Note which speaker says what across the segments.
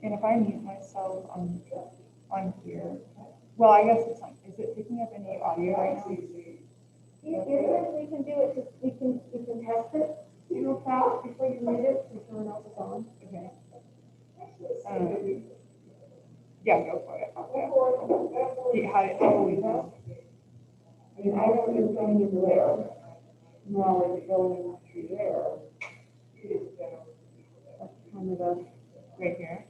Speaker 1: And if I mute myself on here, well, I guess it's not, is it picking up any audio right now?
Speaker 2: Even if we can do it, just we can test it real fast before you read it, so someone else is on.
Speaker 1: Okay. Yeah, go for it. Yeah. How will we know?
Speaker 2: I mean, I know you're going in there. Now it's going through there. That's kind of a,
Speaker 1: Right here.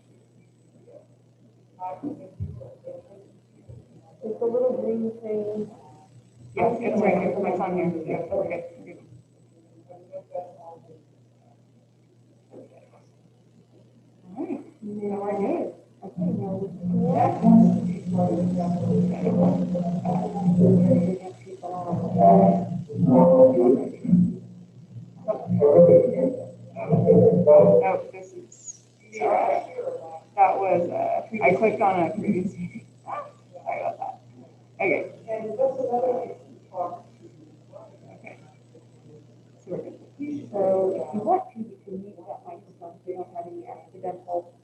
Speaker 2: it's a little green thing.
Speaker 1: Yes, it's right here. It's on here. Yeah, okay. Good. All right.
Speaker 2: Now I did. Okay, now we can.
Speaker 1: Oh, this is, sorry. That was, I clicked on a previous meeting. Sorry about that. Okay. Okay. So we're good.
Speaker 2: So if you want to, you can mute that microphone so you don't have any accidental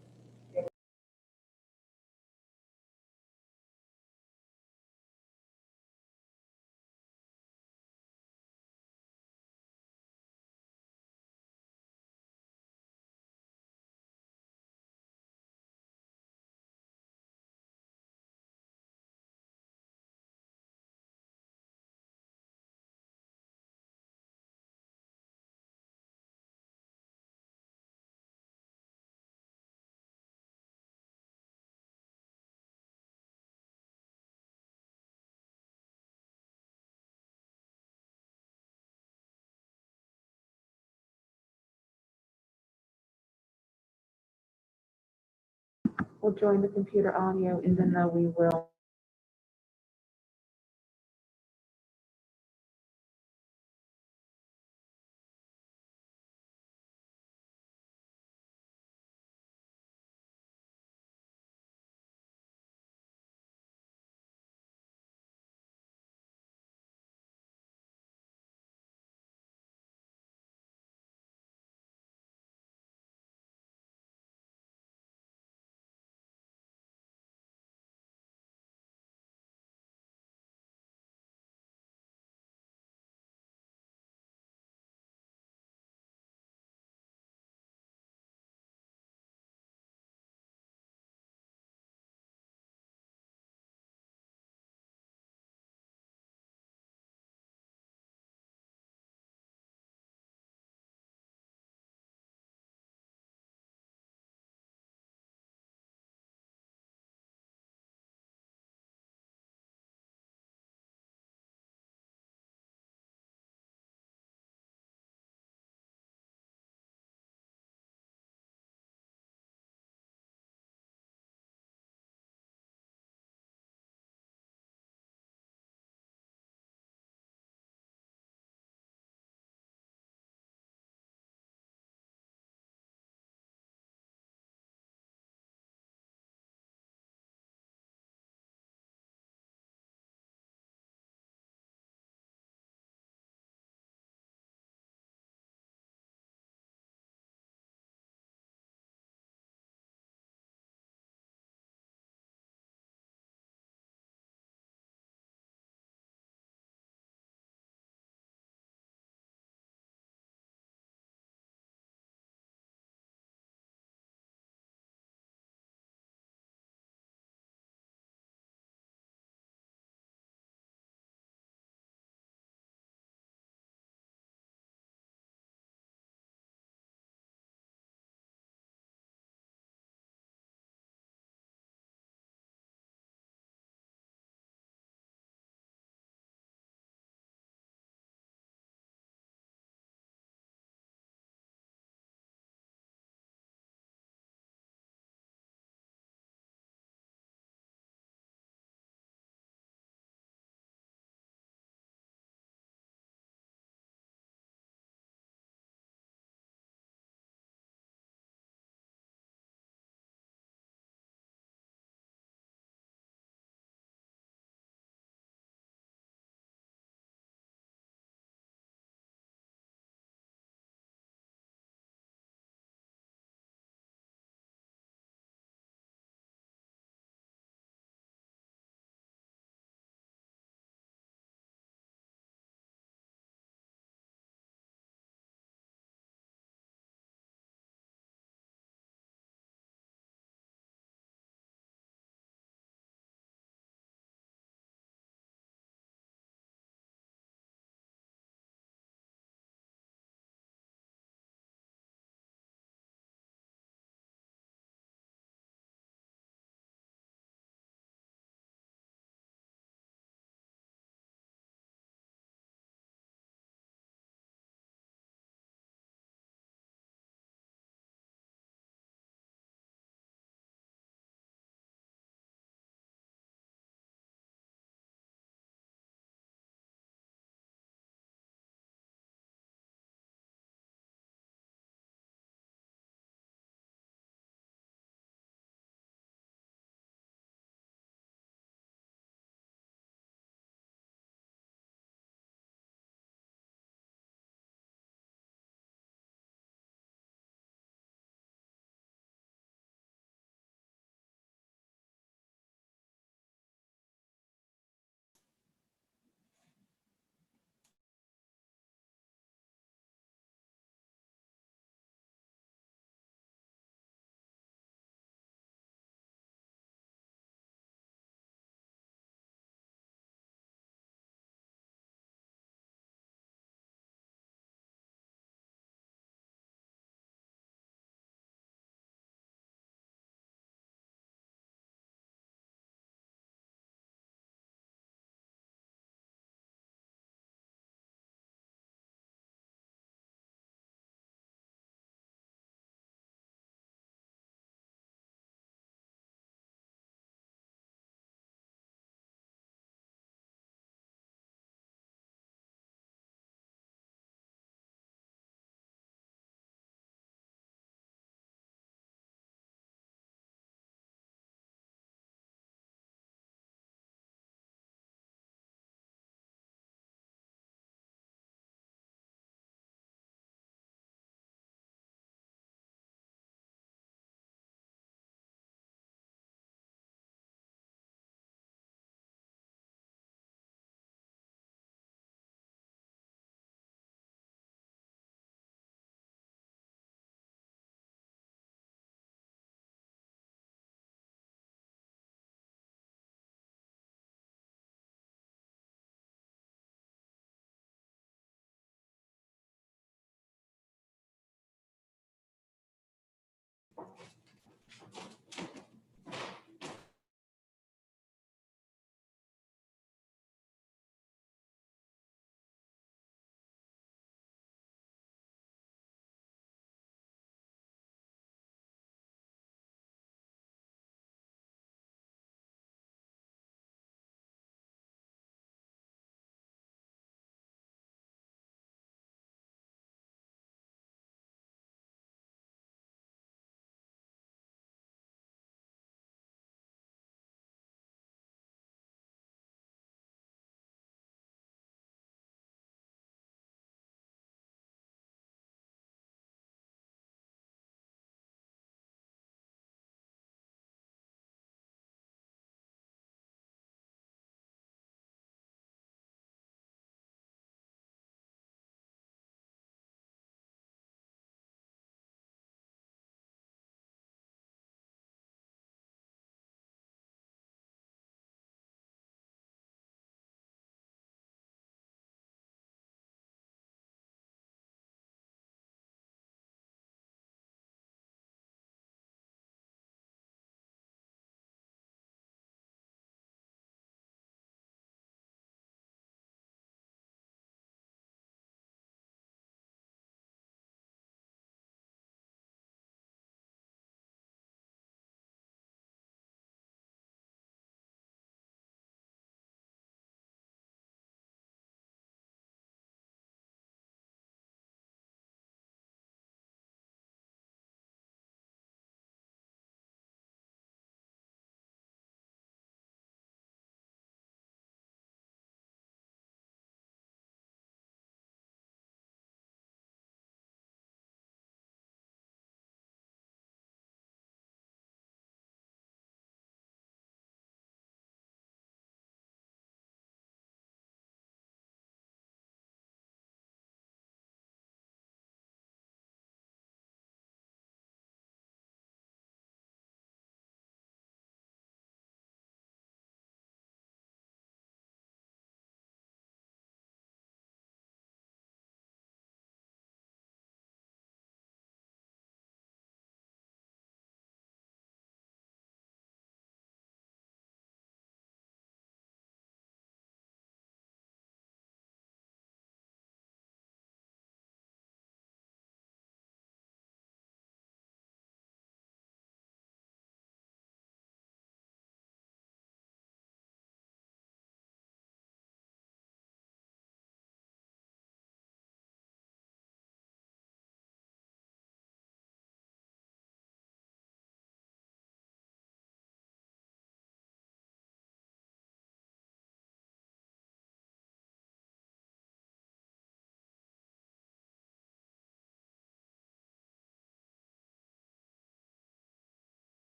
Speaker 2: will join the computer audio even though we will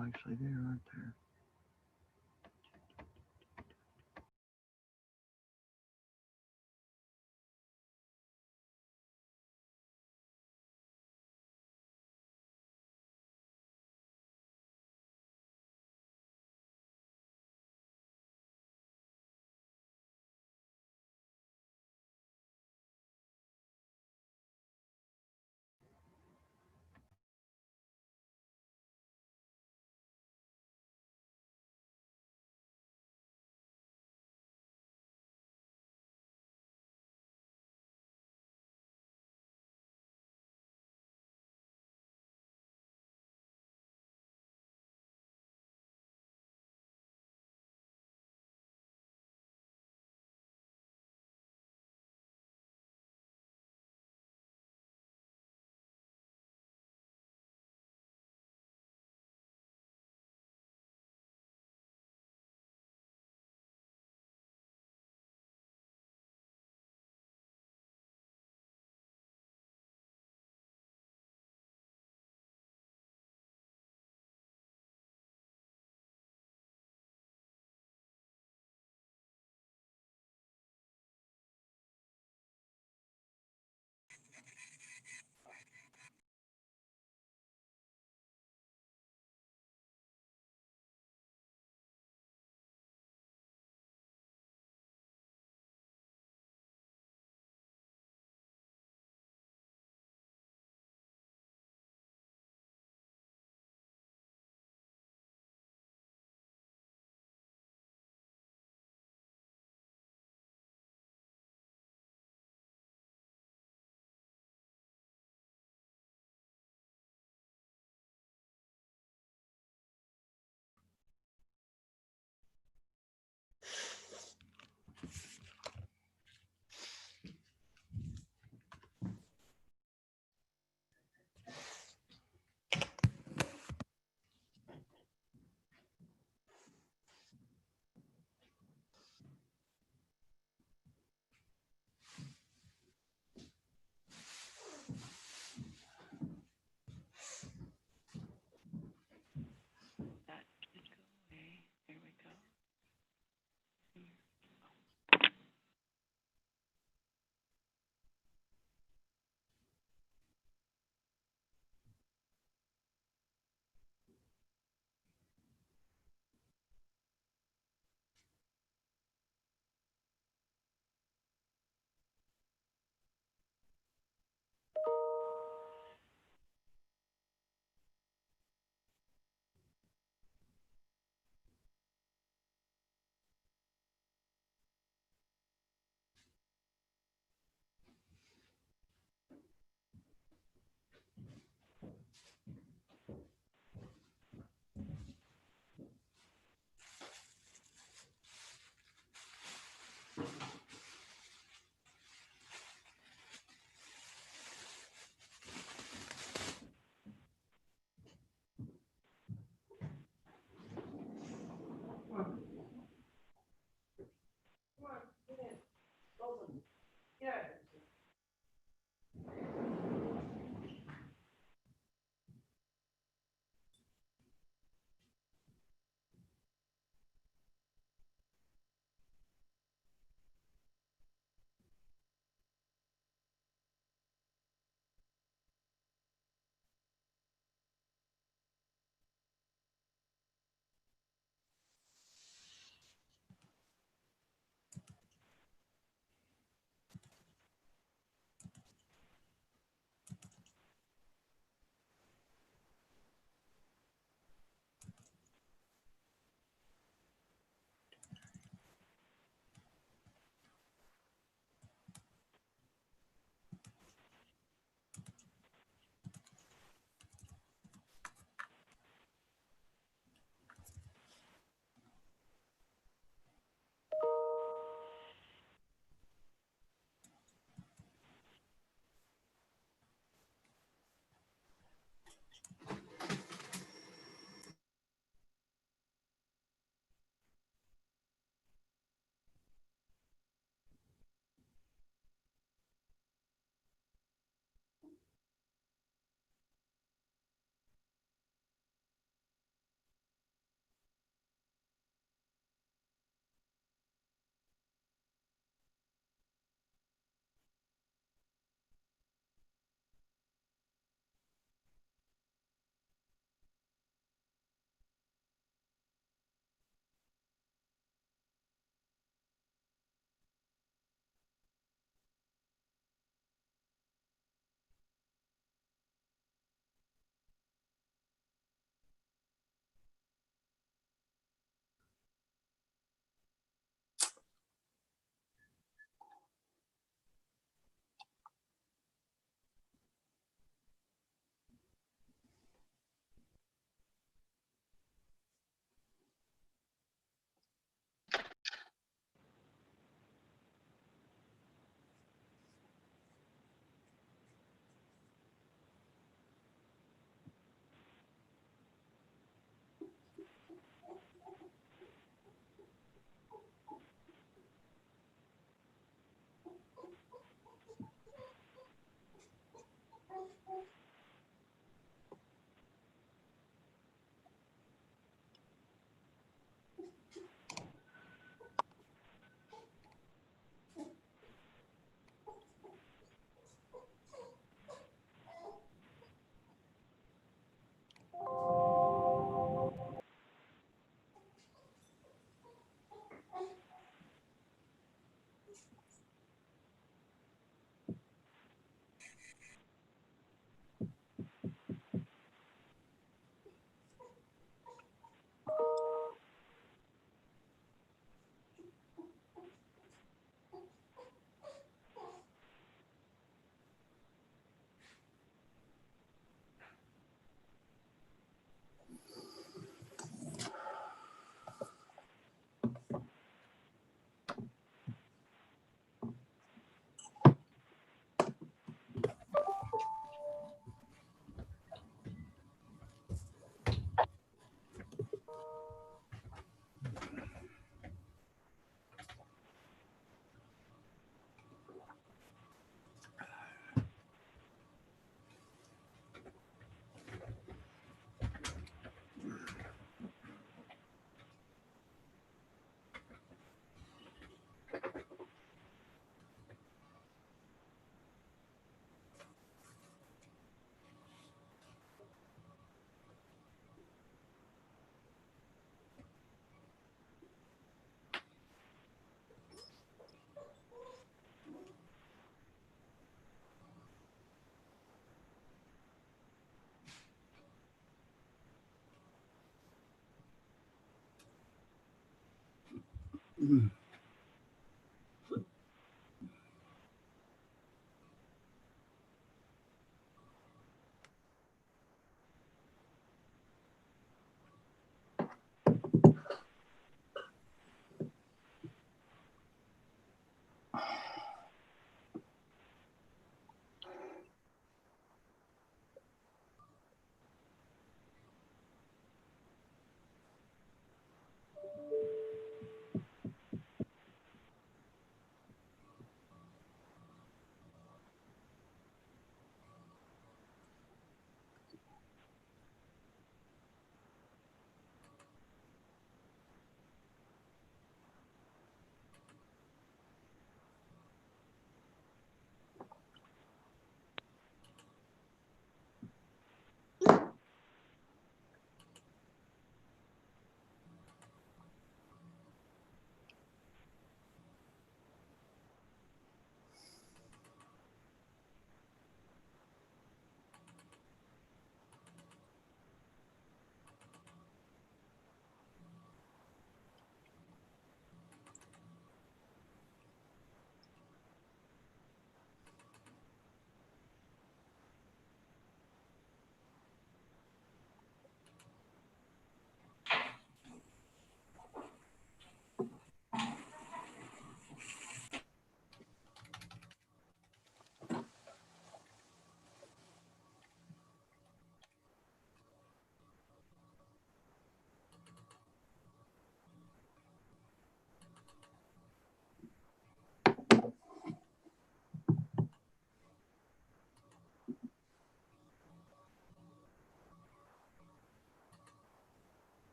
Speaker 3: people actually there, aren't there?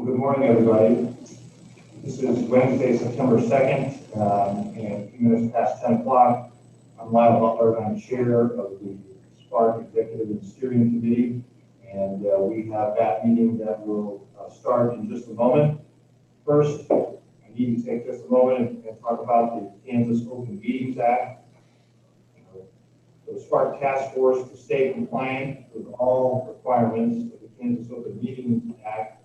Speaker 3: Good morning, everybody. This is Wednesday, September 2nd, and a few minutes past 10 o'clock. I'm Lyle Butler, and I'm chair of the SPARK Executive and Steering Committee, and we have that meeting that will start in just a moment. First, I need to take just a moment and talk about the Kansas Open Meetings Act. The SPARK Task Force to stay compliant with all requirements of the Kansas Open Meetings Act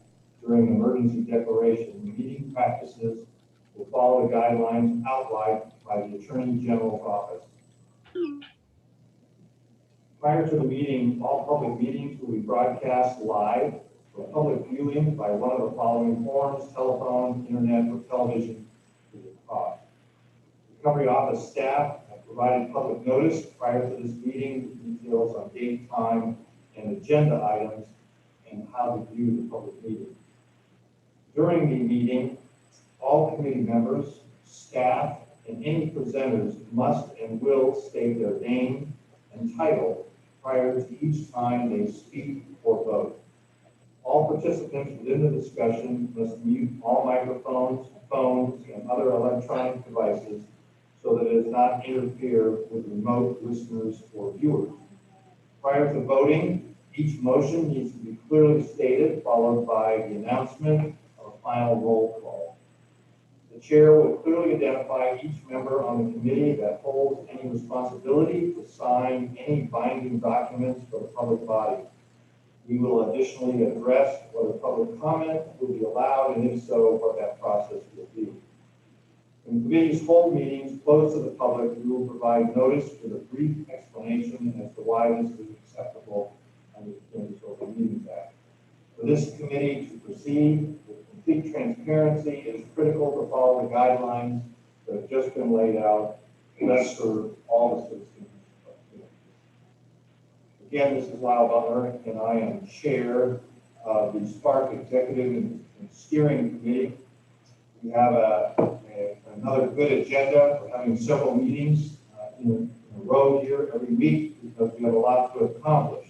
Speaker 3: during emergency declaration. Meeting practices will follow the guidelines outlined by the Attorney General's office. Prior to the meeting, all public meetings will be broadcast live for public viewing by one of the following forms: telephone, internet, or television at a cost. Recovery office staff have provided public notice prior to this meeting with details on date, time, and agenda items and how to view the public meeting. During the meeting, all committee members, staff, and any presenters must and will state their name and title prior to each time they speak or vote. All participants within the discussion must mute all microphones, phones, and other electronic devices so that it does not interfere with remote listeners or viewers. Prior to voting, each motion needs to be clearly stated, followed by the announcement of a final roll call. The chair will clearly identify each member on the committee that holds any responsibility to sign any binding documents for the public body. We will additionally address whether public comment will be allowed, and if so, what that process will be. When committees hold meetings closed to the public, we will provide notice with a brief explanation as to why this is acceptable under the Kansas Open Meetings Act. For this committee to proceed with complete transparency, it is critical to follow the guidelines that have just been laid out, and best serve all the citizens of the community. Again, this is Lyle Butler, and I am chair of the Spark Executive and Steering Committee. We have another good agenda. We're having several meetings in a row here every week because we have a lot to accomplish.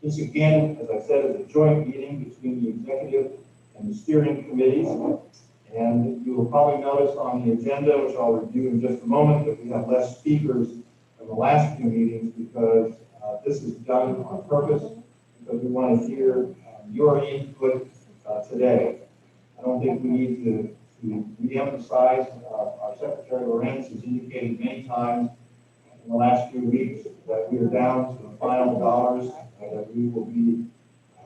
Speaker 3: This again, as I said, is a joint meeting between the executive and the steering committees. And you will probably notice on the agenda, which I'll review in just a moment, that we have less speakers than the last few meetings because this is done on purpose because we want to hear your input today. I don't think we need to re-emphasize. Our Secretary Lorenz has indicated many times in the last few weeks that we are down to the final dollars that we will be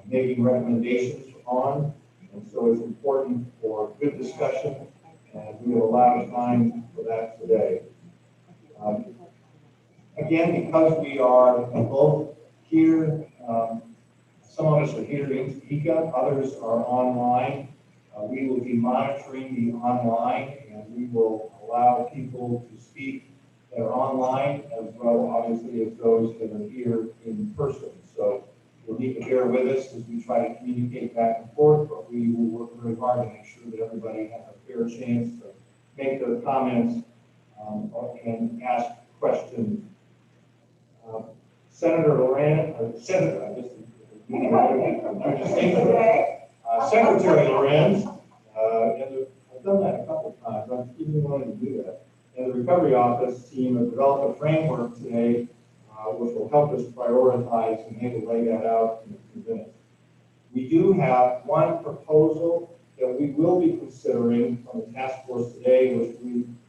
Speaker 3: making recommendations on. And so it's important for good discussion, and we will allow time for that today. Again, because we are both here, some of us are here in Topeka, others are online. We will be monitoring the online, and we will allow people to speak that are online as well, obviously, as those that are here in person. So you'll need to bear with us as we try to communicate back and forth, but we will work very hard to make sure that everybody has a fair chance to make their comments and ask questions. Senator Senator, Secretary Lorenz, and I've done that a couple of times. I've even wanted to do that. And the Recovery Office team have developed a framework today which will help us prioritize and maybe lay that out in a few minutes. We do have one proposal that we will be considering from the task force today, which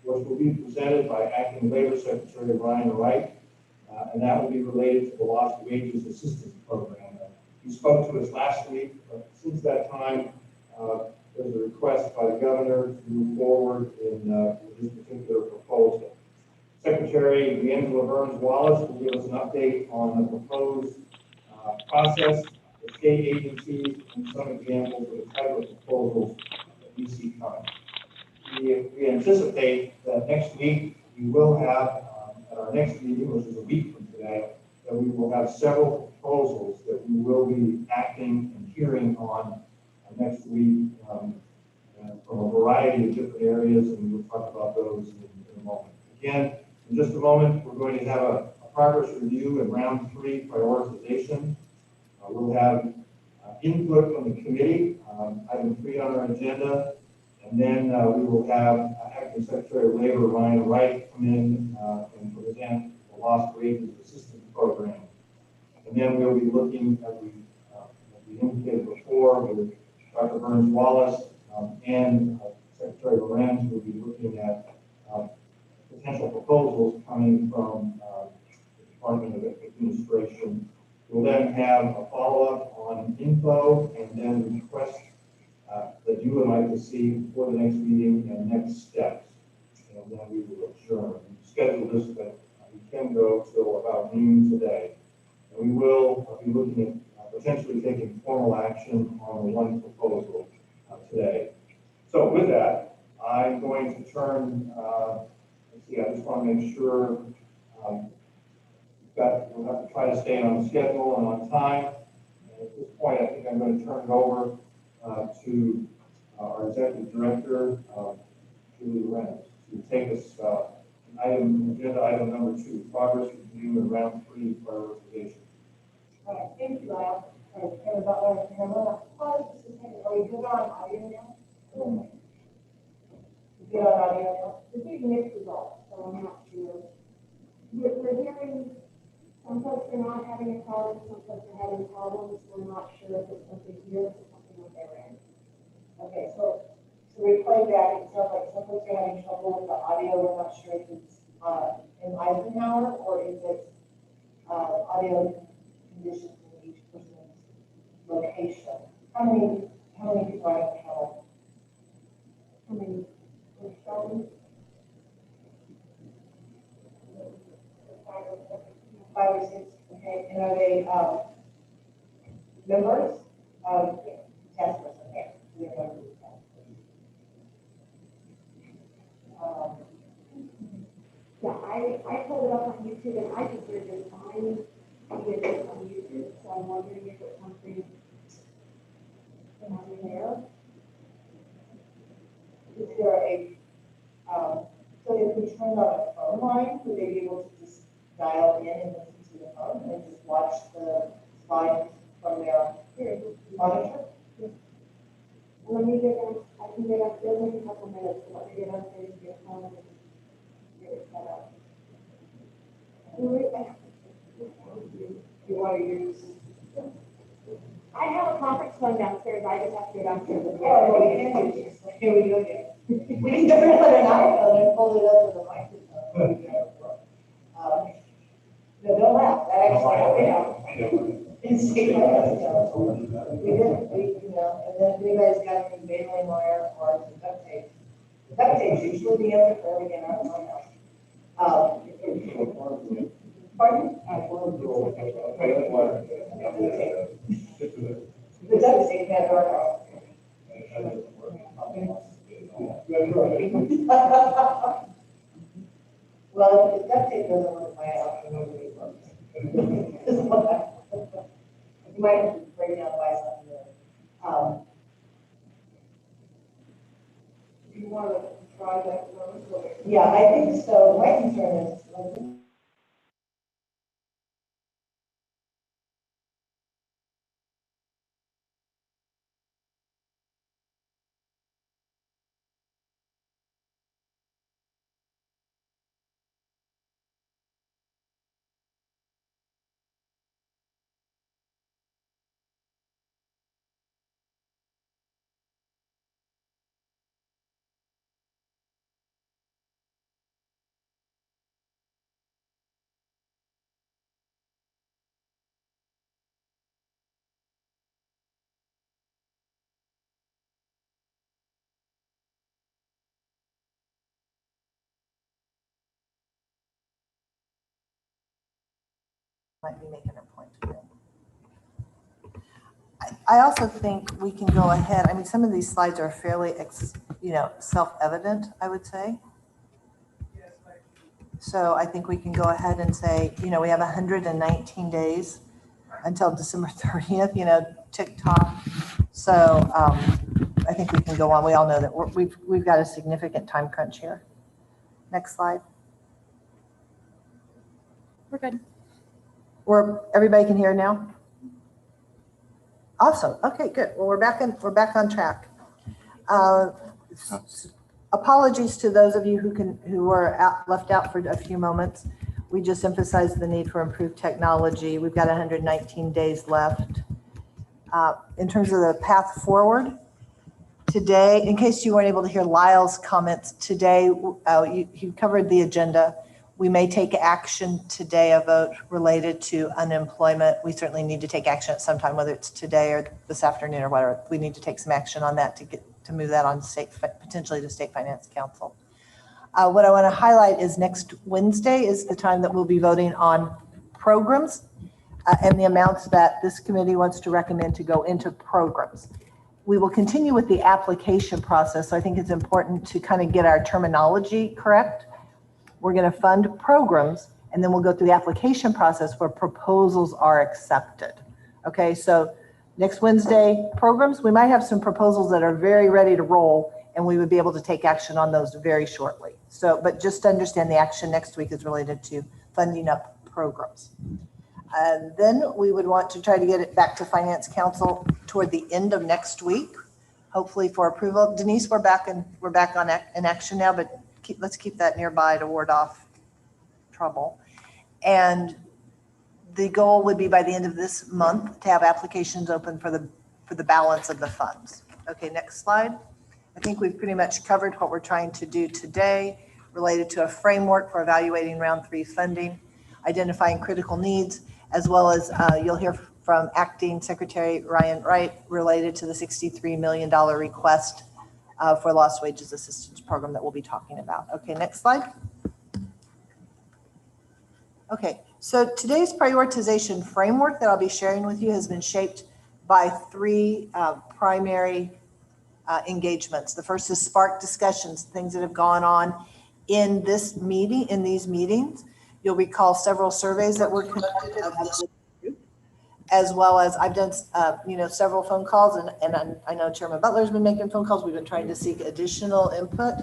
Speaker 3: will be presented by Acting Labor Secretary Ryan Wright, and that will be related to the Lost Wages Assistance Program. He spoke to us last week, but since that time, there's a request by the governor to move forward in this particular proposal. Secretary D'Angela Burns-Wallace will give us an update on the proposed process, the state agencies, and some examples of the type of proposals that we see coming. We anticipate that next week we will have, at our next meeting, which is a week from today, that we will have several proposals that we will be acting and hearing on next week from a variety of different areas, and we'll talk about those in a moment. Again, in just a moment, we're going to have a progress review in round 3 prioritization. We'll have input from the committee, item 3 on our agenda, and then we will have Acting Secretary of Labor Ryan Wright come in and present the Lost Wages Assistance Program. And then we'll be looking, as we indicated before, with Dr. Burns-Wallace and Secretary Lorenz will be looking at potential proposals coming from the Department of Administration. We'll then have a follow-up on info and then requests that you would like to see for the next meeting and next steps. And then we will adjourn. We schedule this that we can go till about noon today. And we will be looking at potentially taking formal action on the one proposal today. So with that, I'm going to turn, let's see, I just want to make sure we'll have to try to stay on schedule and on time. And at this point, I think I'm going to turn it over to our Executive Director, Julie Lorenz, to take us agenda item number 2, progress review in round 3 prioritization.
Speaker 2: All right, thank you, Lyle. Chair Butler, and I'm going to pause just a second. Are we good on audio now? Good on audio now? The big mixed results, so I'm not sure. We're hearing some folks are not having a problem, some folks are having problems. We're not sure if it's something here or something on their end. Okay, so we played that. It sounds like some folks are having trouble with the audio. We're not sure if it's in Eisenhower or is it audio conditions in each person's location. How many people are having trouble? How many? 5 or 6. Okay, and are they members of Taskforce? Okay, they're members of Taskforce. Yeah, I pulled it up on YouTube and I could hear just fine. I hear it on YouTube.
Speaker 4: dial in and listen to the phone and just watch the slides from their monitor?
Speaker 2: Let me get on, I can get up, it'll take a couple minutes, so let me get upstairs and get home and get it set up.
Speaker 1: You want to use?
Speaker 2: I have a conference phone downstairs, I just have to get upstairs.
Speaker 4: Oh, well, we can do this. Here we go again. We can do it on an iPhone and pull it up with a microphone. No, don't laugh, that actually happened. It's, we did, and then if anybody's got any baling wire or some duct tape. Duct tape's usually the answer for everything out of my house. Pardon? The duct tape had our. Well, if the duct tape doesn't work in my house, then nobody works. You might have to break down by something new.
Speaker 1: Do you want to try that first?
Speaker 4: Yeah, I think so. My concern is,
Speaker 5: might be making a point. I also think we can go ahead. I mean, some of these slides are fairly, self-evident, I would say. So I think we can go ahead and say, we have 119 days until December 30th, tick-tock. So I think we can go on. We all know that we've got a significant time crunch here. Next slide.
Speaker 6: We're good.
Speaker 5: Everybody can hear now? Awesome. Okay, good. Well, we're back on track. Apologies to those of you who were left out for a few moments. We just emphasized the need for improved technology. We've got 119 days left. In terms of the path forward, today, in case you weren't able to hear Lyle's comments today, you covered the agenda. We may take action today, a vote related to unemployment. We certainly need to take action at some time, whether it's today or this afternoon or whatever. We need to take some action on that to move that on potentially to State Finance Council. What I want to highlight is next Wednesday is the time that we'll be voting on programs and the amounts that this committee wants to recommend to go into programs. We will continue with the application process. So I think it's important to kind of get our terminology correct. We're going to fund programs, and then we'll go through the application process where proposals are accepted. Okay, so next Wednesday, programs, we might have some proposals that are very ready to roll, and we would be able to take action on those very shortly. So, but just to understand the action next week is related to funding up programs. And then we would want to try to get it back to Finance Council toward the end of next week, hopefully for approval. Denise, we're back on in action now, but let's keep that nearby to ward off trouble. And the goal would be by the end of this month to have applications open for the balance of the funds. Okay, next slide. I think we've pretty much covered what we're trying to do today related to a framework for evaluating round 3 funding, identifying critical needs, as well as you'll hear from Acting Secretary Ryan Wright related to the $63 million request for lost wages assistance program that we'll be talking about. Okay, next slide. Okay, so today's prioritization framework that I'll be sharing with you has been shaped by 3 primary engagements. The first is spark discussions, things that have gone on in this meeting, in these meetings. You'll recall several surveys that were conducted of this group, as well as I've done, several phone calls, and I know Chairman Butler's been making phone calls. We've been trying to seek additional input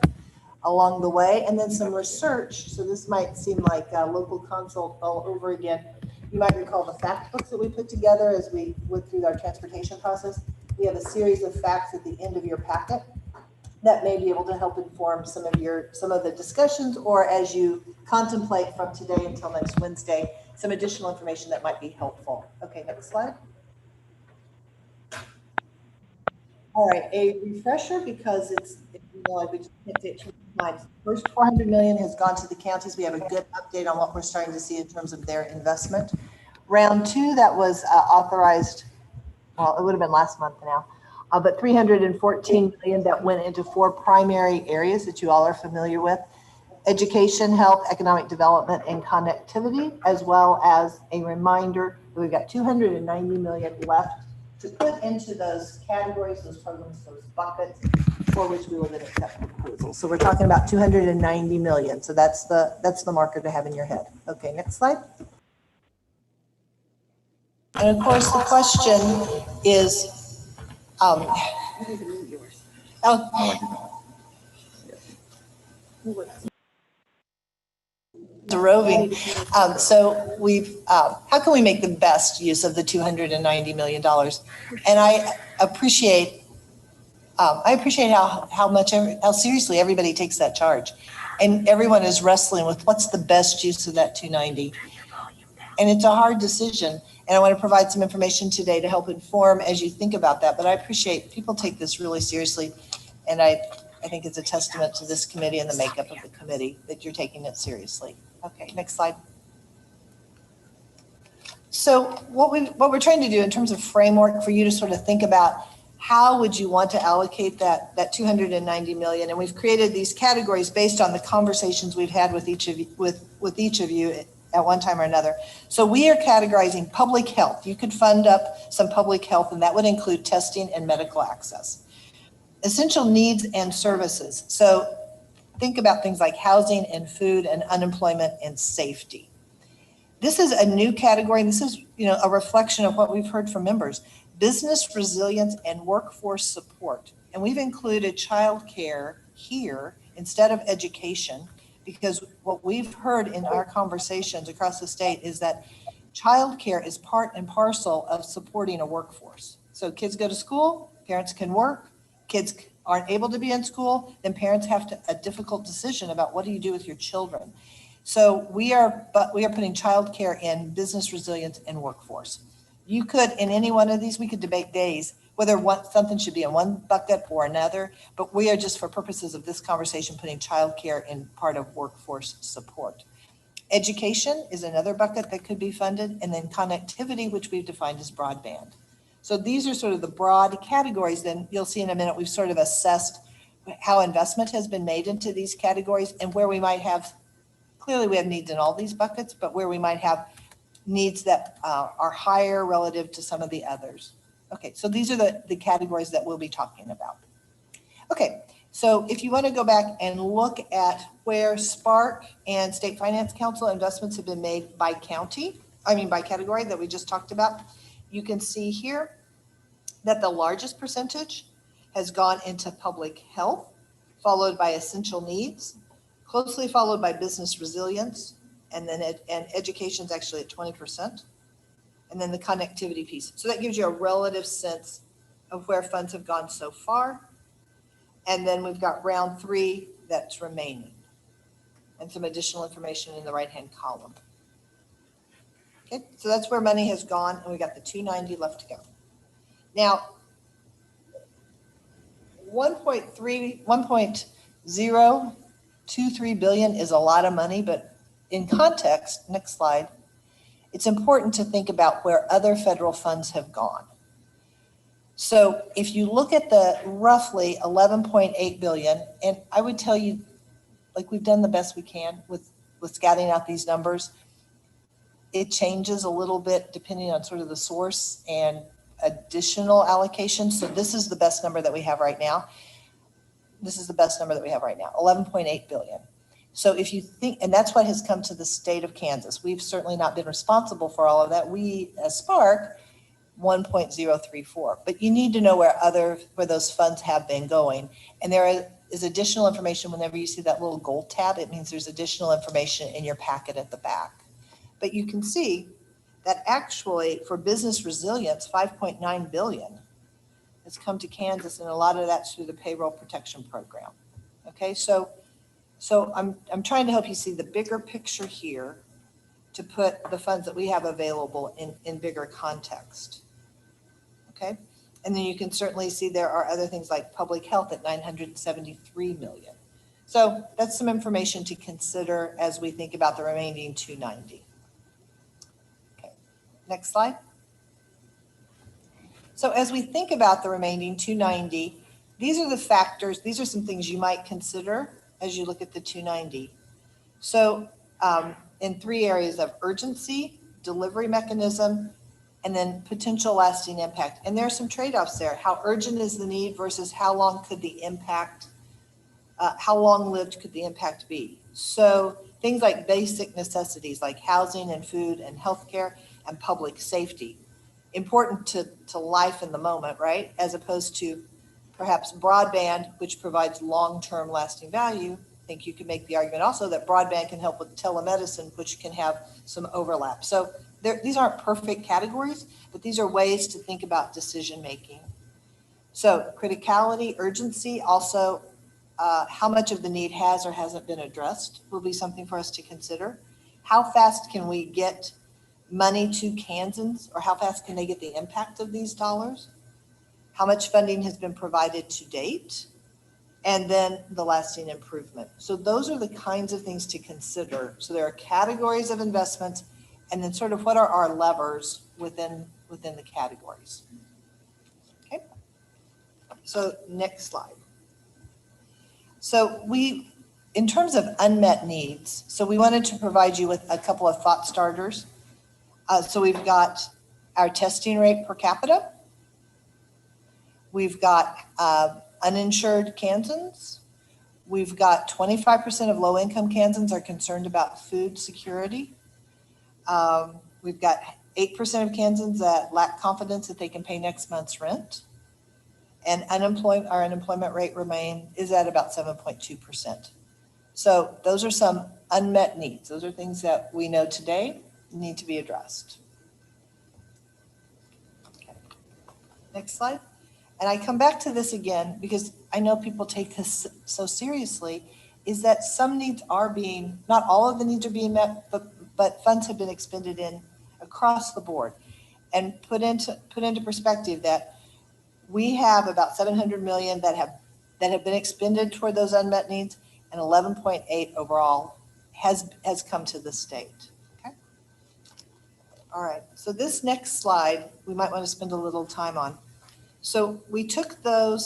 Speaker 5: along the way, and then some research. So this might seem like a local consult all over again. You might recall the fact books that we put together as we went through our transportation process. We have a series of facts at the end of your packet that may be able to help inform some of the discussions, or as you contemplate from today until next Wednesday, some additional information that might be helpful. Okay, next slide. All right, a refresher, because it's, like we just can't say it too many times. First 400 million has gone to the counties. We have a good update on what we're starting to see in terms of their investment. Round two, that was authorized, well, it would have been last month now, but 314 million that went into 4 primary areas that you all are familiar with: education, health, economic development, and connectivity, as well as a reminder that we've got 290 million left to put into those categories, those programs, those buckets, for which we will then accept proposals. So we're talking about 290 million. So that's the marker to have in your head. Okay, next slide. And of course, the question is, roving. So how can we make the best use of the $290 million? And I appreciate how seriously everybody takes that charge. And everyone is wrestling with what's the best use of that 290. And it's a hard decision. And I want to provide some information today to help inform as you think about that. But I appreciate people take this really seriously. And I think it's a testament to this committee and the makeup of the committee that you're taking it seriously. Okay, next slide. So what we're trying to do in terms of framework for you to sort of think about, how would you want to allocate that 290 million? And we've created these categories based on the conversations we've had with each of you at one time or another. So we are categorizing public health. You could fund up some public health, and that would include testing and medical access. Essential needs and services. So think about things like housing and food and unemployment and safety. This is a new category, and this is a reflection of what we've heard from members: business resilience and workforce support. And we've included childcare here instead of education, because what we've heard in our conversations across the state is that childcare is part and parcel of supporting a workforce. So kids go to school, parents can work. Kids aren't able to be in school, then parents have a difficult decision about what do you do with your children. So we are putting childcare in business resilience and workforce. You could, in any one of these, we could debate days whether something should be in one bucket or another, but we are just, for purposes of this conversation, putting childcare in part of workforce support. Education is another bucket that could be funded, and then connectivity, which we've defined as broadband. So these are sort of the broad categories. Then you'll see in a minute, we've sort of assessed how investment has been made into these categories and where we might have, clearly we have needs in all these buckets, but where we might have needs that are higher relative to some of the others. Okay, so these are the categories that we'll be talking about. Okay, so if you want to go back and look at where Spark and State Finance Council investments have been made by by category that we just talked about, you can see here that the largest percentage has gone into public health, followed by essential needs, closely followed by business resilience, and then education is actually at 20%, and then the connectivity piece. So that gives you a relative sense of where funds have gone so far. And then we've got round 3 that's remaining, and some additional information in the right-hand column. Okay, so that's where money has gone, and we got the 290 left to go. Now, 1.023 billion is a lot of money, but in context, next slide, it's important to think about where other federal funds have gone. So if you look at the roughly 11.8 billion, and I would tell you, like, we've done the best we can with scouting out these numbers. It changes a little bit depending on sort of the source and additional allocations. So this is the best number that we have right now. 11.8 billion. So if you think, and that's what has come to the state of Kansas. We've certainly not been responsible for all of that. We, as Spark, 1.034. But you need to know where those funds have been going. And there is additional information. Whenever you see that little gold tab, it means there's additional information in your packet at the back. But you can see that actually for business resilience, 5.9 billion has come to Kansas, and a lot of that's through the payroll protection program. Okay, so I'm trying to help you see the bigger picture here to put the funds that we have available in bigger context. Okay, and then you can certainly see there are other things like public health at 973 million. So that's some information to consider as we think about the remaining 290. Okay, next slide. So as we think about the remaining 290, these are the factors, these are some things you might consider as you look at the 290. So in 3 areas of urgency, delivery mechanism, and then potential lasting impact. And there are some trade-offs there. How urgent is the need versus how long could the impact, how long-lived could the impact be? So things like basic necessities like housing and food and healthcare and public safety, important to life in the moment, right? As opposed to perhaps broadband, which provides long-term lasting value. I think you could make the argument also that broadband can help with telemedicine, which can have some overlap. So these aren't perfect categories, but these are ways to think about decision-making. So criticality, urgency, also how much of the need has or hasn't been addressed will be something for us to consider. How fast can we get money to Kansans, or how fast can they get the impact of these dollars? How much funding has been provided to date? And then the lasting improvement. So those are the kinds of things to consider. So there are categories of investments, and then sort of what are our levers within the categories. Okay. So next slide. So in terms of unmet needs, so we wanted to provide you with a couple of thought starters. So we've got our testing rate per capita. We've got uninsured Kansans. We've got 25% of low-income Kansans are concerned about food security. We've got 8% of Kansans that lack confidence that they can pay next month's rent. And our unemployment rate is at about 7.2%. So those are some unmet needs. Those are things that we know today need to be addressed. Okay. Next slide. And I come back to this again because I know people take this so seriously, is that some needs not all of the needs are being met, but funds have been expended across the board. And put into perspective that we have about 700 million that have been expended toward those unmet needs, and 11.8 overall has come to the state. Okay. All right. So this next slide, we might want to spend a little time on. So we took the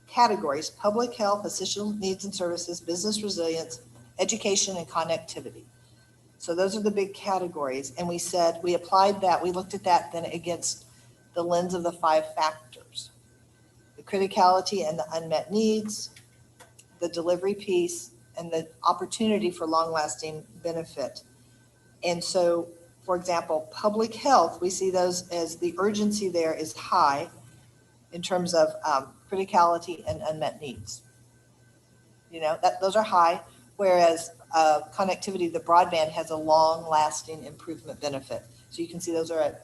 Speaker 5: categories: public health, essential needs and services, business resilience, education, and connectivity. So those are the big categories. And we said, we applied that, we looked at that then against the lens of the 5 factors: the criticality and the unmet needs, the delivery piece, and the opportunity for long-lasting benefit. And so, for example, public health, we see those as the urgency there is high in terms of criticality and unmet needs. Those are high, whereas connectivity, the broadband, has a long-lasting improvement benefit. So you can see those are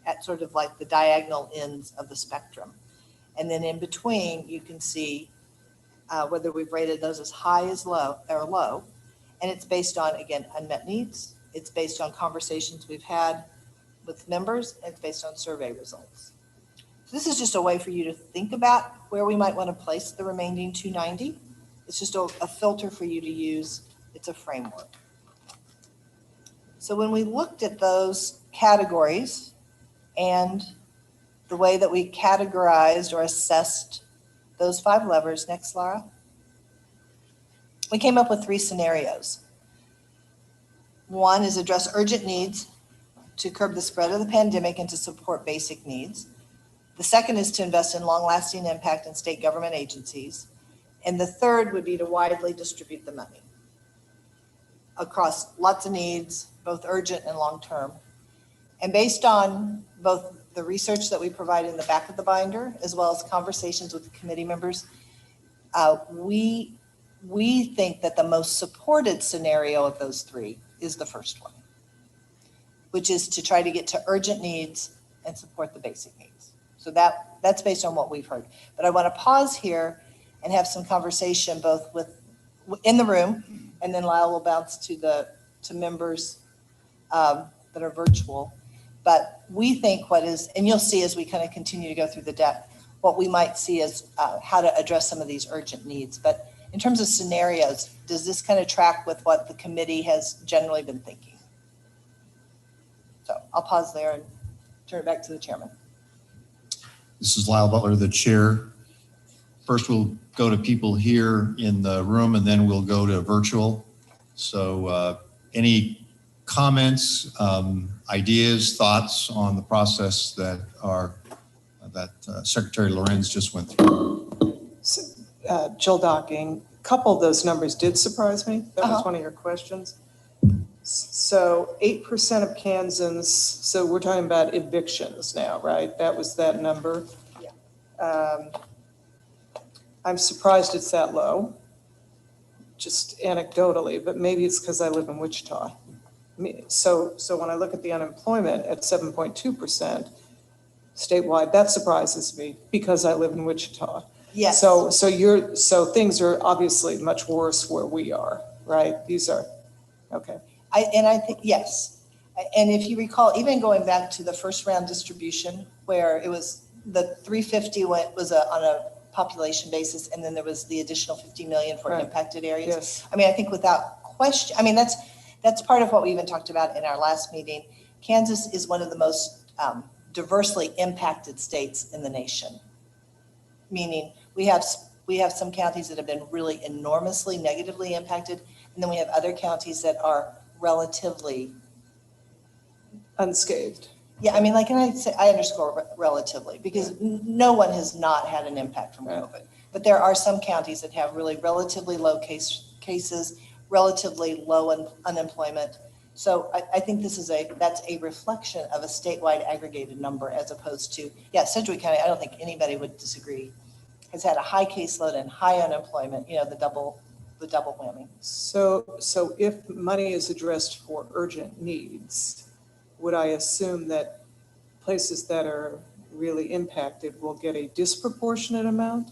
Speaker 5: at sort of like the diagonal ends of the spectrum. And then in between, you can see whether we've rated those as high, as low, or low. And it's based on, again, unmet needs. It's based on conversations we've had with members. And it's based on survey results. So this is just a way for you to think about where we might want to place the remaining 290. It's just a filter for you to use. It's a framework. So when we looked at those categories and the way that we categorized or assessed those 5 levers, next, Laura, we came up with 3 scenarios. One is address urgent needs to curb the spread of the pandemic and to support basic needs. The second is to invest in long-lasting impact in state government agencies. And the third would be to widely distribute the money across lots of needs, both urgent and long-term. And based on both the research that we provide in the back of the binder, as well as conversations with the committee members, we think that the most supported scenario of those three is the first one, which is to try to get to urgent needs and support the basic needs. So that's based on what we've heard. But I want to pause here and have some conversation both in the room, and then Lyle will bounce to members that are virtual. But we think and you'll see as we kind of continue to go through the depth, what we might see is how to address some of these urgent needs. But in terms of scenarios, does this kind of track with what the committee has generally been thinking? So I'll pause there and turn it back to the chairman.
Speaker 6: This is Lyle Butler, the chair. First, we'll go to people here in the room, and then we'll go to virtual. So any comments, ideas, thoughts on the process that Secretary Lorenz just went through?
Speaker 7: So, Jill Docking, a couple of those numbers did surprise me. That was one of your questions. So 8% of Kansans, so we're talking about evictions now, right? That was that number.
Speaker 5: Yeah.
Speaker 7: I'm surprised it's that low, just anecdotally, but maybe it's because I live in Wichita. So when I look at the unemployment at 7.2% statewide, that surprises me because I live in Wichita.
Speaker 5: Yes.
Speaker 7: So things are obviously much worse where we are, right? These are, okay.
Speaker 5: I think, yes. And if you recall, even going back to the first round distribution where it was the 350 was on a population basis, and then there was the additional 50 million for impacted areas.
Speaker 7: Yes.
Speaker 5: I mean, I think without question, I mean, that's part of what we even talked about in our last meeting. Kansas is one of the most diversely impacted states in the nation, meaning we have some counties that have been really enormously negatively impacted, and then we have other counties that are relatively
Speaker 7: Unscathed.
Speaker 5: Yeah, I mean, like, and I underscore relatively, because no one has not had an impact from COVID. But there are some counties that have really relatively low cases, relatively low unemployment. So I think that's a reflection of a statewide aggregated number, as opposed to, Sedgwick County, I don't think anybody would disagree, has had a high caseload and high unemployment, the double whammy.
Speaker 7: So if money is addressed for urgent needs, would I assume that places that are really impacted will get a disproportionate amount?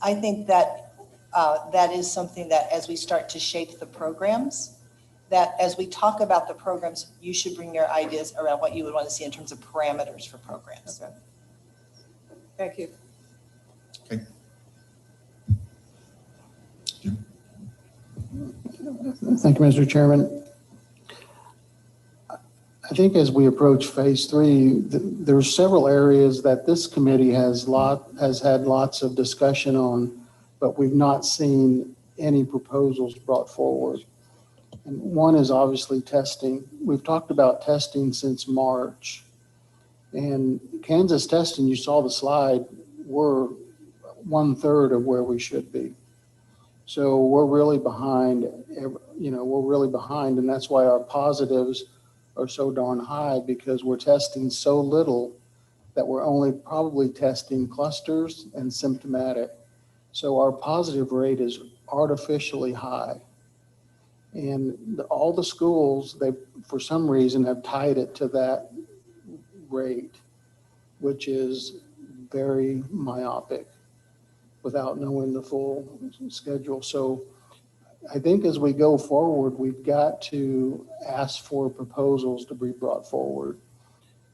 Speaker 5: I think that that is something that as we start to shape the programs, that as we talk about the programs, you should bring your ideas around what you would want to see in terms of parameters for programs.
Speaker 7: Okay. Thank you.
Speaker 6: Okay.
Speaker 8: Thank you, Mr. Chairman. I think as we approach phase 3, there's several areas that this committee has had lots of discussion on, but we've not seen any proposals brought forward. And one is obviously testing. We've talked about testing since March. And Kansas testing, you saw the slide, we're 1/3 of where we should be. So we're really behind, and that's why our positives are so darn high, because we're testing so little that we're only probably testing clusters and symptomatic. So our positive rate is artificially high. And all the schools, they, for some reason, have tied it to that rate, which is very myopic without knowing the full schedule. So I think as we go forward, we've got to ask for proposals to be brought forward.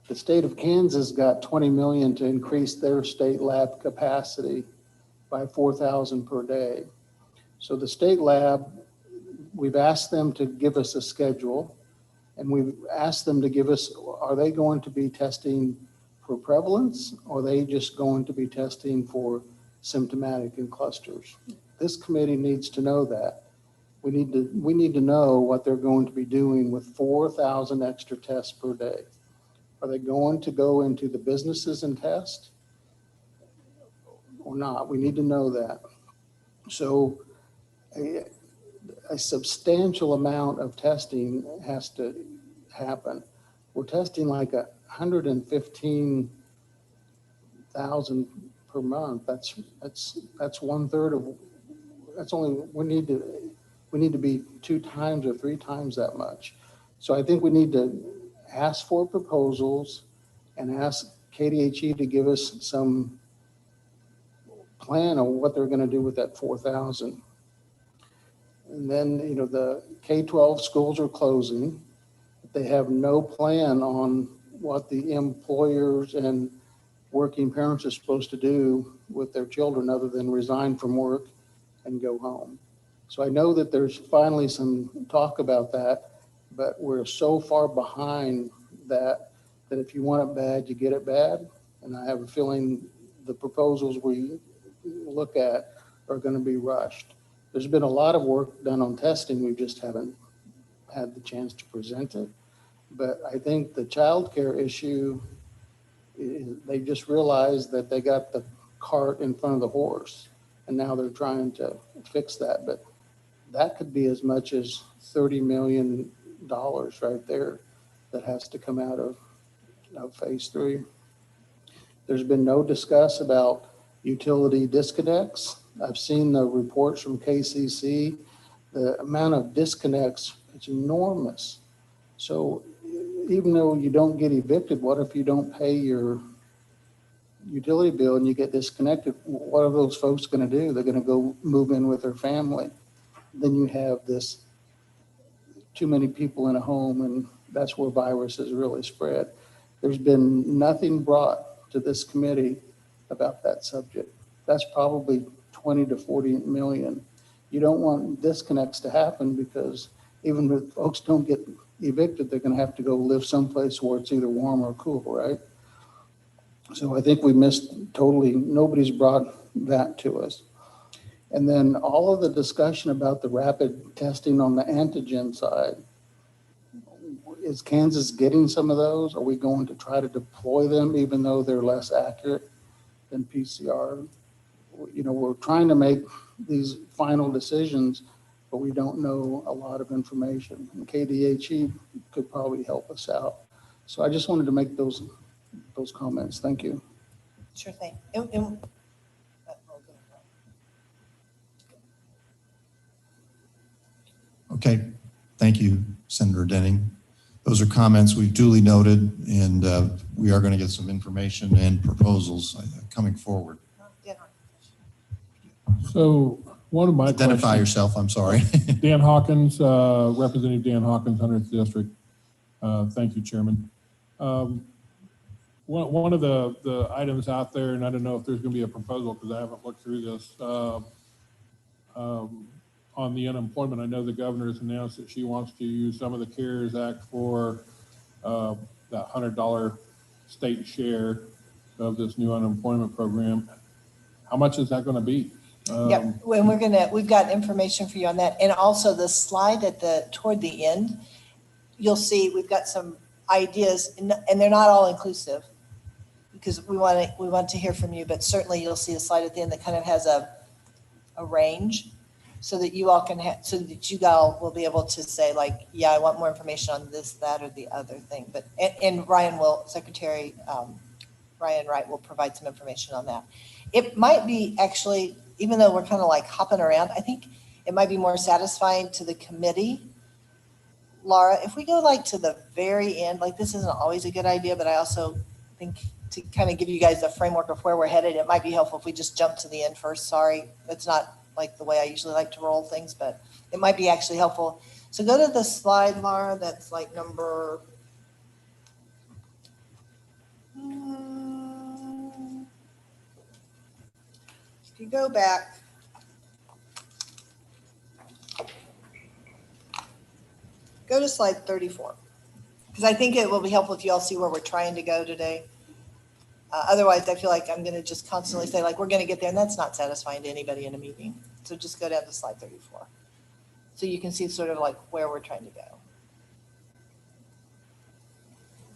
Speaker 8: The state of Kansas got $20 million to increase their state lab capacity by 4,000 per day. So the state lab, we've asked them to give us a schedule, and we've asked them to give us, are they going to be testing for prevalence, or are they just going to be testing for symptomatic and clusters? This committee needs to know that. We need to know what they're going to be doing with 4,000 extra tests per day. Are they going to go into the businesses and test or not? We need to know that. So a substantial amount of testing has to happen. We're testing like 115,000 per month. That's 1/3 of, that's only, we need to be 2 times or 3 times that much. So I think we need to ask for proposals and ask KDHE to give us some plan on what they're gonna do with that 4,000. And then, the K-12 schools are closing. They have no plan on what the employers and working parents are supposed to do with their children other than resign from work and go home. So I know that there's finally some talk about that, but we're so far behind that if you want it bad, you get it bad. And I have a feeling the proposals we look at are going to be rushed. There's been a lot of work done on testing. We just haven't had the chance to present it. But I think the childcare issue, they just realized that they got the cart in front of the horse, and now they're trying to fix that. But that could be as much as $30 million right there that has to come out of phase 3. There's been no discuss about utility disconnects. I've seen the reports from KCC. The amount of disconnects, it's enormous. So even though you don't get evicted, what if you don't pay your utility bill and you get disconnected? What are those folks going to do? They're going to go move in with their family. Then you have this too many people in a home, and that's where viruses really spread. There's been nothing brought to this committee about that subject. That's probably 20 to 40 million. You don't want disconnects to happen, because even if folks don't get evicted, they're going to have to go live someplace where it's either warm or cool, right? So I think we missed totally, nobody's brought that to us. And then all of the discussion about the rapid testing on the antigen side, is Kansas getting some of those? Are we going to try to deploy them even though they're less accurate than PCR? We're trying to make these final decisions, but we don't know a lot of information. And KDHE could probably help us out. So I just wanted to make those comments. Thank you.
Speaker 5: Sure thing.
Speaker 6: Okay, thank you, Senator Denning. Those are comments we've duly noted, and we are going to get some information and proposals coming forward.
Speaker 9: So one of my
Speaker 6: Identify
Speaker 9: questions,
Speaker 6: yourself, I'm sorry.
Speaker 9: Dan Hawkins, Representative Dan Hawkins, 100th District. Thank you, Chairman. One of the items out there, and I don't know if there's going to be a proposal because I haven't looked through this, on the unemployment. I know the governor has announced that she wants to use some of the CARES Act for that $100 state share of this new unemployment program. How much is that going to be?
Speaker 5: Yep, and we've got information for you on that. And also the slide toward the end, you'll see we've got some ideas, and they're not all inclusive because we want to hear from you, but certainly you'll see a slide at the end that kind of has a range, so that you all can so that you all will be able to say, like, yeah, I want more information on this, that, or the other thing. But and Secretary Ryan Wright will provide some information on that. It might be actually, even though we're kind of like hopping around, I think it might be more satisfying to the committee, Laura, if we go like to the very end. Like, this isn't always a good idea, but I also think to kind of give you guys a framework of where we're headed, it might be helpful if we just jump to the end first. Sorry, that's not like the way I usually like to roll things, but it might be actually helpful. So go to the slide, Laura, that's like number, if you go back, go to slide 34, because I think it will be helpful if you all see where we're trying to go today. Otherwise, I feel like I'm going to just constantly say, like, we're going to get there, and that's not satisfying to anybody in a meeting. So just go down to slide 34. So you can see sort of like where we're trying to go.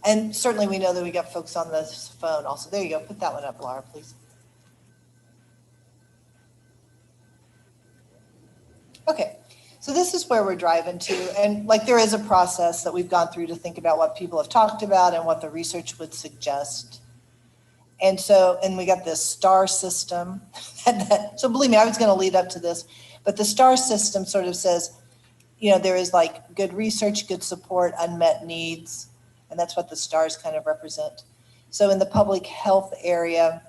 Speaker 5: And certainly we know that we got folks on the phone also. There you go. Put that one up, Laura, please. Okay. So this is where we're driving to. And like there is a process that we've gone through to think about what people have talked about and what the research would suggest. And so, and we got this STAR system. So believe me, I was going to lead up to this, but the STAR system sort of says, you know, there is like good research, good support, unmet needs, and that's what the stars kind of represent. So in the public health area,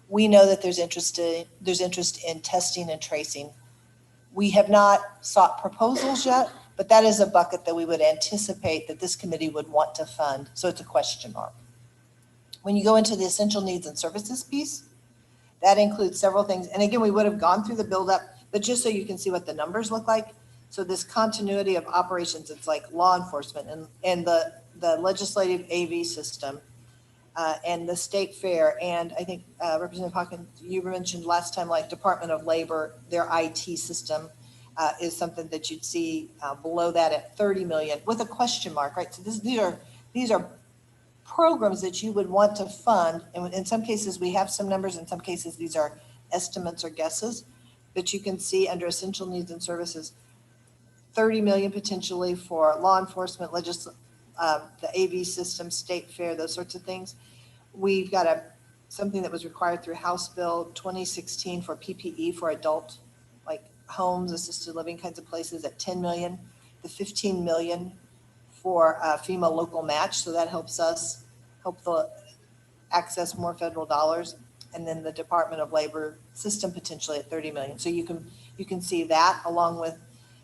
Speaker 5: we know that there's interest in testing and tracing. We have not sought proposals yet, but that is a bucket that we would anticipate that this committee would want to fund. So it's a question mark. When you go into the essential needs and services piece, that includes several things. And again, we would have gone through the buildup, but just so you can see what the numbers look like. So this continuity of operations, it's like law enforcement and the legislative AV system and the state fair. And I think Representative Hawkins, you mentioned last time, like Department of Labor, their IT system is something that you'd see below that at 30 million with a question mark, right? So these are programs that you would want to fund. And in some cases, we have some numbers. In some cases, these are estimates or guesses. But you can see under essential needs and services, 30 million potentially for law enforcement, the AV system, state fair, those sorts of things. We've got something that was required through House Bill 2016 for PPE for adult, like homes, assisted living kinds of places at 10 million, the 15 million for FEMA local match. So that helps us access more federal dollars. And then the Department of Labor system potentially at 30 million. So you can see that along with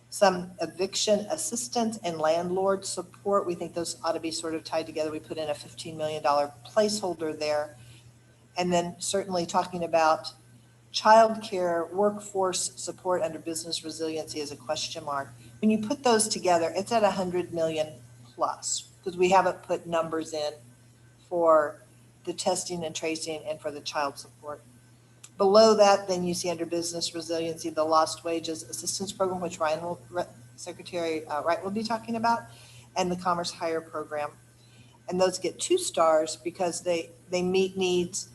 Speaker 5: some eviction assistance and landlord support. We think those ought to be sort of tied together. We put in a $15 million placeholder there. And then certainly talking about childcare workforce support under business resiliency is a question mark. When you put those together, it's at 100 million plus because we haven't put numbers in for the testing and tracing and for the child support. Below that, then you see under business resiliency, the lost wages assistance program, which Secretary Wright will be talking about, and the Commerce Hire program. And those get 2 stars because they meet needs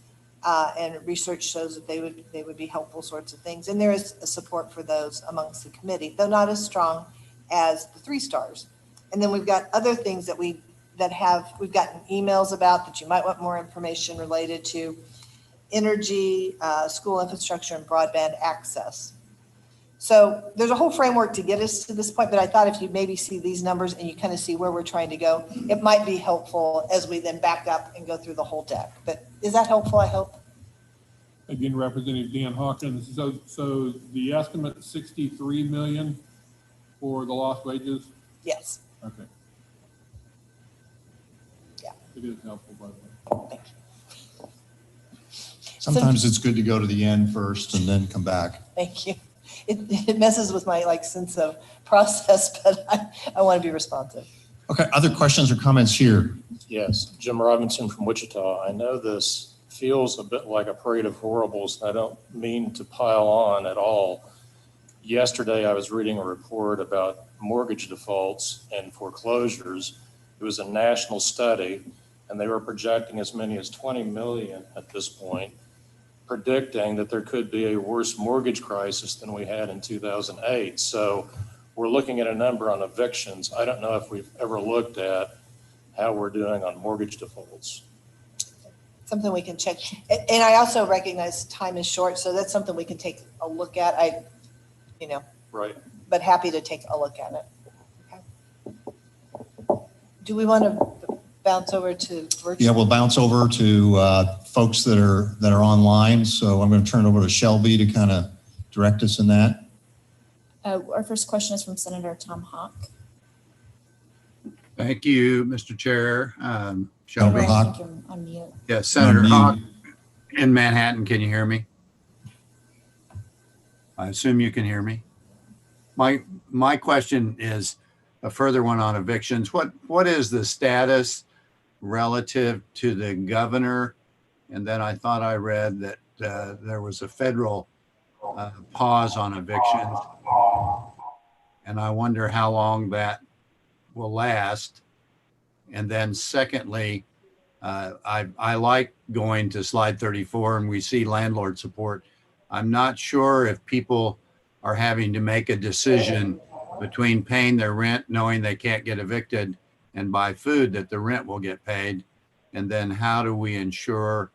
Speaker 5: and research shows that they would be helpful sorts of things. And there is a support for those amongst the committee, though not as strong as the 3 stars. And then we've got other things that we've gotten emails about that you might want more information related to energy, school infrastructure, and broadband access. So there's a whole framework to get us to this point, but I thought if you maybe see these numbers and you kind of see where we're trying to go, it might be helpful as we then back up and go through the whole deck. But is that helpful, I hope?
Speaker 9: Again, Representative Dan Hawkins. So the estimate 63 million for the lost wages?
Speaker 5: Yes.
Speaker 9: Okay.
Speaker 5: Yeah.
Speaker 9: It is helpful, by the way.
Speaker 5: Thank you.
Speaker 6: Sometimes it's good to go to the end first and then come back.
Speaker 5: Thank you. It messes with my sense of process, but I want to be responsive.
Speaker 6: Okay, other questions or comments here?
Speaker 10: Yes, Jim Robinson from Wichita. I know this feels a bit like a parade of horribles, and I don't mean to pile on at all. Yesterday, I was reading a report about mortgage defaults and foreclosures. It was a national study, and they were projecting as many as 20 million at this point, predicting that there could be a worse mortgage crisis than we had in 2008. So we're looking at a number on evictions. I don't know if we've ever looked at how we're doing on mortgage defaults.
Speaker 5: Something we can check. And I also recognize time is short, so that's something we can take a look at.
Speaker 10: Right.
Speaker 5: But happy to take a look at it. Okay. Do we want to bounce over to virtual?
Speaker 6: Yeah, we'll bounce over to folks that are online. So I'm going to turn it over to Shelby to kind of direct us in that.
Speaker 11: Our first question is from Senator Tom Hawk.
Speaker 12: Thank you, Mr. Chair.
Speaker 6: Shelby
Speaker 5: Right,
Speaker 6: Hawk.
Speaker 5: I think you're on mute.
Speaker 12: Yes, Senator
Speaker 6: Unmute.
Speaker 12: Hawk in Manhattan. Can you hear me? I assume you can hear me. My question is a further one on evictions. What is the status relative to the governor? And then I thought I read that there was a federal pause on evictions. And I wonder how long that will last. And then secondly, I like going to slide 34 and we see landlord support. I'm not sure if people are having to make a decision between paying their rent, knowing they can't get evicted, and buy food that the rent will get paid? And then how do we ensure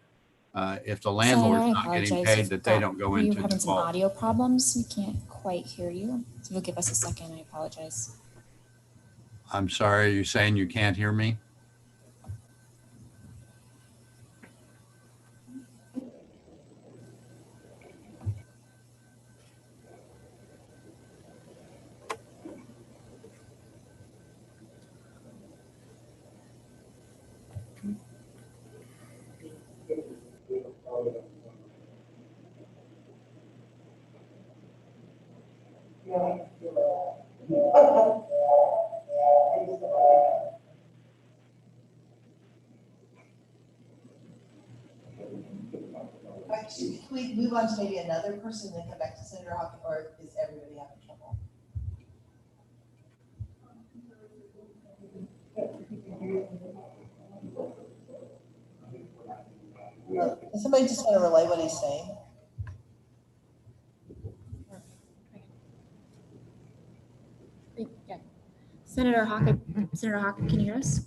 Speaker 12: if the landlord's
Speaker 11: Senator, I
Speaker 12: not getting
Speaker 11: apologize.
Speaker 12: paid
Speaker 11: You've
Speaker 12: that they
Speaker 11: got-
Speaker 12: don't go
Speaker 11: Were you
Speaker 12: into
Speaker 11: having some
Speaker 12: default?
Speaker 11: audio problems? We can't quite hear you. So if you'll give us a second, I apologize.
Speaker 12: I'm sorry, you're saying you can't hear me?
Speaker 5: Can we move on to maybe another person and then come back to Senator Hawkins, or is everybody having trouble? Does somebody just want to relay what he's saying?
Speaker 11: Yeah. Senator Hawkins, can you hear us?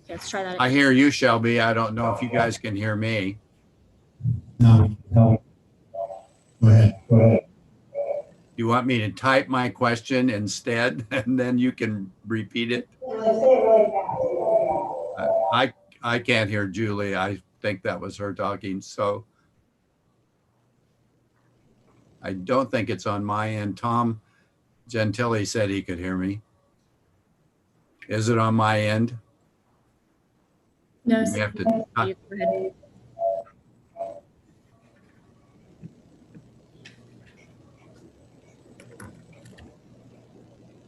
Speaker 11: Okay, let's try that.
Speaker 12: I hear you, Shelby. I don't know if you guys can hear me.
Speaker 6: No. Go ahead.
Speaker 12: You want me to type my question instead and then you can repeat it? I can't hear Julie. I think that was her talking. So I don't think it's on my end. Tom Gentili said he could hear me. Is it on my end?
Speaker 11: No,
Speaker 12: We have to.
Speaker 11: go ahead.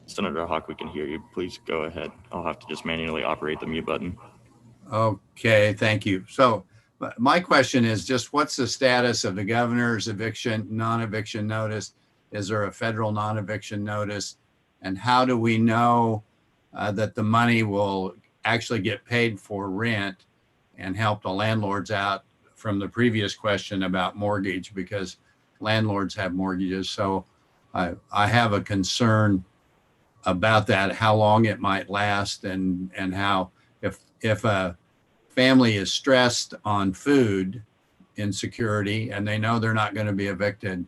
Speaker 13: Senator Hawk, we can hear you. Please go ahead. I'll have to just manually operate the mute button.
Speaker 12: Okay, thank you. So my question is just what's the status of the governor's eviction, non-eviction notice? Is there a federal non-eviction notice? And how do we know that the money will actually get paid for rent and help the landlords out from the previous question about mortgage, because landlords have mortgages. So I have a concern about that, how long it might last, and how if a family is stressed on food insecurity and they know they're not going to be evicted,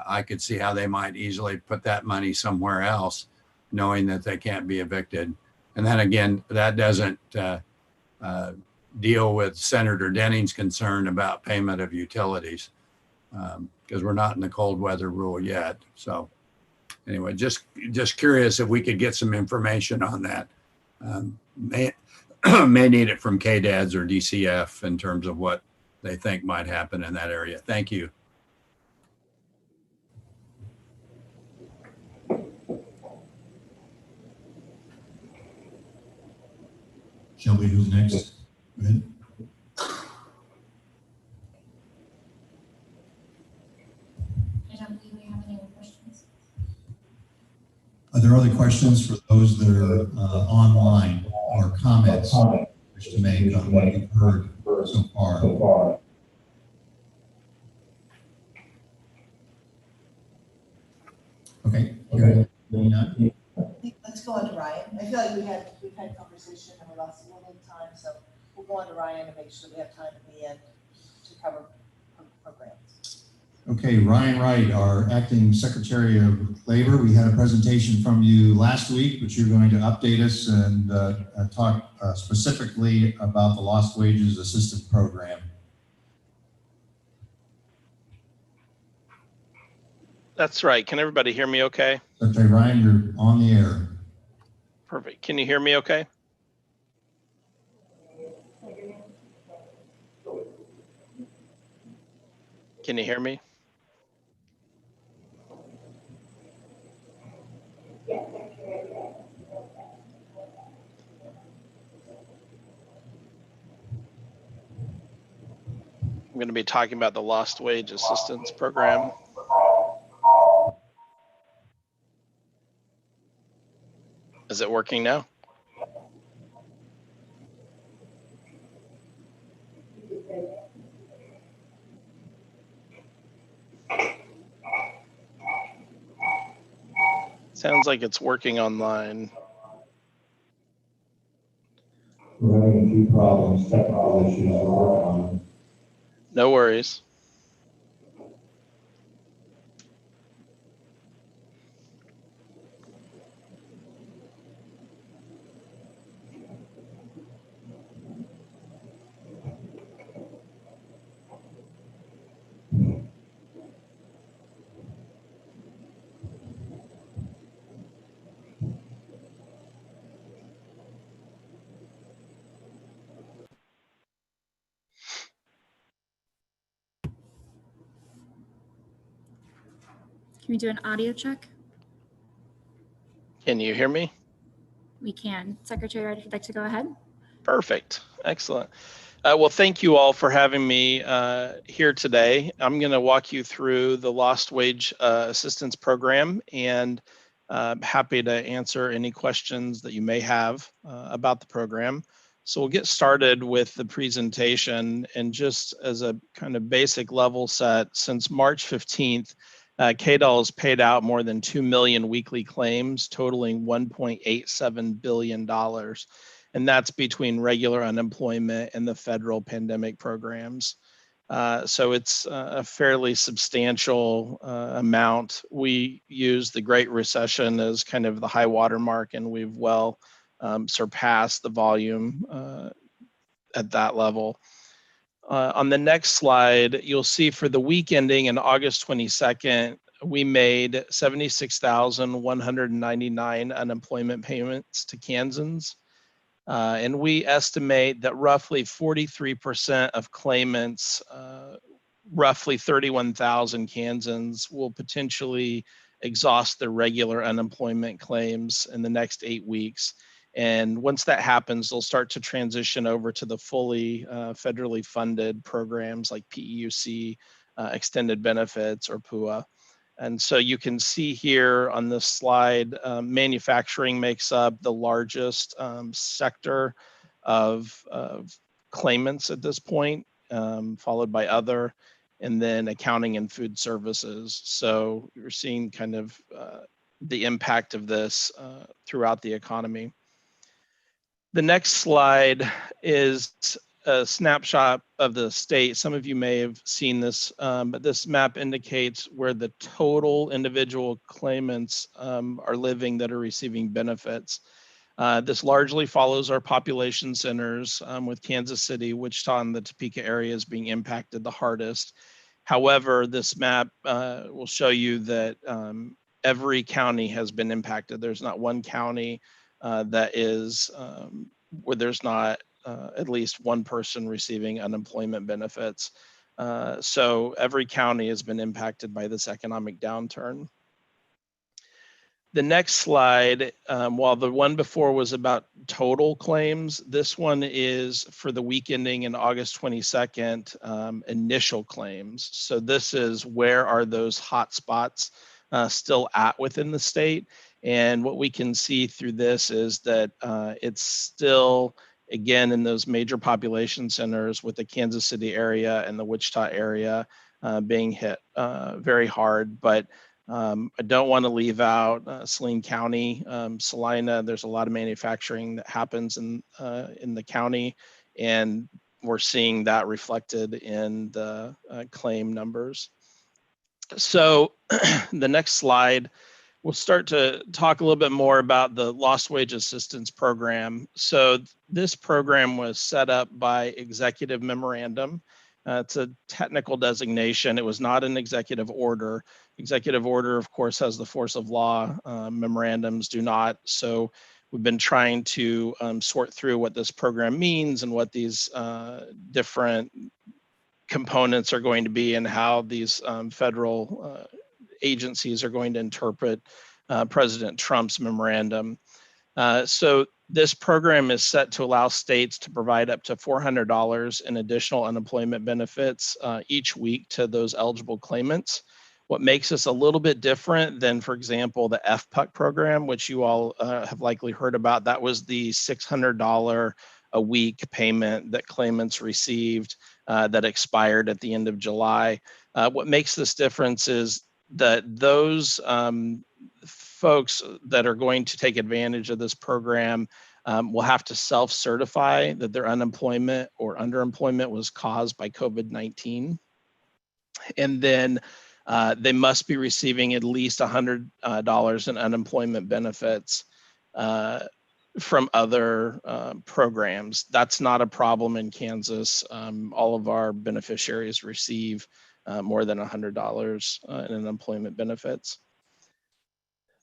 Speaker 12: I could see how they might easily put that money somewhere else, knowing that they can't be evicted. And then again, that doesn't deal with Senator Denning's concern about payment of utilities, because we're not in the cold weather rule yet. So anyway, just curious if we could get some information on that. May need it from KDADS or DCF in terms of what they think might happen in that area. Thank you.
Speaker 6: Shelby, who's next? Go ahead.
Speaker 11: I don't believe we have any other questions.
Speaker 6: Are there other questions for those that are online, or comments you wish to make on what you've heard so far? Okay.
Speaker 5: Let's go on to Ryan. I feel like we've had conversation and we lost a little bit of time, so we'll go on to Ryan and make sure we have time at the end to cover programs.
Speaker 6: Okay, Ryan Wright, our Acting Secretary of Labor. We had a presentation from you last week, but you're going to update us and talk specifically about the Lost Wages Assistance Program.
Speaker 14: That's right. Can everybody hear me okay?
Speaker 6: Secretary Ryan, you're on the air.
Speaker 14: Perfect. Can you hear me okay? Can you hear me? I'm going to be talking about the Lost Wage Assistance Program. Is it working now? Sounds like it's working online.
Speaker 3: We're having a few problems, technical issues we're working on.
Speaker 14: No worries.
Speaker 11: Can we do an audio check?
Speaker 14: Can you hear me?
Speaker 11: We can. Secretary, if you'd like to go ahead.
Speaker 14: Perfect. Excellent. Well, thank you all for having me here today. I'm going to walk you through the Lost Wage Assistance Program, and happy to answer any questions that you may have about the program. So we'll get started with the presentation, and just as a kind of basic level set, since March 15th, KDOL has paid out more than 2 million weekly claims totaling $1.87 billion. And that's between regular unemployment and the federal pandemic programs. So it's a fairly substantial amount. We use the Great Recession as kind of the high water mark, and we've well surpassed the volume at that level. On the next slide, you'll see for the week ending in August 22nd, we made 76,199 unemployment payments to Kansans. And we estimate that roughly 43% of claimants, roughly 31,000 Kansans, will potentially exhaust their regular unemployment claims in the next 8 weeks. And once that happens, they'll start to transition over to the fully federally funded programs like PEUC, extended benefits, or PUA. And so you can see here on this slide, manufacturing makes up the largest sector of claimants at this point, followed by other, and then accounting and food services. So you're seeing kind of the impact of this throughout the economy. The next slide is a snapshot of the state. Some of you may have seen this, but this map indicates where the total individual claimants are living that are receiving benefits. This largely follows our population centers, with Kansas City, Wichita, and the Topeka areas being impacted the hardest. However, this map will show you that every county has been impacted. There's not one county that is where there's not at least one person receiving unemployment benefits. So every county has been impacted by this economic downturn. The next slide, while the one before was about total claims, this one is for the week ending in August 22nd, initial claims. So this is where are those hot spots still at within the state. And what we can see through this is that it's still, again, in those major population centers with the Kansas City area and the Wichita area being hit very hard. But I don't want to leave out Saline County, Salina. There's a lot of manufacturing that happens in the county, and we're seeing that reflected in the claim numbers. So the next slide, we'll start to talk a little bit more about the Lost Wage Assistance Program. So this program was set up by executive memorandum. It's a technical designation. It was not an executive order. Executive order, of course, has the force of law. Memorandums do not. So we've been trying to sort through what this program means and what these different components are going to be, and how these federal agencies are going to interpret President Trump's memorandum. So this program is set to allow states to provide up to $400 in additional unemployment benefits each week to those eligible claimants. What makes this a little bit different than, for example, the FPUC program, which you all have likely heard about, that was the $600 a week payment that claimants received that expired at the end of July. What makes this difference is that those folks that are going to take advantage of this program will have to self-certify that their unemployment or underemployment was caused by COVID-19. And then they must be receiving at least $100 in unemployment benefits from other programs. That's not a problem in Kansas. All of our beneficiaries receive more than $100 in unemployment benefits.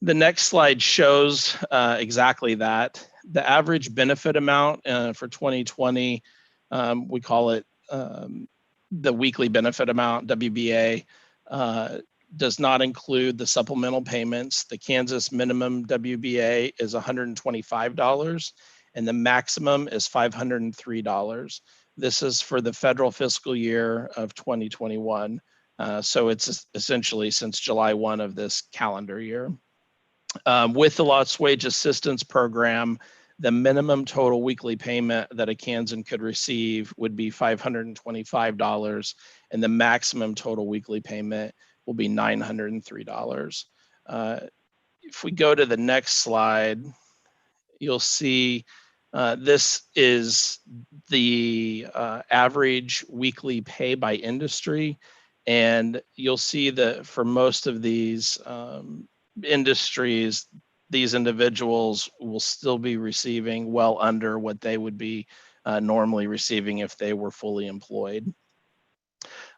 Speaker 14: The next slide shows exactly that. The average benefit amount for 2020, we call it the weekly benefit amount, WBA, does not include the supplemental payments. The Kansas minimum WBA is $125 and the maximum is $503. This is for the federal fiscal year of 2021. So it's essentially since July 1 of this calendar year. With the Lost Wage Assistance Program, the minimum total weekly payment that a Kansan could receive would be $525, and the maximum total weekly payment will be $903. If we go to the next slide, you'll see this is the average weekly pay by industry, and you'll see that for most of these industries, these individuals will still be receiving well under what they would be normally receiving if they were fully employed.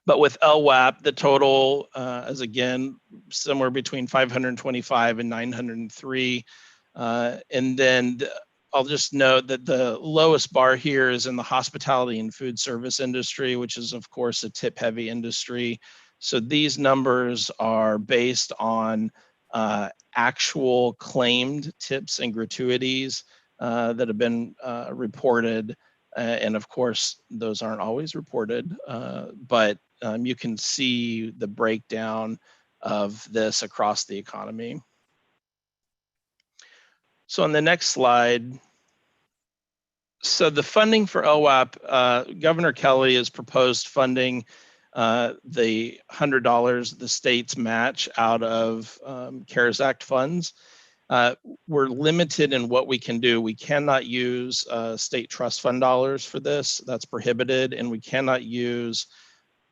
Speaker 14: But with LWAP, the total is again somewhere between 525 and 903. And then I'll just note that the lowest bar here is in the hospitality and food service industry, which is of course a tip heavy industry. So these numbers are based on actual claimed tips and gratuities that have been reported. And of course, those aren't always reported, but you can see the breakdown of this across the economy. So on the next slide, so the funding for LWAP, Governor Kelly has proposed funding the $100 the state's match out of CARES Act funds. We're limited in what we can do. We cannot use state trust fund dollars for this. That's prohibited, and we cannot use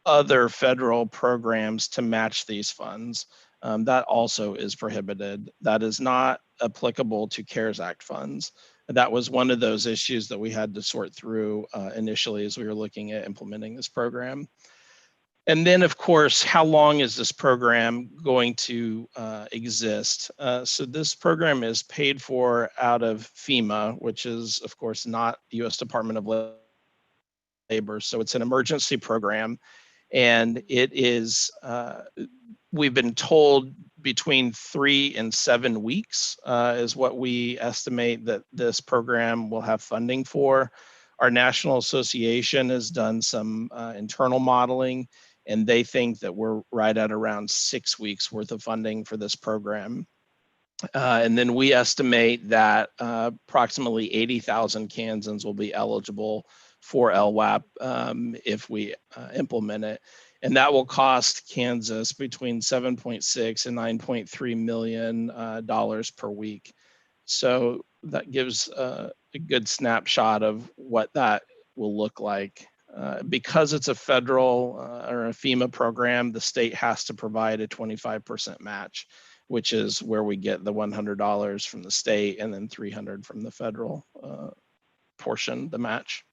Speaker 14: other federal programs to match these funds. That also is prohibited. That is not applicable to CARES Act funds. That was one of those issues that we had to sort through initially as we were looking at implementing this program. And then, of course, how long is this program going to exist? So this program is paid for out of FEMA, which is, of course, not the U.S. Department of Labor. So it's an emergency program. And it is, we've been told between 3 and 7 weeks is what we estimate that this program will have funding for. Our national association has done some internal modeling, and they think that we're right at around 6 weeks worth of funding for this program. And then we estimate that approximately 80,000 Kansans will be eligible for LWAP if we implement it. And that will cost Kansas between $7.6 and $9.3 million per week. So that gives a good snapshot of what that will look like. Because it's a federal or a FEMA program, the state has to provide a 25% match, which is where we get the $100 from the state and then $300 from the federal portion, the match.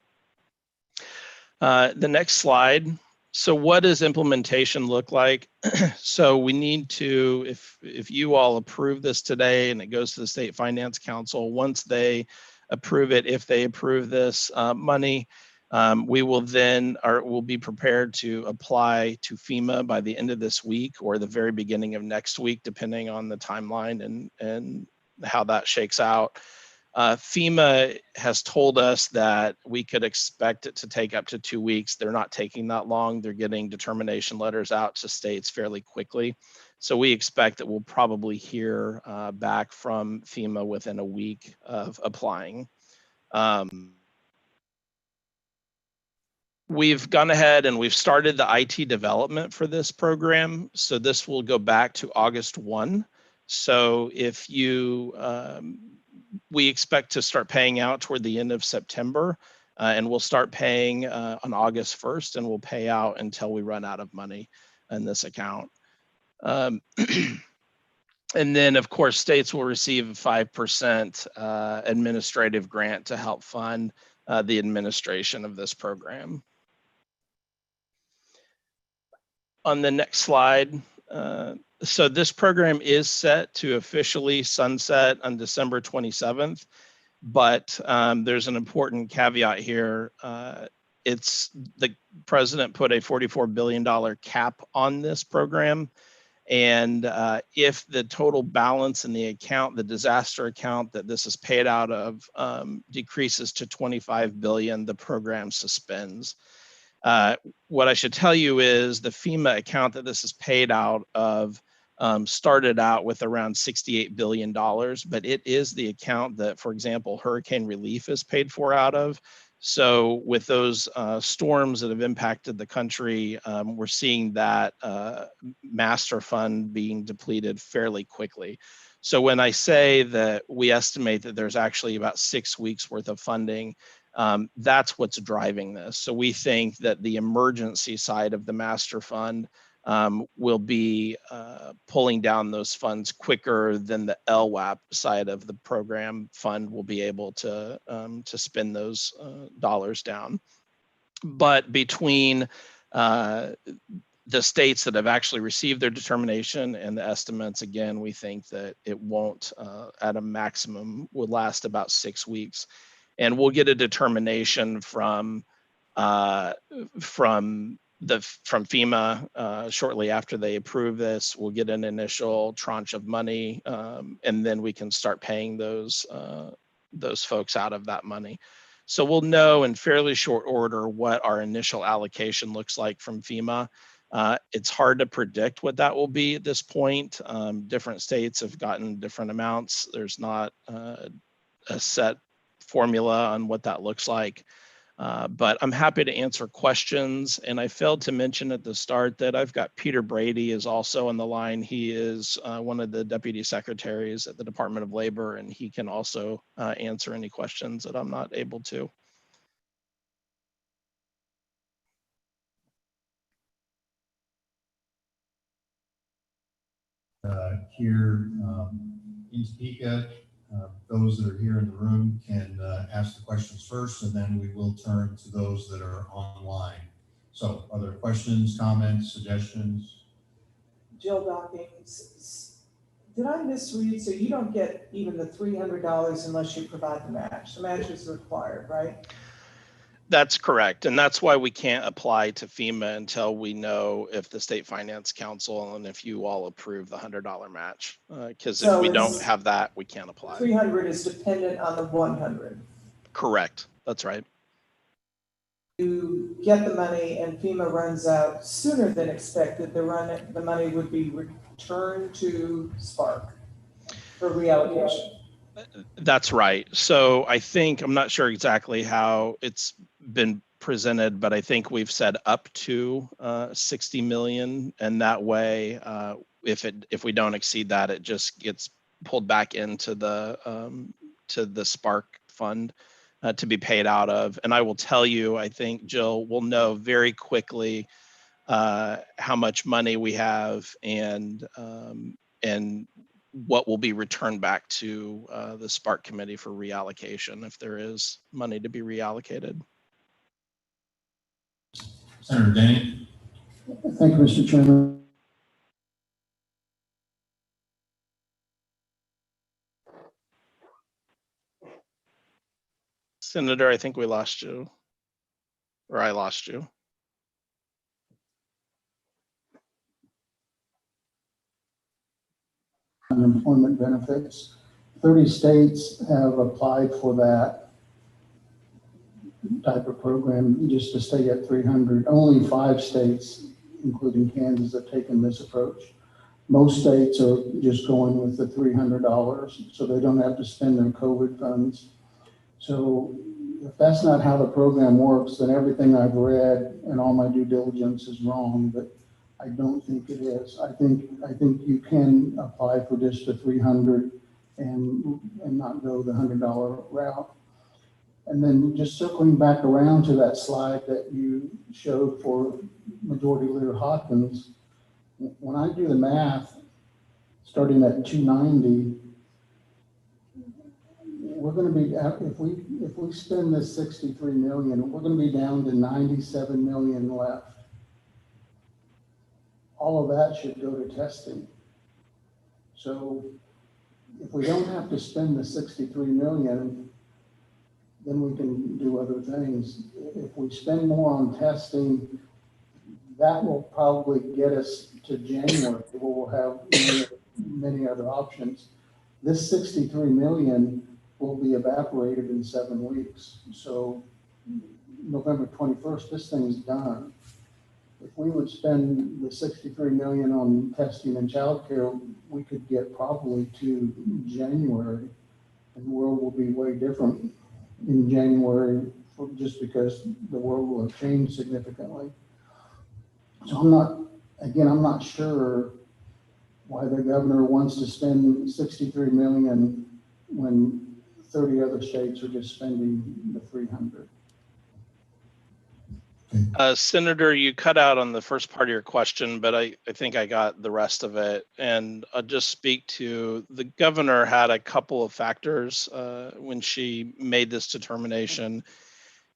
Speaker 14: The next slide. So what does implementation look like? So we need to, if you all approve this today and it goes to the State Finance Council, once they approve it, if they approve this money, we will then, or we'll be prepared to apply to FEMA by the end of this week or the very beginning of next week, depending on the timeline and how that shakes out. FEMA has told us that we could expect it to take up to 2 weeks. They're not taking that long. They're getting determination letters out to states fairly quickly. So we expect that we'll probably hear back from FEMA within a week of applying. We've gone ahead and we've started the IT development for this program. So this will go back to August 1. So if you, we expect to start paying out toward the end of September, and we'll start paying on August 1st, and we'll pay out until we run out of money in this account. And then, of course, states will receive a 5% administrative grant to help fund the administration of this program. On the next slide, so this program is set to officially sunset on December 27th, but there's an important caveat here. It's the president put a $44 billion cap on this program. And if the total balance in the account, the disaster account that this is paid out of, decreases to 25 billion, the program suspends. What I should tell you is the FEMA account that this is paid out of started out with around $68 billion, but it is the account that, for example, hurricane relief is paid for out of. So with those storms that have impacted the country, we're seeing that master fund being depleted fairly quickly. So when I say that we estimate that there's actually about 6 weeks worth of funding, that's what's driving this. So we think that the emergency side of the master fund will be pulling down those funds quicker than the LWAP side of the program fund will be able to spend those dollars down. But between the states that have actually received their determination and the estimates, again, we think that it won't, at a maximum, would last about 6 weeks. And we'll get a determination from FEMA shortly after they approve this. We'll get an initial tranche of money, and then we can start paying those folks out of that money. So we'll know in fairly short order what our initial allocation looks like from FEMA. It's hard to predict what that will be at this point. Different states have gotten different amounts. There's not a set formula on what that looks like. But I'm happy to answer questions. And I failed to mention at the start that I've got Peter Brady is also on the line. He is one of the deputy secretaries at the Department of Labor, and he can also answer any questions that I'm not able to.
Speaker 6: Here in Topeka, those that are here in the room can ask the questions first, and then we will turn to those that are online. So are there questions, comments, suggestions?
Speaker 7: Jill Docking, did I misread? So you don't get even the $300 unless you provide the match. The match is required, right?
Speaker 14: That's correct. And that's why we can't apply to FEMA until we know if the State Finance Council and if you all approve the $100 match. Because if we don't have that, we can't apply.
Speaker 7: 300 is dependent on the 100.
Speaker 14: Correct. That's right.
Speaker 7: You get the money and FEMA runs out sooner than expected. The money would be returned to Spark for reallocation.
Speaker 14: That's right. So I think, I'm not sure exactly how it's been presented, but I think we've said up to 60 million. And that way, if we don't exceed that, it just gets pulled back into the Spark fund to be paid out of. And I will tell you, I think Jill will know very quickly how much money we have and what will be returned back to the Spark committee for reallocation if there is money to be reallocated.
Speaker 6: Senator Denny.
Speaker 8: Thank you, Mr. Chairman.
Speaker 14: Senator, I think we lost you, or I lost you.
Speaker 8: Unemployment benefits. 30 states have applied for that type of program just to stay at 300. Only 5 states, including Kansas, have taken this approach. Most states are just going with the $300 so they don't have to spend their COVID funds. So if that's not how the program works, then everything I've read and all my due diligence is wrong. But I don't think it is. I think you can apply for just the 300 and not go the $100 route. And then just circling back around to that slide that you showed for Majority Leader Hawkins, when I do the math, starting at 290, we're going to be, if we spend this 63 million, we're going to be down to 97 million left. All of that should go to testing. So if we don't have to spend the 63 million, then we can do other things. If we spend more on testing, that will probably get us to January, where we'll have many other options. This 63 million will be evaporated in 7 weeks. So November 21st, this thing's done. If we would spend the 63 million on testing and childcare, we could get probably to January, and the world will be way different in January, just because the world will have changed significantly. So I'm not sure why the governor wants to spend 63 million when 30 other states are just spending the 300.
Speaker 14: Senator, you cut out on the first part of your question, but I think I got the rest of it. And I'll just speak to the governor had a couple of factors when she made this determination.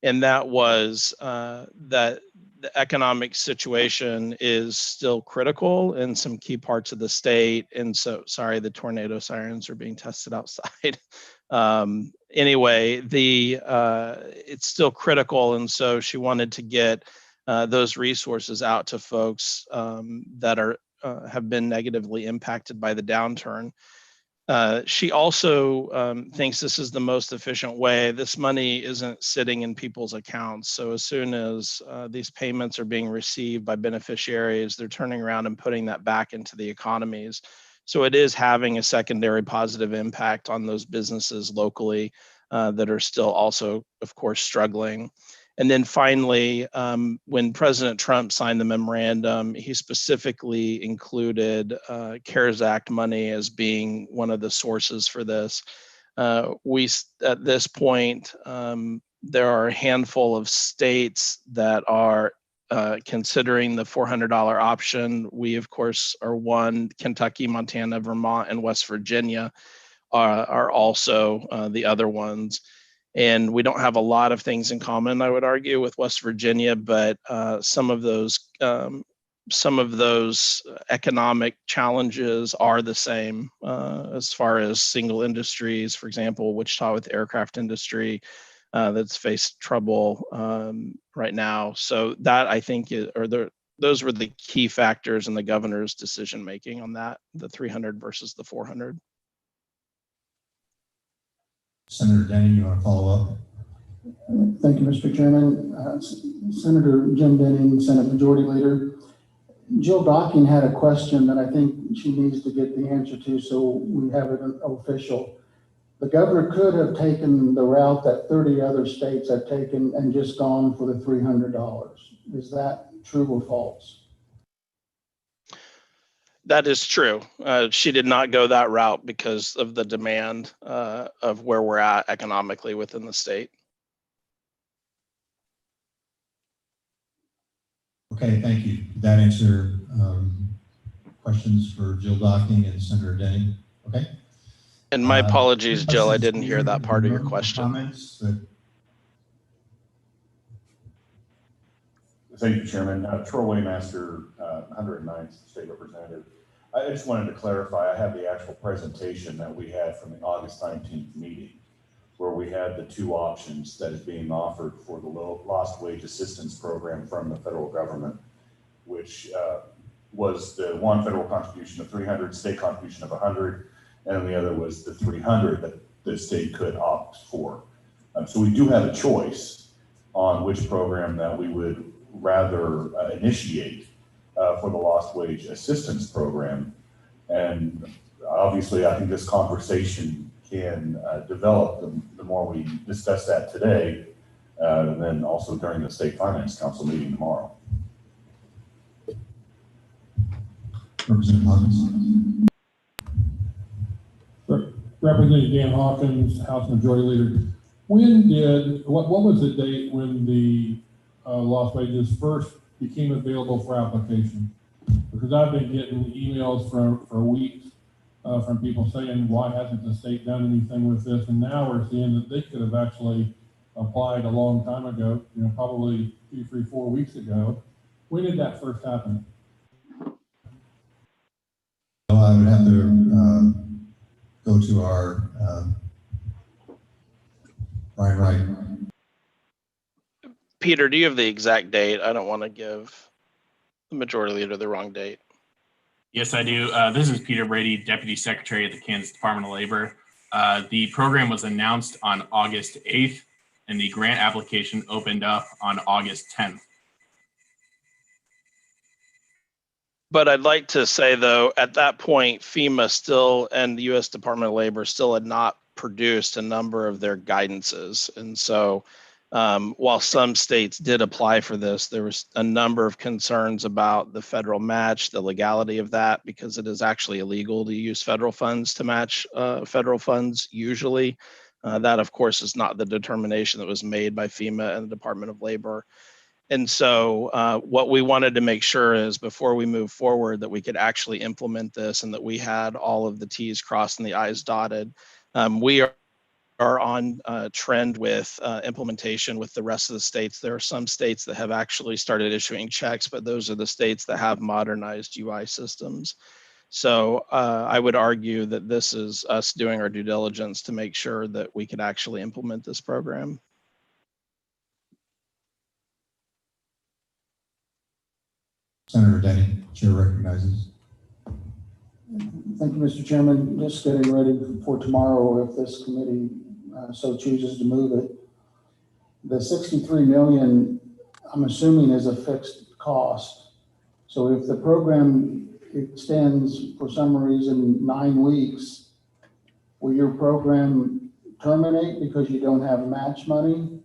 Speaker 14: And that was that the economic situation is still critical in some key parts of the state. And so, sorry, the tornado sirens are being tested outside. Anyway, it's still critical, and so she wanted to get those resources out to folks that are have been negatively impacted by the downturn. She also thinks this is the most efficient way. This money isn't sitting in people's accounts. So as soon as these payments are being received by beneficiaries, they're turning around and putting that back into the economies. So it is having a secondary positive impact on those businesses locally that are still also, of course, struggling. And then finally, when President Trump signed the memorandum, he specifically included CARES Act money as being one of the sources for this. At this point, there are a handful of states that are considering the $400 option. We, of course, are one. Kentucky, Montana, Vermont, and West Virginia are also the other ones. And we don't have a lot of things in common, I would argue, with West Virginia, but some of those economic challenges are the same as far as single industries. For example, Wichita with the aircraft industry that's faced trouble right now. So that, I think, those were the key factors in the governor's decision making on that, the 300 versus the 400.
Speaker 6: Senator Denning, you want to follow up?
Speaker 8: Thank you, Mr. Chairman. Senator Jim Denning, Senate Majority Leader. Jill Docking had a question that I think she needs to get the answer to, so we have it official. The governor could have taken the route that 30 other states have taken and just gone for the $300. Is that true or false?
Speaker 14: That is true. She did not go that route because of the demand of where we're at economically within the state.
Speaker 6: Okay, thank you. Did that answer questions for Jill Docking and Senator Denning? Okay.
Speaker 14: And my apologies, Jill, I didn't hear that part of your question.
Speaker 6: Comments?
Speaker 15: Thank you, Chairman. Troy Waymaster, 109th State Representative. I just wanted to clarify, I have the actual presentation that we had from the August 19th meeting, where we had the two options that is being offered for the lost wage assistance program from the federal government, which was the one federal contribution of 300, state contribution of 100, and the other was the 300 that the state could opt for. So we do have a choice on which program that we would rather initiate for the lost wage assistance program. And obviously, I think this conversation can develop the more we discuss that today, and then also during the State Finance Council meeting tomorrow.
Speaker 6: Representative Hawkins.
Speaker 9: Representative Dan Hawkins, House Majority Leader. What was the date when the lost wages first became available for application? Because I've been getting emails for weeks from people saying, why hasn't the state done anything with this? And now we're seeing that they could have actually applied a long time ago, probably 2, 3, 4 weeks ago. When did that first happen?
Speaker 6: Well, I would have to go to our Right.
Speaker 14: Peter, do you have the exact date? I don't want to give the Majority Leader the wrong date.
Speaker 16: Yes, I do. This is Peter Brady, Deputy Secretary at the Kansas Department of Labor. The program was announced on August 8th, and the grant application opened up on August 10th.
Speaker 14: But I'd like to say, though, at that point, FEMA still and the U.S. Department of Labor still had not produced a number of their guidances. And so while some states did apply for this, there was a number of concerns about the federal match, the legality of that, because it is actually illegal to use federal funds to match federal funds usually. That, of course, is not the determination that was made by FEMA and the Department of Labor. And so what we wanted to make sure is before we move forward that we could actually implement this and that we had all of the T's crossed and the I's dotted. We are on trend with implementation with the rest of the states. There are some states that have actually started issuing checks, but those are the states that have modernized UI systems. So I would argue that this is us doing our due diligence to make sure that we could actually implement this program.
Speaker 6: Senator Denny, Chair recognizes.
Speaker 8: Thank you, Mr. Chairman. Just getting ready for tomorrow, if this committee so chooses to move it. The 63 million, I'm assuming, is a fixed cost. So if the program extends for some reason 9 weeks, will your program terminate because you don't have match money?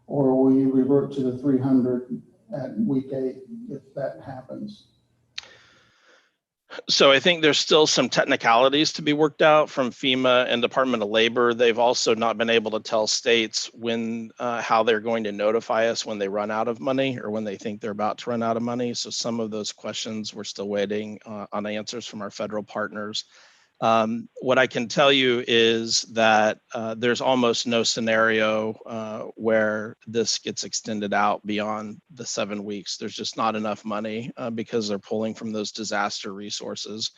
Speaker 8: Or will you revert to the 300 at week 8 if that happens?
Speaker 14: So I think there's still some technicalities to be worked out from FEMA and Department of Labor. They've also not been able to tell states when, how they're going to notify us when they run out of money or when they think they're about to run out of money. So some of those questions we're still waiting on answers from our federal partners. What I can tell you is that there's almost no scenario where this gets extended out beyond the 7 weeks. There's just not enough money because they're pulling from those disaster resources.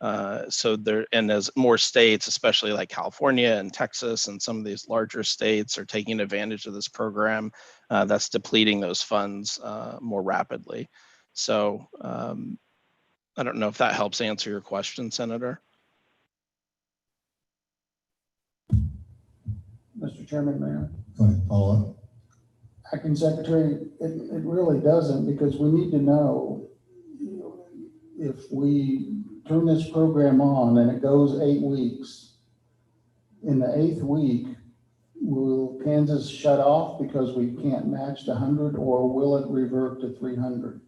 Speaker 14: And as more states, especially like California and Texas and some of these larger states are taking advantage of this program, that's depleting those funds more rapidly. So I don't know if that helps answer your question, Senator.
Speaker 8: Mr. Chairman, Mayor.
Speaker 6: Go ahead, follow up.
Speaker 8: Acting Secretary, it really doesn't, because we need to know if we turn this program on and it goes 8 weeks, in the 8th week, will Kansas shut off because we can't match the 100, or will it revert to 300?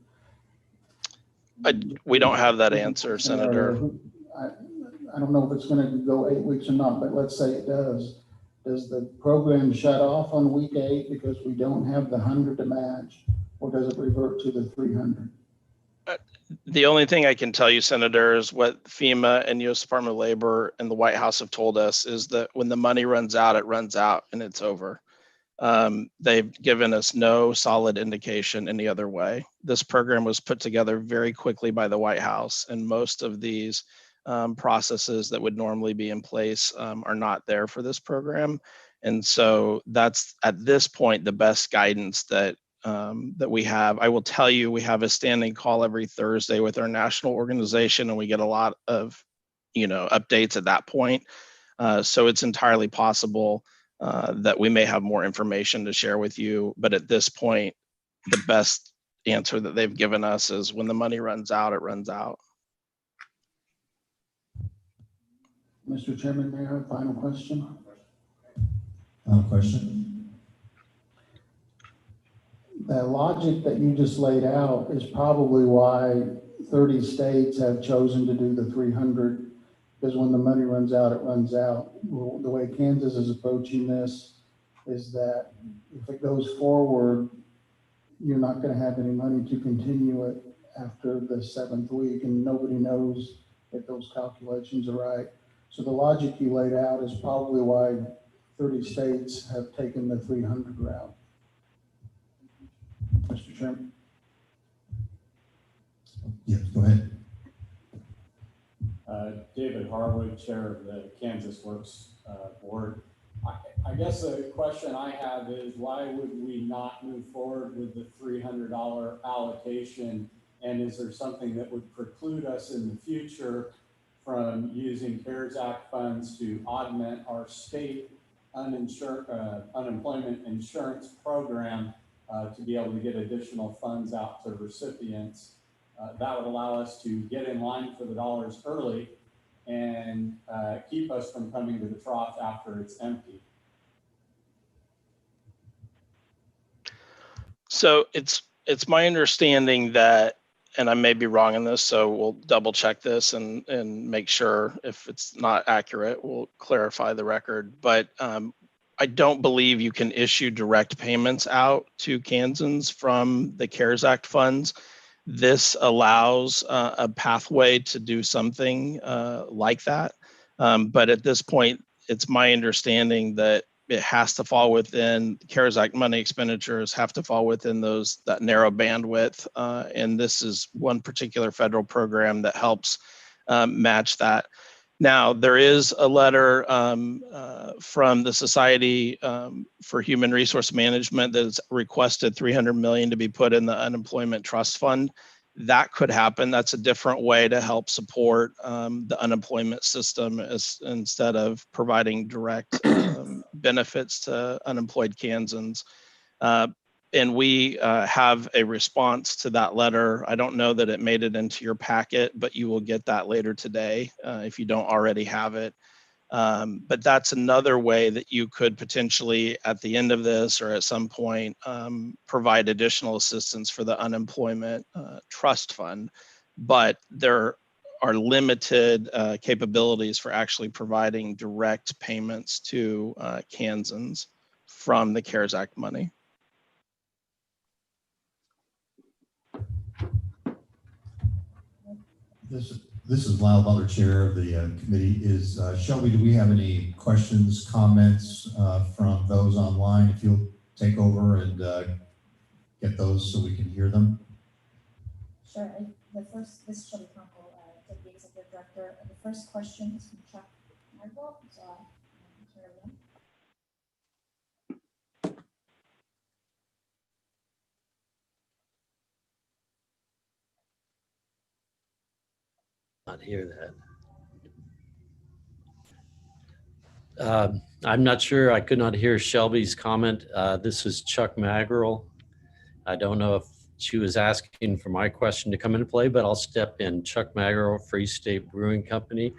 Speaker 14: We don't have that answer, Senator.
Speaker 8: I don't know if it's going to go 8 weeks or not, but let's say it does. Does the program shut off on week 8 because we don't have the 100 to match, or does it revert to the 300?
Speaker 14: The only thing I can tell you, Senator, is what FEMA and U.S. Department of Labor and the White House have told us is that when the money runs out, it runs out and it's over. They've given us no solid indication any other way. This program was put together very quickly by the White House, and most of these processes that would normally be in place are not there for this program. And so that's at this point the best guidance that that we have. I will tell you, we have a standing call every Thursday with our national organization, and we get a lot of updates at that point. So it's entirely possible that we may have more information to share with you. But at this point, the best answer that they've given us is when the money runs out, it runs out.
Speaker 8: Mr. Chairman, Mayor, final question.
Speaker 6: Final question.
Speaker 8: The logic that you just laid out is probably why 30 states have chosen to do the 300 because when the money runs out, it runs out. Well, the way Kansas is approaching this is that if it goes forward, you're not going to have any money to continue it after the 7th week, and nobody knows if those calculations are right. So the logic you laid out is probably why 30 states have taken the 300 route. Mr. Chairman.
Speaker 6: Yes, go ahead.
Speaker 17: David Harwood, Chair of the Kansas Works Board. I guess the question I have is why would we not move forward with the $300 allocation? And is there something that would preclude us in the future from using CARES Act funds to augment our state unemployment insurance program to be able to get additional funds out to recipients? That would allow us to get in line for the dollars early and keep us from coming to the trough after it's empty.
Speaker 14: So it's my understanding that, and I may be wrong in this, so we'll double check this and make sure if it's not accurate, we'll clarify the record. But I don't believe you can issue direct payments out to Kansans from the CARES Act funds. This allows a pathway to do something like that. But at this point, it's my understanding that it has to fall within CARES Act money expenditures have to fall within that narrow bandwidth. And this is one particular federal program that helps match that. Now, there is a letter from the Society for Human Resource Management that has requested $300 million to be put in the Unemployment Trust Fund. That could happen. That's a different way to help support the unemployment system instead of providing direct benefits to unemployed Kansans. And we have a response to that letter. I don't know that it made it into your packet, but you will get that later today if you don't already have it. But that's another way that you could potentially, at the end of this or at some point, provide additional assistance for the unemployment trust fund. But there are limited capabilities for actually providing direct payments to Kansans from the CARES Act money.
Speaker 6: This is Lyle Butler, Chair of the committee. Shelby, do we have any questions, comments from those online? If you'll take over and get those so we can hear them.
Speaker 11: Sure. This is Shelby Conkle, Deputy Executive Director. The first question is from Chuck Margot. So I'll turn it over.
Speaker 18: Not hear that. I'm not sure. I could not hear Shelby's comment. This is Chuck Magrill. I don't know if she was asking for my question to come into play, but I'll step in. Chuck Magrill, Free State Brewing Company.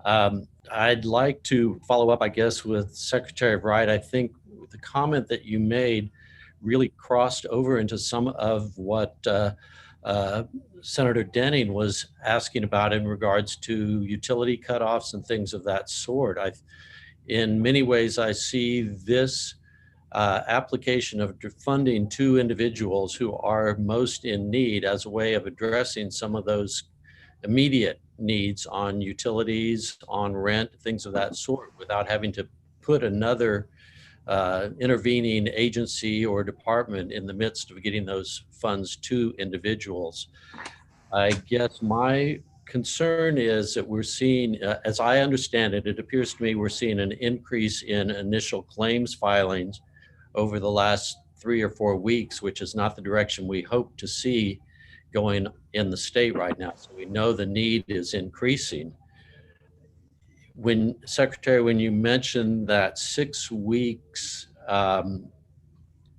Speaker 18: I'd like to follow up, I guess, with Secretary Wright. I think the comment that you made really crossed over into some of what Senator Denning was asking about in regards to utility cutoffs and things of that sort. In many ways, I see this application of funding to individuals who are most in need as a way of addressing some of those immediate needs on utilities, on rent, things of that sort, without having to put another intervening agency or department in the midst of getting those funds to individuals. I guess my concern is that we're seeing, as I understand it, it appears to me we're seeing an increase in initial claims filings over the last 3 or 4 weeks, which is not the direction we hope to see going in the state right now. So we know the need is increasing. Secretary, when you mentioned that 6 weeks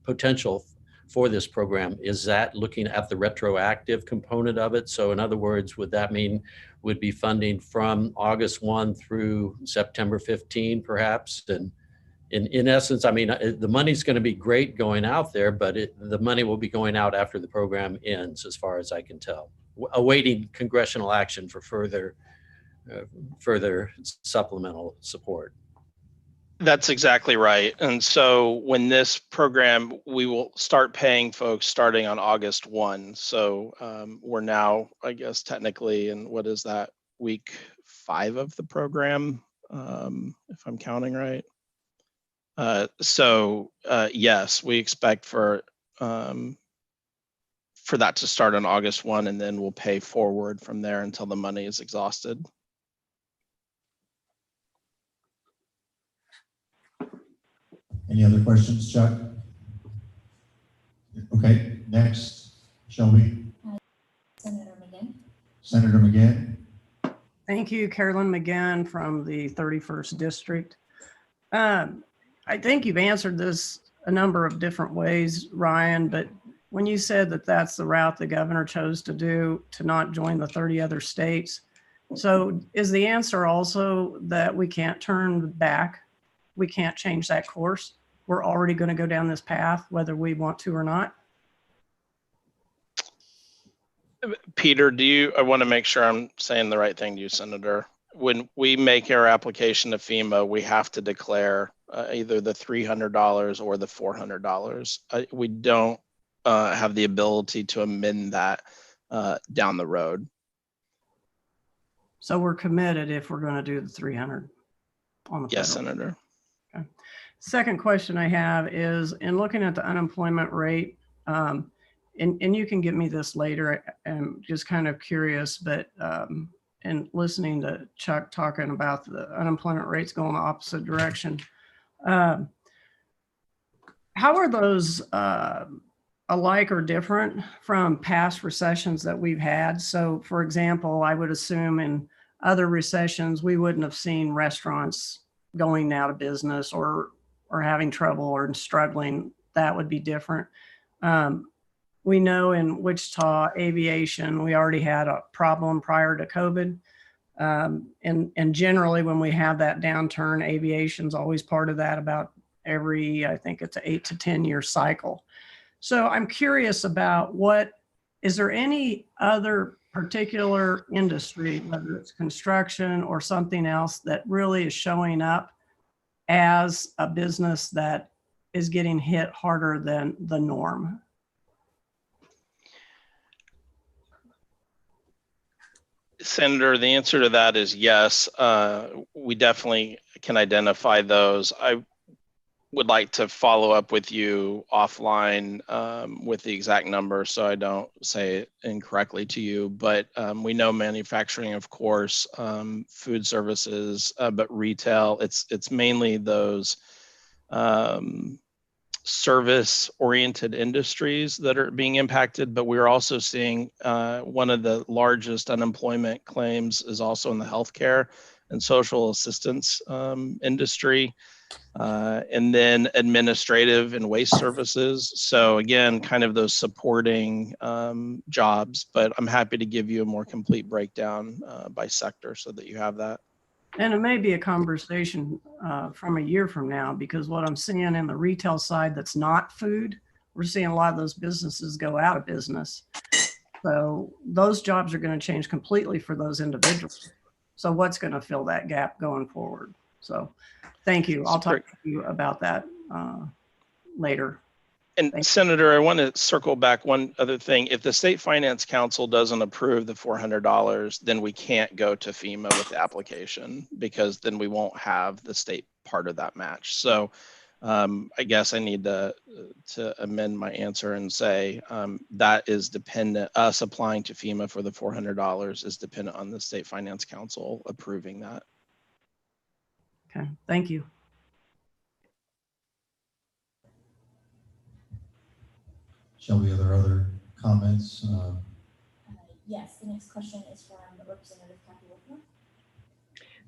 Speaker 18: potential for this program, is that looking at the retroactive component of it? So in other words, would that mean would be funding from August 1 through September 15, perhaps? And in essence, I mean, the money's going to be great going out there, but the money will be going out after the program ends, as far as I can tell. awaiting congressional action for further supplemental support.
Speaker 14: That's exactly right. And so when this program, we will start paying folks starting on August 1. So we're now, I guess, technically in, what is that, week 5 of the program, if I'm counting right. Yes, we expect for that to start on August 1, and then we'll pay forward from there until the money is exhausted.
Speaker 6: Any other questions, Chuck? Okay, next, Shelby.
Speaker 11: Senator McGinn.
Speaker 6: Senator McGinn.
Speaker 19: Thank you, Carolyn McGinn from the 31st District. I think you've answered this a number of different ways, Ryan, but when you said that that's the route the governor chose to do, to not join the 30 other states, so is the answer also that we can't turn back? We can't change that course? We're already going to go down this path, whether we want to or not?
Speaker 14: Peter, I want to make sure I'm saying the right thing to you, Senator. When we make our application to FEMA, we have to declare either the $300 or the $400. We don't have the ability to amend that down the road.
Speaker 19: So we're committed if we're going to do the 300 on the federal.
Speaker 14: Yes, Senator.
Speaker 19: Okay. Second question I have is, in looking at the unemployment rate, and you can give me this later, I'm just kind of curious, but and listening to Chuck talking about the unemployment rates going the opposite direction, how are those alike or different from past recessions that we've had? So for example, I would assume in other recessions, we wouldn't have seen restaurants going out of business or having trouble or struggling. That would be different. We know in Wichita aviation, we already had a problem prior to COVID. And generally when we have that downturn, aviation's always part of that, about every, I think it's an 8 to 10 year cycle. So I'm curious about is there any other particular industry, whether it's construction or something else, that really is showing up as a business that is getting hit harder than the norm?
Speaker 14: Senator, the answer to that is yes. We definitely can identify those. I would like to follow up with you offline with the exact number so I don't say it incorrectly to you. But we know manufacturing, of course, food services, but retail, it's mainly those service-oriented industries that are being impacted. But we're also seeing one of the largest unemployment claims is also in the healthcare and social assistance industry. And then administrative and waste services. So again, kind of those supporting jobs, but I'm happy to give you a more complete breakdown by sector so that you have that.
Speaker 19: And it may be a conversation from a year from now, because what I'm seeing in the retail side that's not food, we're seeing a lot of those businesses go out of business. So those jobs are going to change completely for those individuals. So what's going to fill that gap going forward? So thank you. I'll talk to you about that later.
Speaker 14: And Senator, I want to circle back one other thing. If the State Finance Council doesn't approve the $400, then we can't go to FEMA with the application, because then we won't have the state part of that match. So I guess I need to amend my answer and say that is dependent, us applying to FEMA for the $400 is dependent on the State Finance Council approving that.
Speaker 19: Okay, thank you.
Speaker 6: Shelby, are there other comments?
Speaker 11: Yes, the next question is from Representative Kathy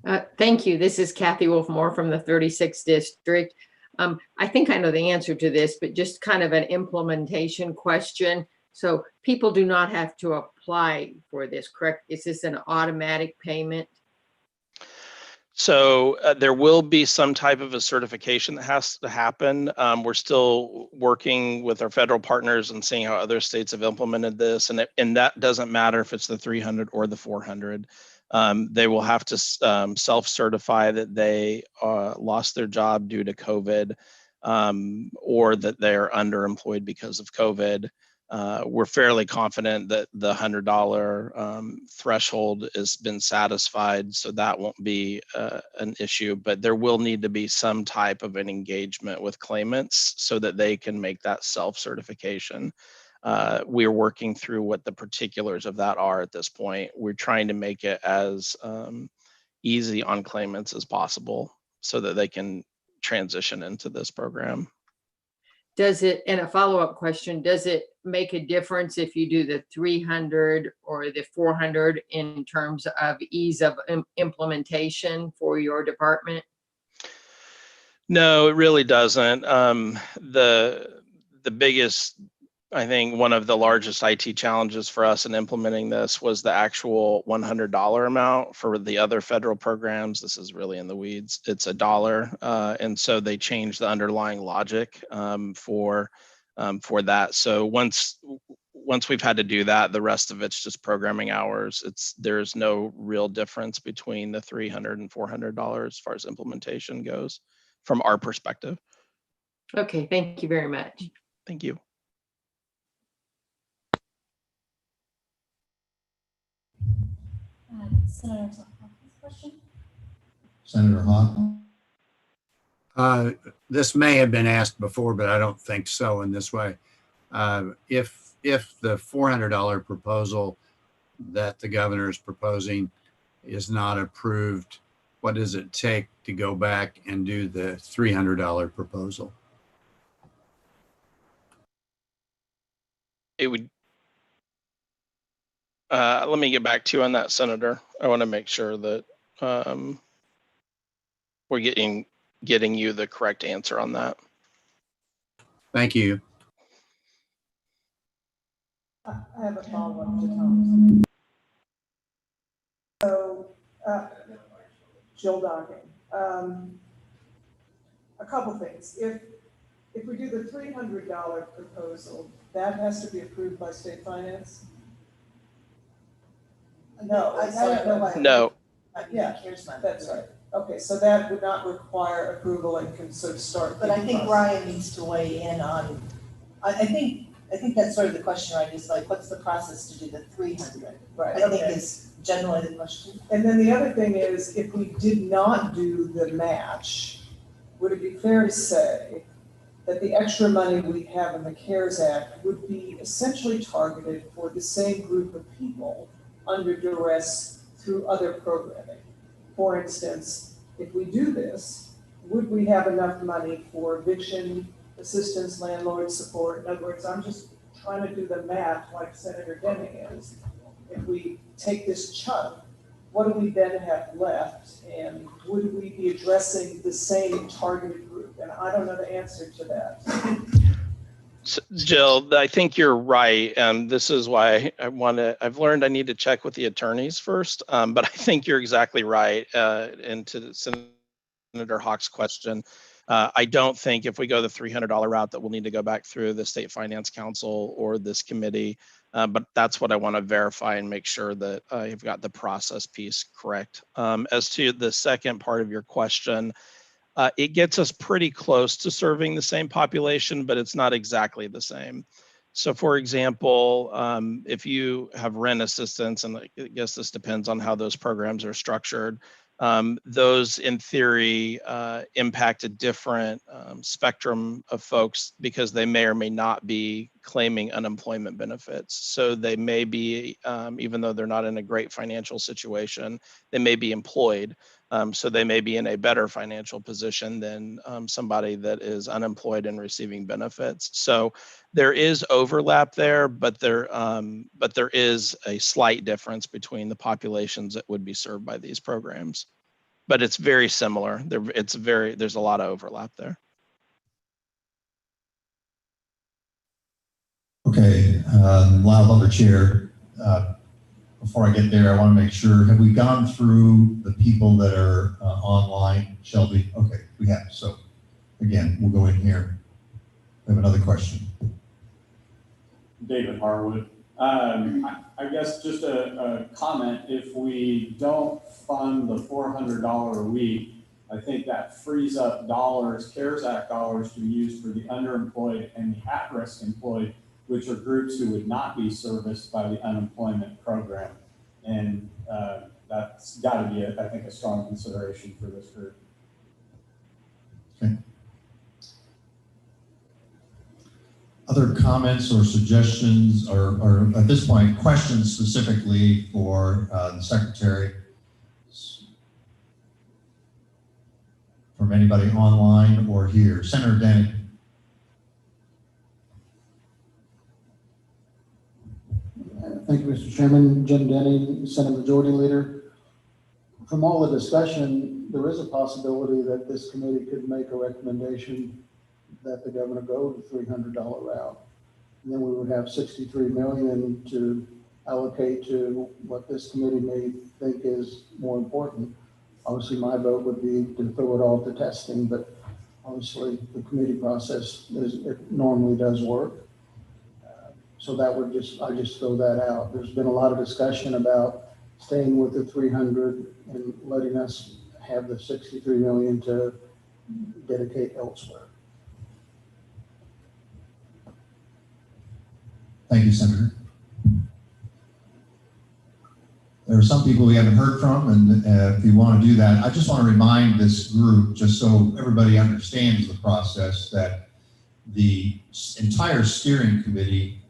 Speaker 11: Wolfmore.
Speaker 20: Thank you. This is Kathy Wolfmore from the 36th District. I think I know the answer to this, but just kind of an implementation question. So people do not have to apply for this, correct? Is this an automatic payment?
Speaker 14: So there will be some type of a certification that has to happen. We're still working with our federal partners and seeing how other states have implemented this, and that doesn't matter if it's the 300 or the 400. They will have to self-certify that they lost their job due to COVID, or that they're underemployed because of COVID. We're fairly confident that the $100 threshold has been satisfied, so that won't be an issue, but there will need to be some type of an engagement with claimants so that they can make that self-certification. We're working through what the particulars of that are at this point. We're trying to make it as easy on claimants as possible so that they can transition into this program.
Speaker 20: Does it, and a follow-up question, does it make a difference if you do the 300 or the 400 in terms of ease of implementation for your department?
Speaker 14: No, it really doesn't. The biggest, I think one of the largest IT challenges for us in implementing this was the actual $100 amount. For the other federal programs, this is really in the weeds. It's $1, and so they changed the underlying logic for that. So once we've had to do that, the rest of it's just programming hours. There's no real difference between the $300 and $400 as far as implementation goes, from our perspective.
Speaker 20: Okay, thank you very much.
Speaker 14: Thank you.
Speaker 11: Senator question?
Speaker 6: Senator Hawk?
Speaker 12: This may have been asked before, but I don't think so in this way. If the $400 proposal that the governor is proposing is not approved, what does it take to go back and do the $300 proposal?
Speaker 14: It would, let me get back to you on that, Senator. I want to make sure that we're getting you the correct answer on that.
Speaker 12: Thank you.
Speaker 7: I have a follow-up to Tom's. So, Jill Docking, a couple things. If we do the $300 proposal, that has to be approved by state finance? No.
Speaker 14: No.
Speaker 7: Yeah, that's right. Okay, so that would not require approval and can sort of start.
Speaker 5: But I think Brian needs to weigh in on, I think that's sort of the question, right? Is like, what's the process to do the 300?
Speaker 7: Right.
Speaker 5: I think is generally the question.
Speaker 7: And then the other thing is, if we did not do the match, would it be fair to say that the extra money we have in the CARES Act would be essentially targeted for the same group of people under duress through other programming? For instance, if we do this, would we have enough money for eviction assistance, landlord support? In other words, I'm just trying to do the math like Senator Deming is. If we take this chunk, what do we then have left? And would we be addressing the same targeted group? And I don't know the answer to that.
Speaker 14: So, Jill, I think you're right. This is why I've learned I need to check with the attorneys first, but I think you're exactly right. And to Senator Hawk's question, I don't think if we go the $300 route that we'll need to go back through the State Finance Council or this committee, but that's what I want to verify and make sure that you've got the process piece correct. As to the second part of your question, it gets us pretty close to serving the same population, but it's not exactly the same. So for example, if you have rent assistance, and I guess this depends on how those programs are structured, those in theory impact a different spectrum of folks because they may or may not be claiming unemployment benefits. So they may be, even though they're not in a great financial situation, they may be employed. So they may be in a better financial position than somebody that is unemployed and receiving benefits. So there is overlap there, but there is a slight difference between the populations that would be served by these programs. But it's very similar. There's a lot of overlap there.
Speaker 6: Okay, Lyle Butler Chair. before I get there, I want to make sure, have we gone through the people that are online, Shelby? Okay, we have. So again, we'll go in here. We have another question.
Speaker 17: David Harwood. I guess just a comment, if we don't fund the $400 a week, I think that frees up dollars, CARES Act dollars, to be used for the underemployed and the at-risk employed, which are groups who would not be serviced by the unemployment program. And that's got to be, I think, a strong consideration for this group.
Speaker 6: Okay. Other comments or suggestions, or at this point, questions specifically for the secretary from anybody online or here? Senator Denny.
Speaker 8: Thank you, Mr. Chairman. Jim Denny, Senate Majority Leader. From all the discussion, there is a possibility that this committee could make a recommendation that the governor go the $300 route. And then we would have 63 million to allocate to what this committee may think is more important. Obviously, my vote would be to throw it all to testing, but obviously the committee process it normally does work. So that would I just throw that out. There's been a lot of discussion about staying with the 300 and letting us have the 63 million to dedicate elsewhere.
Speaker 6: Thank you, Senator. There are some people we haven't heard from, and if you want to do that, I just want to remind this group, just so everybody understands the process, that the entire steering committee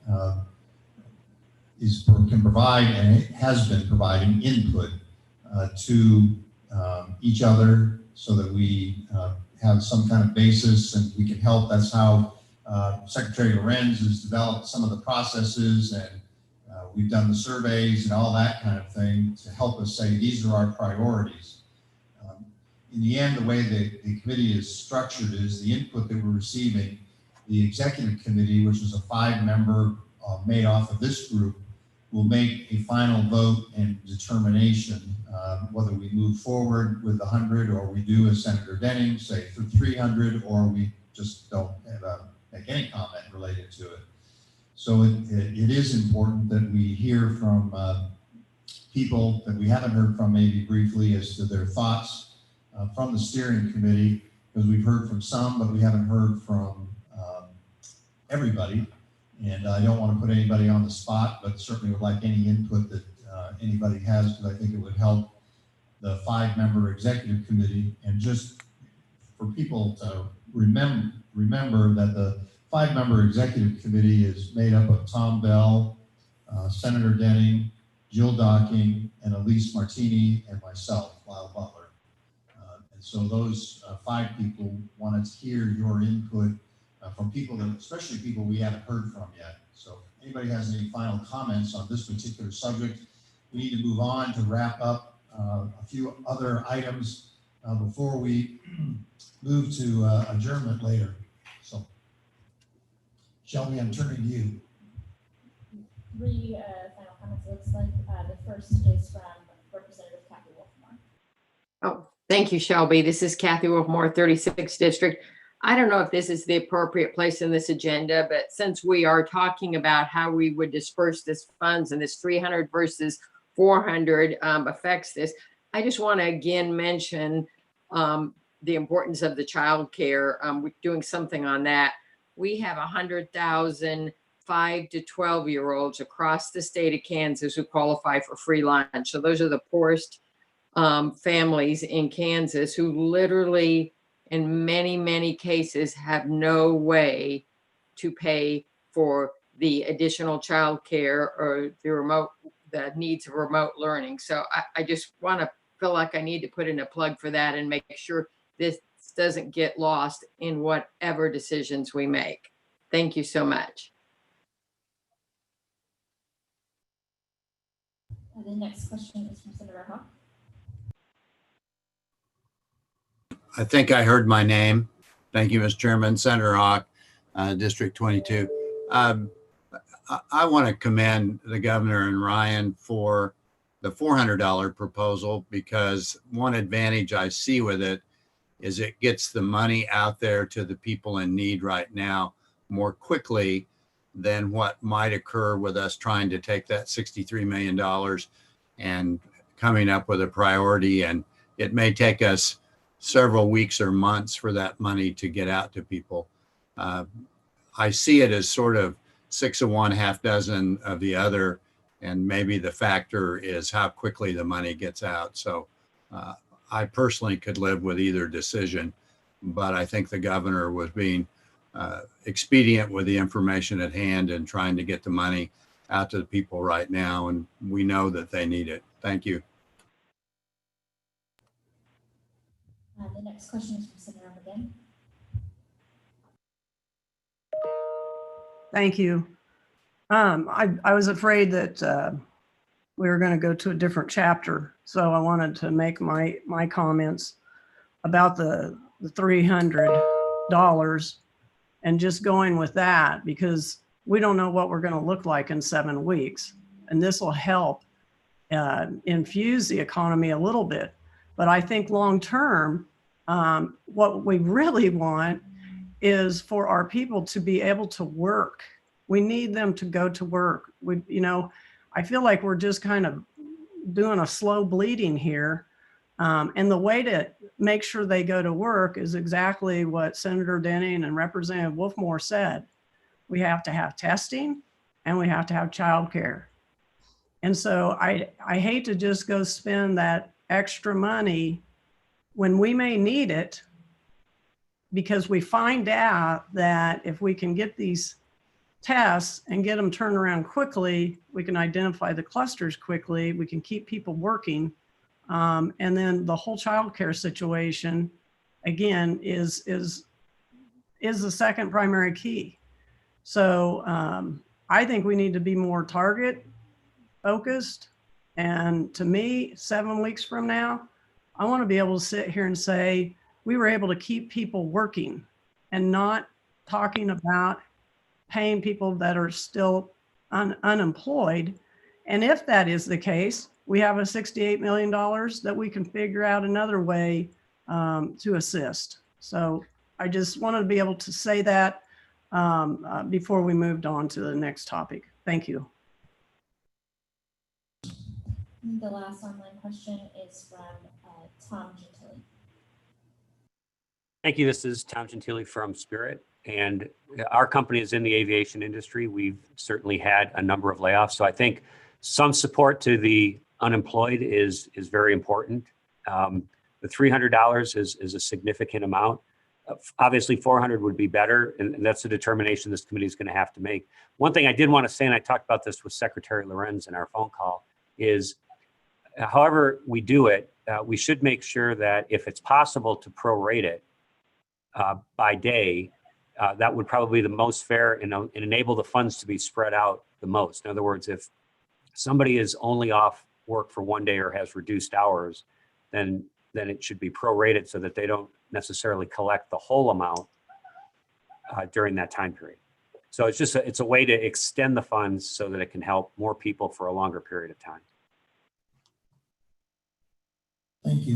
Speaker 6: can provide, and it has been providing input to each other so that we have some kind of basis and we can help. That's how Secretary Lorenz has developed some of the processes, and we've done the surveys and all that kind of thing to help us say these are our priorities. In the end, the way the committee is structured is the input that we're receiving. The executive committee, which is a 5-member made off of this group, will make a final vote and determination whether we move forward with 100 or we do as Senator Denning, say for 300, or we just don't make any comment related to it. So it is important that we hear from people that we haven't heard from maybe briefly as to their thoughts from the steering committee, because we've heard from some, but we haven't heard from everybody. And I don't want to put anybody on the spot, but certainly would like any input that anybody has, because I think it would help the 5-member executive committee. And just for people to remember that the 5-member executive committee is made up of Tom Bell, Senator Denning, Jill Docking, and Elise Martini, and myself, Lyle Butler. And so those 5 people wanted to hear your input from people that, especially people we haven't heard from yet. So if anybody has any final comments on this particular subject, we need to move on to wrap up a few other items before we move to adjournment later. So Shelby, I'm turning to you.
Speaker 11: 3 final comments, it looks like. The first is from Representative Kathy Wolfmore.
Speaker 20: Oh, thank you, Shelby. This is Kathy Wolfmore, 36th District. I don't know if this is the appropriate place in this agenda, but since we are talking about how we would disperse this funds and this 300 versus 400 affects this, I just want to again mention the importance of the child care. We're doing something on that. We have 100,000 5 to 12-year-olds across the state of Kansas who qualify for free lunch. So those are the poorest families in Kansas who literally, in many, many cases, have no way to pay for the additional child care or the needs of remote learning. So I just want to feel like I need to put in a plug for that and make sure this doesn't get lost in whatever decisions we make. Thank you so much.
Speaker 11: The next question is from Senator Hawk.
Speaker 12: I think I heard my name. Thank you, Mr. Chairman. Senator Hawk, District 22. I want to commend the governor and Ryan for the $400 proposal, because one advantage I see with it is it gets the money out there to the people in need right now more quickly than what might occur with us trying to take that $63 million and coming up with a priority. And it may take us several weeks or months for that money to get out to people. I see it as sort of 6 of one, half dozen of the other, and maybe the factor is how quickly the money gets out. So I personally could live with either decision, but I think the governor was being expedient with the information at hand and trying to get the money out to the people right now, and we know that they need it. Thank you.
Speaker 11: The next question is from Senator again.
Speaker 19: Thank you. I was afraid that we were going to go to a different chapter, so I wanted to make my comments about the $300 and just going with that, because we don't know what we're going to look like in 7 weeks, and this will help infuse the economy a little bit. But I think long term, what we really want is for our people to be able to work. We need them to go to work. I feel like we're just kind of doing a slow bleeding here. And the way to make sure they go to work is exactly what Senator Denning and Representative Wolfmore said. We have to have testing and we have to have childcare. And so I hate to just go spend that extra money when we may need it, because we find out that if we can get these tests and get them turned around quickly, we can identify the clusters quickly, we can keep people working. And then the whole childcare situation, again, is the second primary key. So I think we need to be more target focused. And to me, 7 weeks from now, I want to be able to sit here and say, we were able to keep people working and not talking about paying people that are still unemployed. And if that is the case, we have a $68 million that we can figure out another way to assist. So I just wanted to be able to say that before we moved on to the next topic. Thank you.
Speaker 11: The last online question is from Tom Gentili.
Speaker 2: Thank you. This is Tom Gentili from Spirit, and our company is in the aviation industry. We've certainly had a number of layoffs, so I think some support to the unemployed is very important. The $300 is a significant amount. Obviously, $400 would be better, and that's a determination this committee is going to have to make. One thing I did want to say, and I talked about this with Secretary Lorenz in our phone call, is however we do it, we should make sure that if it's possible to prorate it by day, that would probably be the most fair and enable the funds to be spread out the most. In other words, if somebody is only off work for 1 day or has reduced hours, then it should be prorated so that they don't necessarily collect the whole amount during that time period. So it's a way to extend the funds so that it can help more people for a longer period of time.
Speaker 6: Thank you.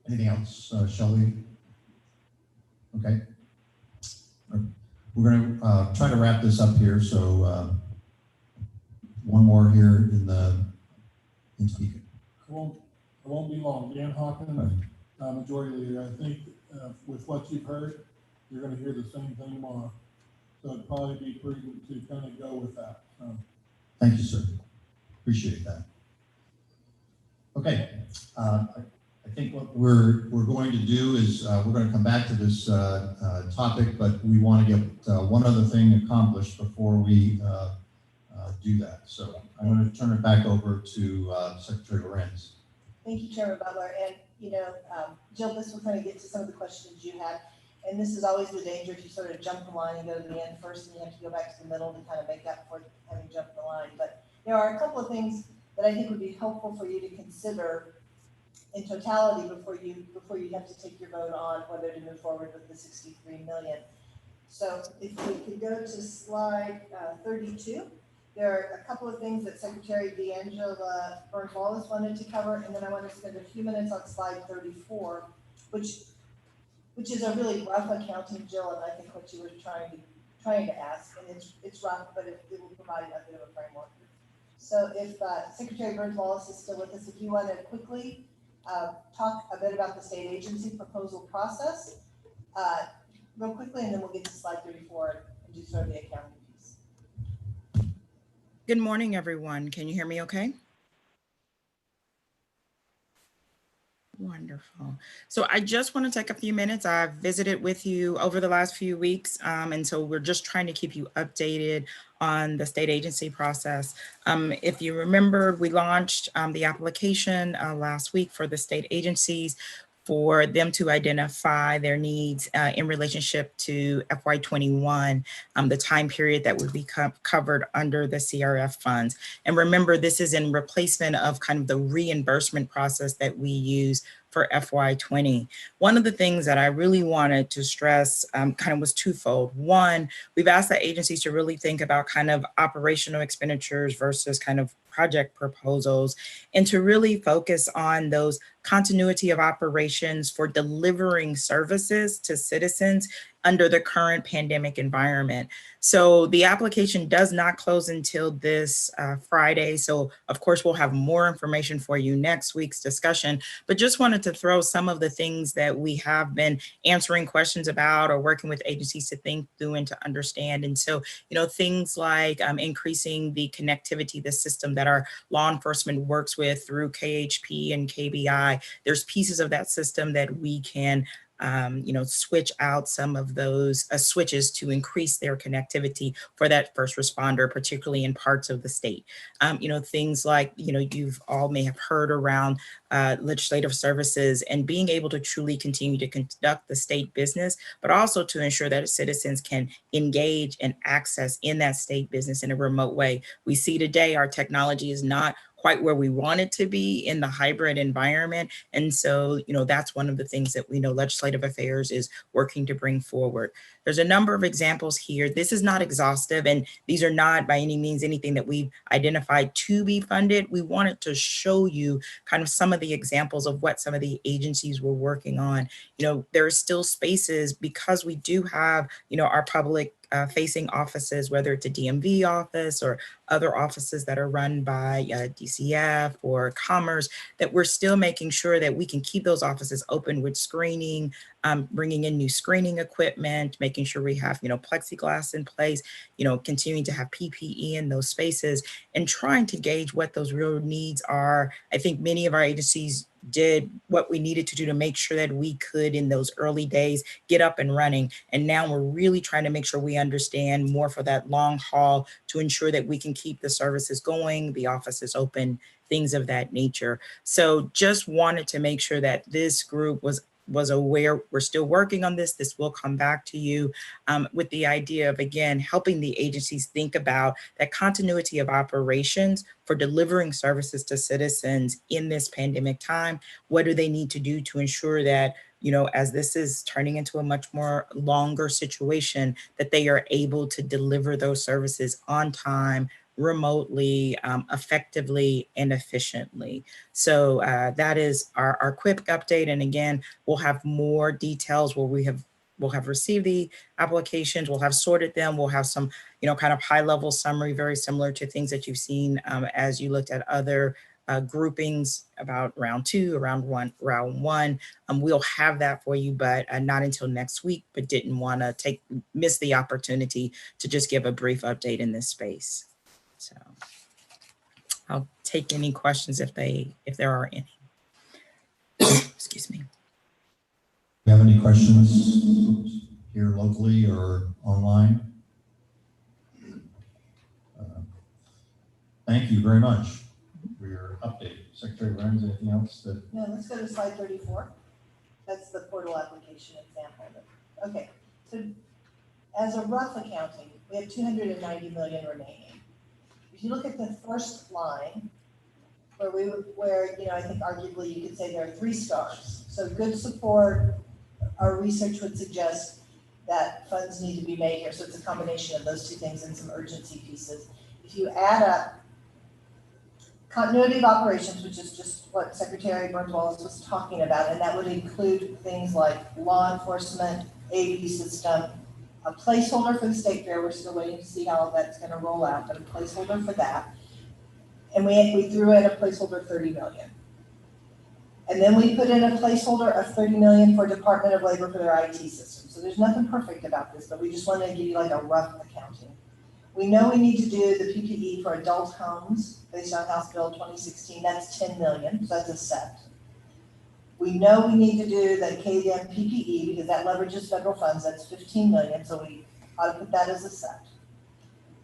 Speaker 6: Anything else, Shelby? Okay. We're going to try to wrap this up here. So one more here in speaker.
Speaker 9: I won't be long. Dan Hawkins, Majority Leader. I think with what you've heard, you're going to hear the same thing tomorrow. So it'd probably be prudent to kind of go with that.
Speaker 6: Thank you, sir. Appreciate that. Okay. I think what we're going to do is we're going to come back to this topic, but we want to get one other thing accomplished before we do that. So I'm going to turn it back over to Secretary Lorenz.
Speaker 5: Thank you, Chairman Butler. And, Jill, this will kind of get to some of the questions you had. And this is always the danger if you sort of jump the line and go to the end first, and you have to go back to the middle to kind of make up for having jumped the line. But there are a couple of things that I think would be helpful for you to consider in totality before you have to take your vote on whether to move forward with the $63 million. So if we could go to slide 32, there are a couple of things that Secretary D'Angela Burns-Wallace wanted to cover, and then I want to spend a few minutes on slide 34, which is a really rough accounting, Jill, and I think what you were trying to ask, and it's rough, but it will provide a bit of a framework. So if Secretary Burns-Wallace is still with us, if you want to quickly talk a bit about the state agency proposal process, real quickly, and then we'll get to slide 34 and do sort of the accounting piece.
Speaker 21: Good morning, everyone. Can you hear me okay? Wonderful. So I just want to take a few minutes. I've visited with you over the last few weeks, and so we're just trying to keep you updated on the state agency process. If you remember, we launched the application last week for the state agencies for them to identify their needs in relationship to FY21, the time period that would be covered under the CRF funds. And remember, this is in replacement of kind of the reimbursement process that we use for FY20. One of the things that I really wanted to stress kind of was twofold. One, we've asked the agencies to really think about kind of operational expenditures versus kind of project proposals, and to really focus on those continuity of operations for delivering services to citizens under the current pandemic environment. So the application does not close until this Friday. So of course, we'll have more information for you next week's discussion, but just wanted to throw some of the things that we have been answering questions about or working with agencies to think through and to understand. And so, things like increasing the connectivity, the system that our law enforcement works with through KHP and KBI, there's pieces of that system that we can switch out some of those switches to increase their connectivity for that first responder, particularly in parts of the state. Things like, you've all may have heard around legislative services and being able to truly continue to conduct the state business, but also to ensure that citizens can engage and access in that state business in a remote way. We see today our technology is not quite where we want it to be in the hybrid environment. And so, that's one of the things that we know Legislative Affairs is working to bring forward. There's a number of examples here. This is not exhaustive, and these are not by any means anything that we've identified to be funded. We wanted to show you kind of some of the examples of what some of the agencies were working on. There are still spaces because we do have, our public facing offices, whether it's a DMV office or other offices that are run by DCF or Commerce, that we're still making sure that we can keep those offices open with screening, bringing in new screening equipment, making sure we have, plexiglass in place, continuing to have PPE in those spaces and trying to gauge what those real needs are. I think many of our agencies did what we needed to do to make sure that we could, in those early days, get up and running. And now we're really trying to make sure we understand more for that long haul to ensure that we can keep the services going, the offices open, things of that nature. So just wanted to make sure that this group was aware we're still working on this. This will come back to you with the idea of, again, helping the agencies think about that continuity of operations for delivering services to citizens in this pandemic time. What do they need to do to ensure that, as this is turning into a much more longer situation, that they are able to deliver those services on time, remotely, effectively, and efficiently. So that is our quick update. And again, we'll have more details where we'll have received the applications, we'll have sorted them, we'll have some, kind of high level summary, very similar to things that you've seen as you looked at other groupings about round one. We'll have that for you, but not until next week, but didn't want to miss the opportunity to just give a brief update in this space. So I'll take any questions if there are any. Excuse me.
Speaker 6: Do you have any questions here locally or online? Thank you very much for your update. Secretary Burns, anything else that?
Speaker 5: No, let's go to slide 34. That's the portal application example. Okay, so as a rough accounting, we have 290 million remaining. If you look at the first line, where I think arguably you could say there are 3 stars. So good support, our research would suggest that funds need to be made here. So it's a combination of those two things and some urgency pieces. If you add up continuity of operations, which is just what Secretary Burns Wallace was talking about, and that would include things like law enforcement, AV system, a placeholder for the state fair. We're still waiting to see how that's going to roll out, but a placeholder for that. And we threw in a placeholder of 30 million. And then we put in a placeholder of 30 million for Department of Labor for their IT system. So there's nothing perfect about this, but we just want to give you like a rough accounting. We know we need to do the PPE for adult homes based on House Bill 2016. That's 10 million, so that's a set. We know we need to do the KDM PPE because that leverages federal funds. That's 15 million, so we ought to put that as a set.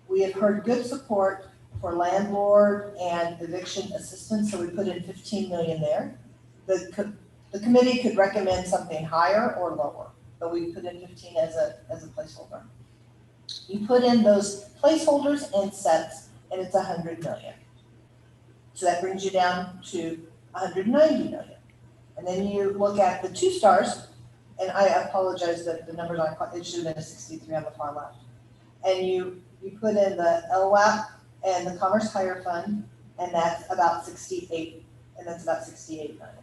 Speaker 5: We have heard good support for landlord and eviction assistance, so we put in 15 million there. The committee could recommend something higher or lower, but we put in 15 as a placeholder. You put in those placeholders and sets, and it's 100 million. So that brings you down to 190 million. And then you look at the 2 stars, and I apologize that the numbers aren't quite, it should have been a 63 on the far left. And you put in the LWAP and the Commerce Hire Fund, and that's about 68, and that's about 68 million.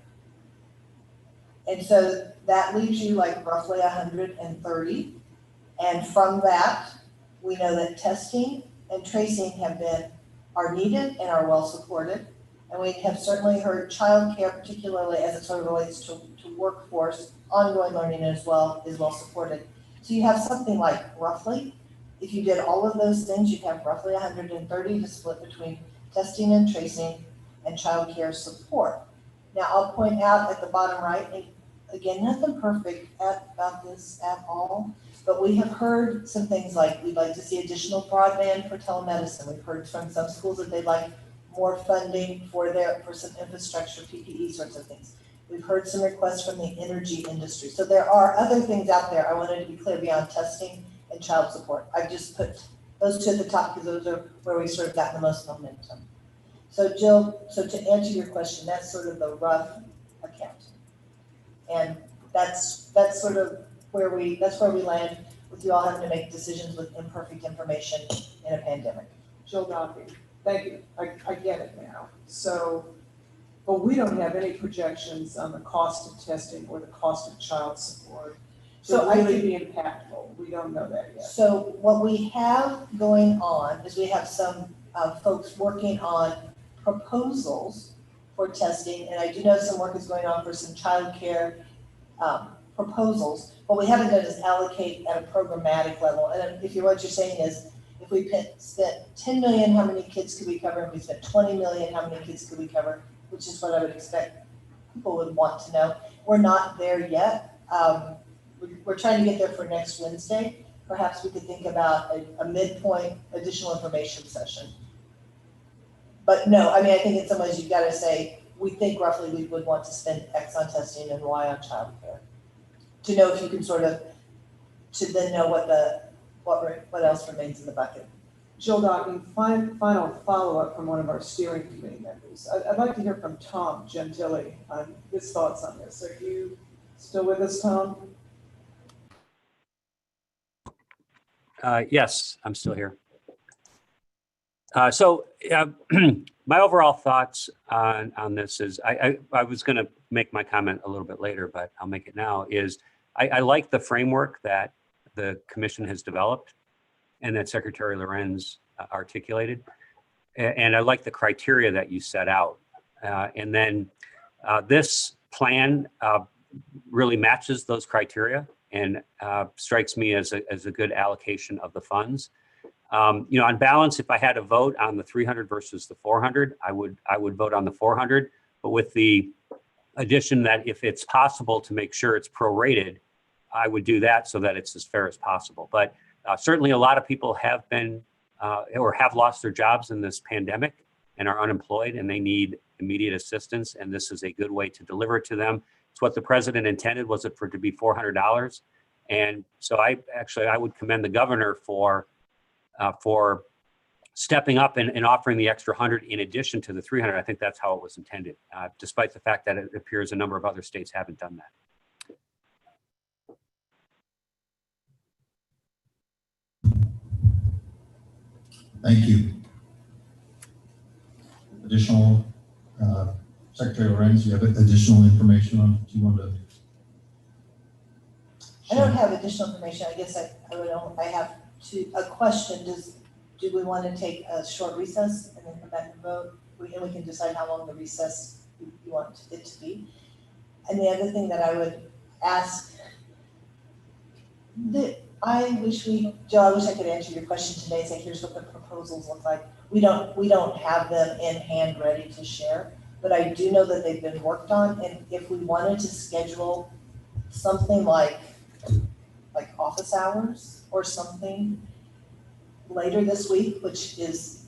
Speaker 5: And so that leaves you like roughly 130. And from that, we know that testing and tracing are needed and are well supported. And we have certainly heard childcare, particularly as it sort of relates to workforce, ongoing learning as well, is well supported. So you have something like roughly, if you did all of those things, you'd have roughly 130 to split between testing and tracing and childcare support. Now, I'll point out at the bottom right, and again, nothing perfect about this at all, but we have heard some things like we'd like to see additional broadband for telemedicine. We've heard from some schools that they'd like more funding for some infrastructure, PPE sorts of things. We've heard some requests from the energy industry. So there are other things out there. I wanted to be clear beyond testing and child support. I've just put those 2 at the top because those are where we sort of got the most momentum. So Jill, to answer your question, that's sort of the rough account. And that's sort of where we land with you all having to make decisions with imperfect information in a pandemic.
Speaker 7: Jill Duffy, thank you. I get it now. So, but we don't have any projections on the cost of testing or the cost of child support. So really be impactful. We don't know that yet.
Speaker 5: So what we have going on is we have some folks working on proposals for testing, and I do know some work is going on for some childcare proposals. What we haven't done is allocate at a programmatic level. And what you're saying is, if we spent 10 million, how many kids could we cover? If we spent 20 million, how many kids could we cover? Which is what I would expect people would want to know. We're not there yet. We're trying to get there for next Wednesday. Perhaps we could think about a midpoint additional information session. But no, I mean, I think in some ways you've got to say, we think roughly we would want to spend X on testing and Y on childcare. To know if you can sort of, to then know what else remains in the bucket.
Speaker 7: Jill Dotton, final follow-up from one of our steering committee members. I'd like to hear from Tom Gentili on his thoughts on this. Are you still with us, Tom?
Speaker 1: Yes, I'm still here. My overall thoughts on this is, I was going to make my comment a little bit later, but I'll make it now, is I like the framework that the commission has developed and that Secretary Lorenz articulated. And I like the criteria that you set out. And then this plan really matches those criteria and strikes me as a good allocation of the funds. On balance, if I had to vote on the 300 versus the 400, I would vote on the 400, but with the addition that if it's possible to make sure it's prorated, I would do that so that it's as fair as possible. But certainly a lot of people have been or have lost their jobs in this pandemic and are unemployed, and they need immediate assistance, and this is a good way to deliver it to them. It's what the president intended, was it for it to be $400. And so I would commend the governor for stepping up and offering the extra 100 in addition to the 300. I think that's how it was intended, despite the fact that it appears a number of other states haven't done that.
Speaker 6: Thank you. Additional, Secretary Lorenz, you have additional information on, do you want to?
Speaker 5: I don't have additional information. I guess I have a question. Do we want to take a short recess and then come back and vote? And we can decide how long the recess you want it to be. And the other thing that I would ask, Joe, I wish I could answer your question today and say, here's what the proposals look like. We don't have them in hand ready to share, but I do know that they've been worked on. And if we wanted to schedule something like office hours or something later this week, which is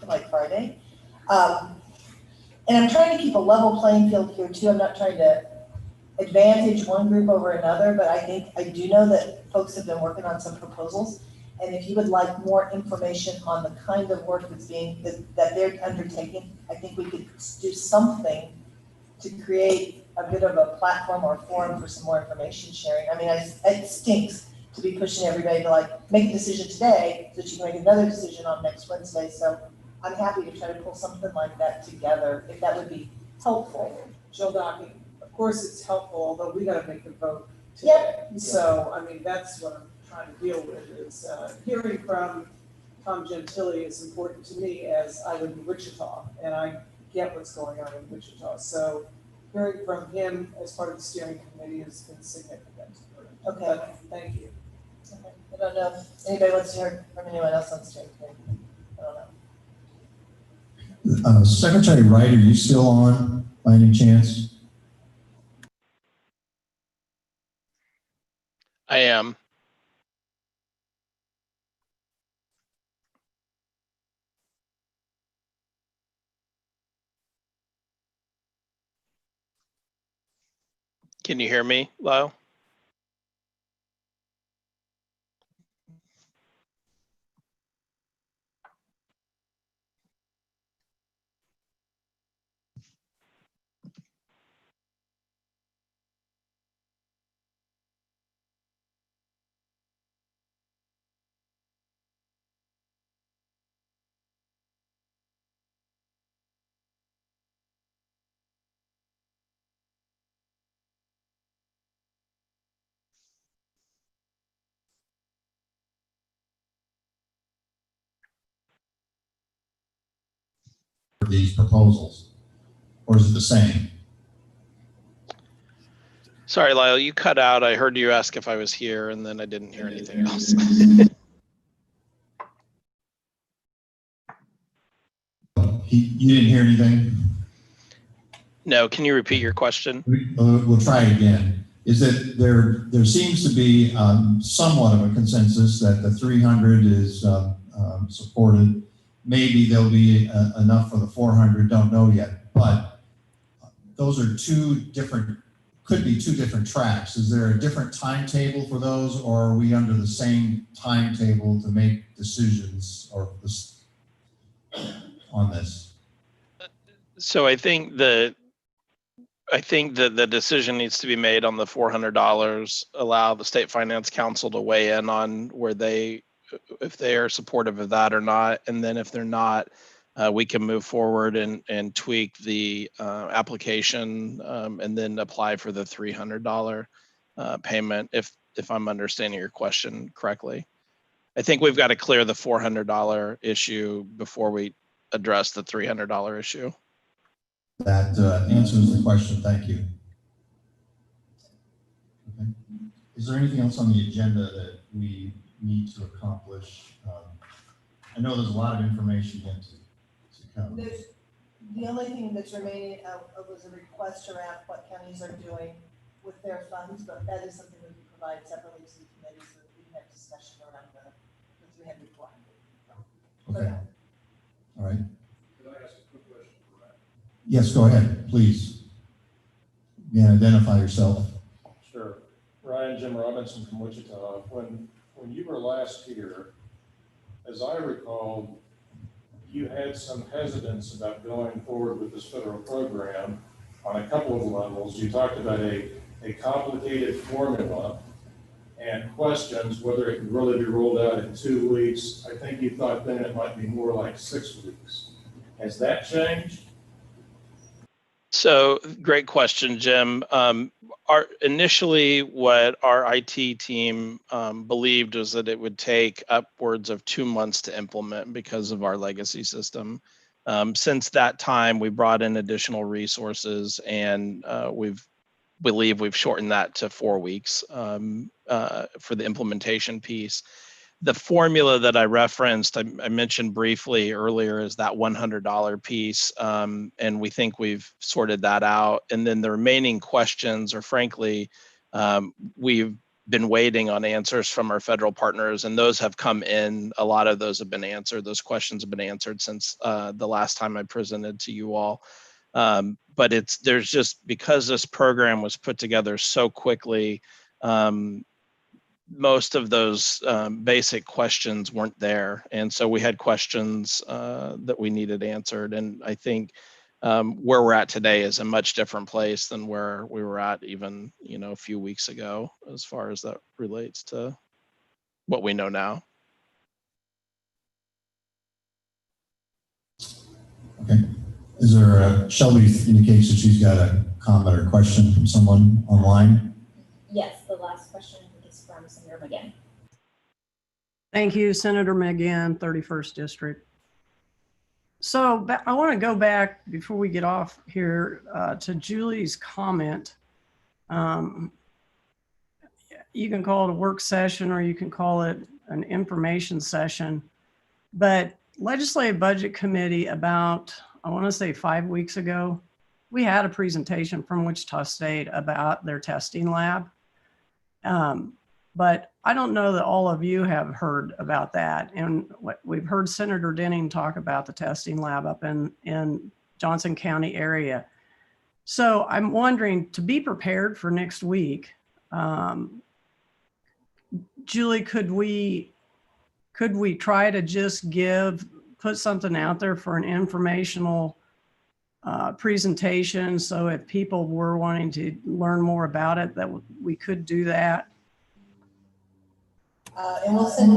Speaker 5: like Friday. And I'm trying to keep a level playing field here too. I'm not trying to advantage one group over another, but I do know that folks have been working on some proposals. And if you would like more information on the kind of work that they're undertaking, I think we could do something to create a bit of a platform or forum for some more information sharing. I mean, it stinks to be pushing everybody to make a decision today so that you can make another decision on next Wednesday. So I'm happy to try to pull something like that together if that would be helpful.
Speaker 7: Jill Docking, of course it's helpful, although we gotta make the vote today.
Speaker 5: Yep.
Speaker 7: So, I mean, that's what I'm trying to deal with is, hearing from Tom Gentile is important to me as I live in Wichita and I get what's going on in Wichita. So hearing from him as part of the steering committee has been significant.
Speaker 5: Okay.
Speaker 7: But thank you.
Speaker 5: Okay. I don't know if anybody wants to hear from anyone else on the steering committee. I don't know.
Speaker 6: Secretary Wright, are you still on by any chance?
Speaker 14: I am. Can you hear me, Lyle?
Speaker 6: These proposals, or is it the same?
Speaker 14: Sorry, Lyle, you cut out. I heard you ask if I was here and then I didn't hear anything else.
Speaker 6: You didn't hear anything?
Speaker 14: No, can you repeat your question?
Speaker 6: We'll try it again. Is that there seems to be somewhat of a consensus that the 300 is supported. Maybe there'll be enough for the 400, don't know yet. But those are could be two different tracks. Is there a different timetable for those, or are we under the same timetable to make decisions on this?
Speaker 14: So I think that the decision needs to be made on the $400, allow the State Finance Council to weigh in on if they are supportive of that or not. And then if they're not, we can move forward and tweak the application and then apply for the $300 payment if I'm understanding your question correctly. I think we've got to clear the $400 issue before we address the $300 issue.
Speaker 6: That answers the question. Thank you. Okay. Is there anything else on the agenda that we need to accomplish? I know there's a lot of information yet to come.
Speaker 5: The only thing that's remaining was a request around what counties are doing with their funds, but that is something that we provide separately to the committee so that we can have discussion around the 300, 400.
Speaker 6: Okay. All right.
Speaker 9: Could I ask a quick question for Ryan?
Speaker 6: Yes, go ahead, please. You can identify yourself.
Speaker 10: Sure. Ryan, Jim Robinson from Wichita. When you were last here, as I recall, you had some hesitance about going forward with this federal program on a couple of levels. You talked about a complicated formula,
Speaker 15: and questions, whether it can really be rolled out in 2 weeks. I think you thought then it might be more like 6 weeks. Has that changed?
Speaker 14: So great question, Jim. Initially, what our IT team believed was that it would take upwards of 2 months to implement because of our legacy system. Since that time, we brought in additional resources, and believe we've shortened that to 4 weeks for the implementation piece. The formula that I referenced, I mentioned briefly earlier, is that $100 piece, and we think we've sorted that out. And then the remaining questions are, frankly, we've been waiting on answers from our federal partners, and those have come in. A lot of those have been answered. Those questions have been answered since the last time I presented to you all. But there's just, because this program was put together so quickly, most of those basic questions weren't there. And so we had questions that we needed answered. And I think where we're at today is a much different place than where we were at even, a few weeks ago, as far as that relates to what we know now.
Speaker 6: Okay. Is there Shelby indicates that she's got a comment or question from someone online?
Speaker 11: Yes, the last question is from Senator McGinn.
Speaker 19: Thank you, Senator McGinn, 31st District. So I want to go back before we get off here to Julie's comment. You can call it a work session or you can call it an information session, but Legislative Budget Committee about, I want to say 5 weeks ago, we had a presentation from Wichita State about their testing lab. But I don't know that all of you have heard about that. And we've heard Senator Denning talk about the testing lab up in Johnson County area. So I'm wondering, to be prepared for next week, Julie, could we try to just put something out there for an informational presentation, so if people were wanting to learn more about it, that we could do that?
Speaker 5: And we'll send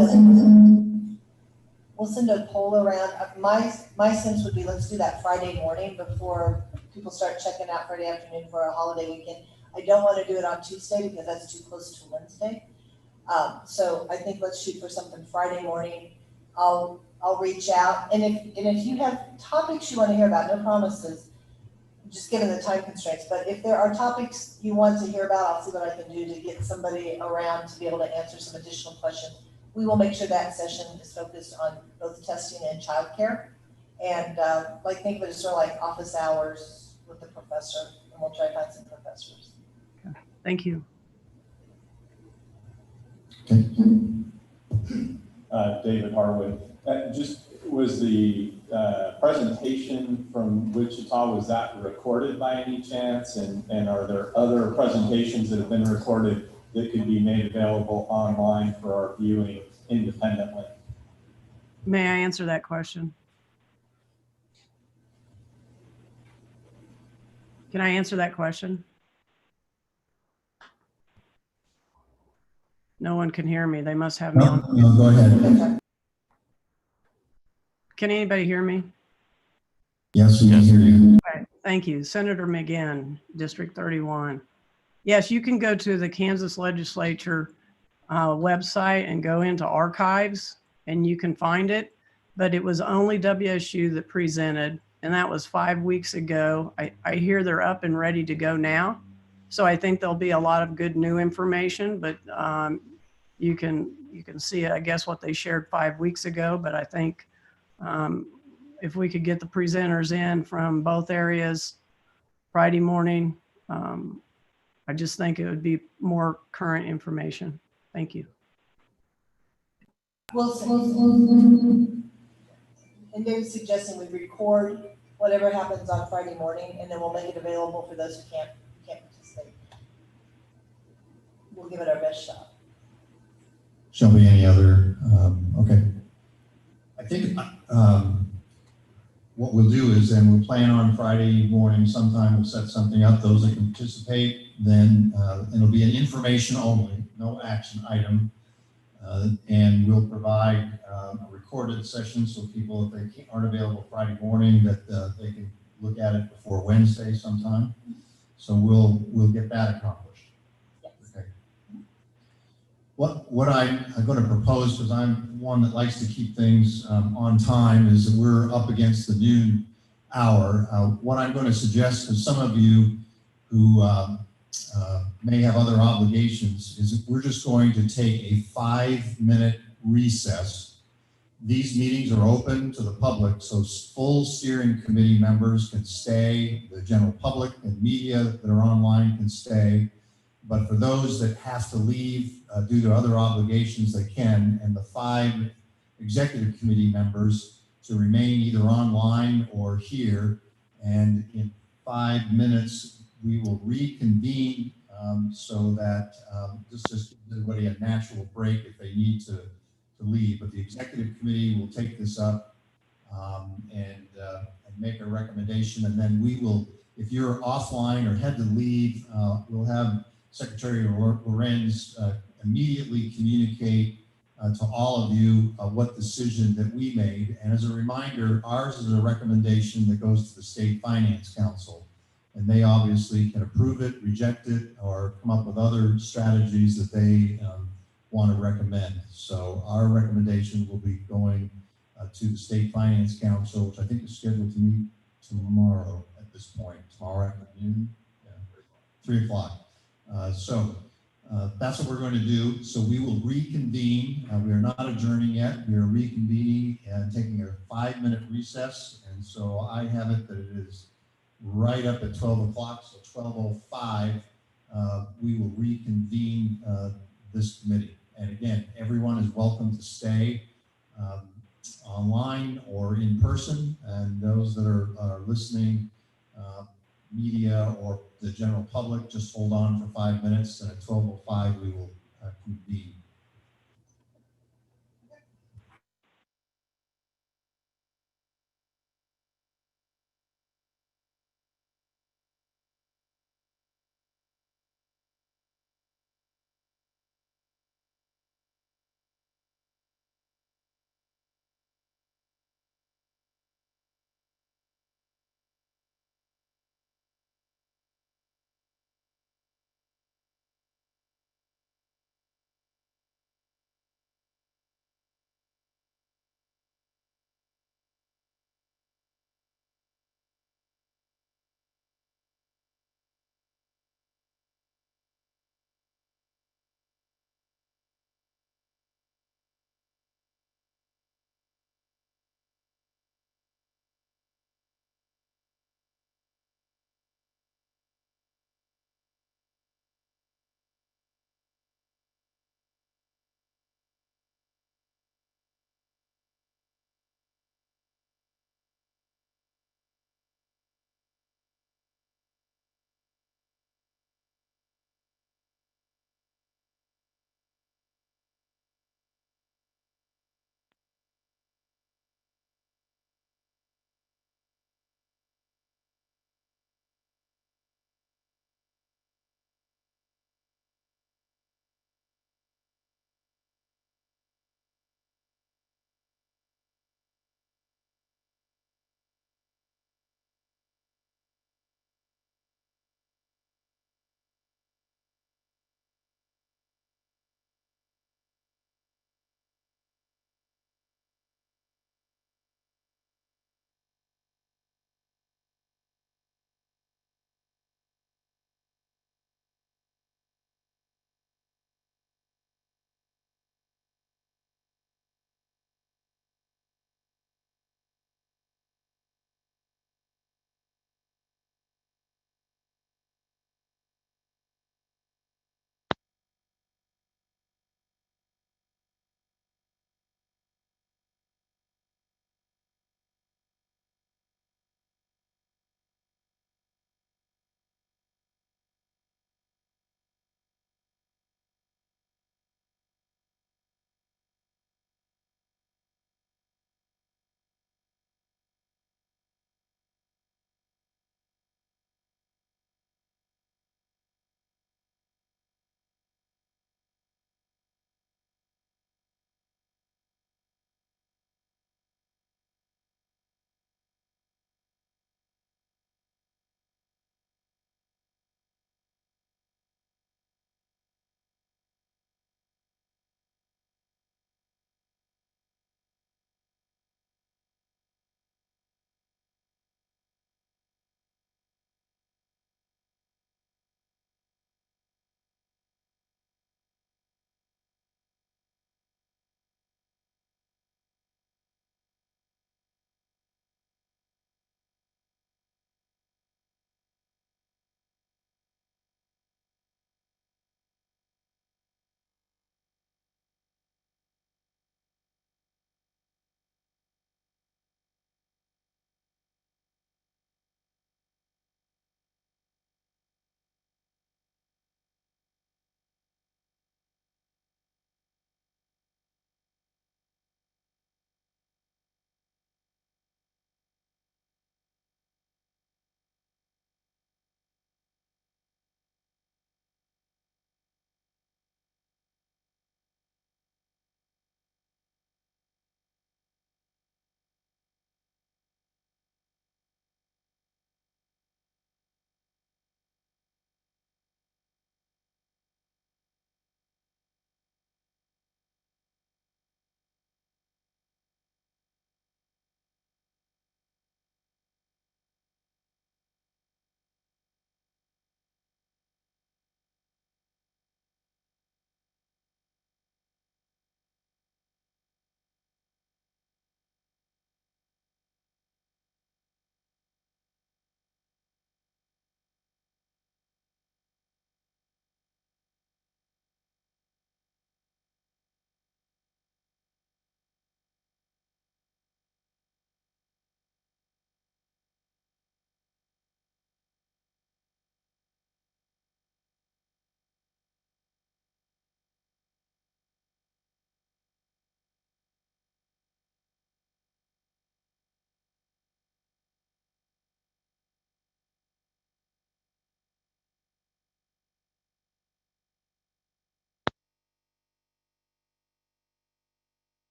Speaker 5: a poll around. My sense would be, let's do that Friday morning before people start checking out Friday afternoon for a holiday weekend. I don't want to do it on Tuesday because that's too close to Wednesday. So I think let's shoot for something Friday morning. I'll reach out, and if you have topics you want to hear about, no promises, just given the time constraints, but if there are topics you want to hear about, I'll see what I can do to get somebody around to be able to answer some additional questions. We will make sure that session is focused on both testing and childcare, and think of it as sort of like office hours with the professor, and we'll try to find some professors.
Speaker 19: Okay. Thank you.
Speaker 15: David Harwood. Was the presentation from Wichita, was that recorded by any chance? And are there other presentations that have been recorded that could be made available online for our viewing independently?
Speaker 19: May I answer that question? Can I answer that question? No one can hear me. They must have me on.
Speaker 6: No, go ahead.
Speaker 19: Can anybody hear me?
Speaker 6: Yes, we can hear you.
Speaker 19: Okay, thank you. Senator McGinn, District 31. Yes, you can go to the Kansas Legislature website and go into archives and you can find it, but it was only WSU that presented, and that was 5 weeks ago. I hear they're up and ready to go now. So I think there'll be a lot of good new information, but you can see, I guess, what they shared 5 weeks ago, but I think if we could get the presenters in from both areas Friday morning, I just think it would be more current information. Thank you.
Speaker 5: And David's suggesting we record whatever happens on Friday morning, and then we'll make it available for those who can't participate. We'll give it our best shot.
Speaker 6: Shelby, any other? Okay. I think what we'll do is then we'll plan on Friday morning sometime, we'll set something up, those that can participate, then it'll be an information only, no action item. And we'll provide a recorded session so people, if they aren't available Friday morning, that they can look at it before Wednesday sometime. So we'll get that accomplished. Okay. What I'm going to propose, because I'm one that likes to keep things on time, is that we're up against the noon hour. What I'm going to suggest to some of you who may have other obligations is that we're just going to take a 5-minute recess. These meetings are open to the public, so full steering committee members can stay, the general public and media that are online can stay. But for those that have to leave due to other obligations, they can, and the 5 executive committee members to remain either online or here. And in 5 minutes, we will reconvene so that this just gives everybody a natural break if they need to leave. But the executive committee will take this up and make a recommendation. And then we will, if you're offline or had to leave, we'll have Secretary Lorenz immediately communicate to all of you what decision that we made. And as a reminder, ours is a recommendation that goes to the State Finance Council. And they obviously can approve it, reject it, or come up with other strategies that they want to recommend. So our recommendation will be going to the State Finance Council, which I think is scheduled to meet tomorrow at this point, tomorrow afternoon, 3 o'clock. So that's what we're going to do. So we will reconvene. We are not adjourning yet. We are reconvening and taking a 5-minute recess. And so I have it that it is right up at 12 o'clock. So 12:05, we will reconvene this committee. And again, everyone is welcome to stay online or in person. And those that are listening, media or the general public, just hold on for 5 minutes, and at 12:05 we will convene.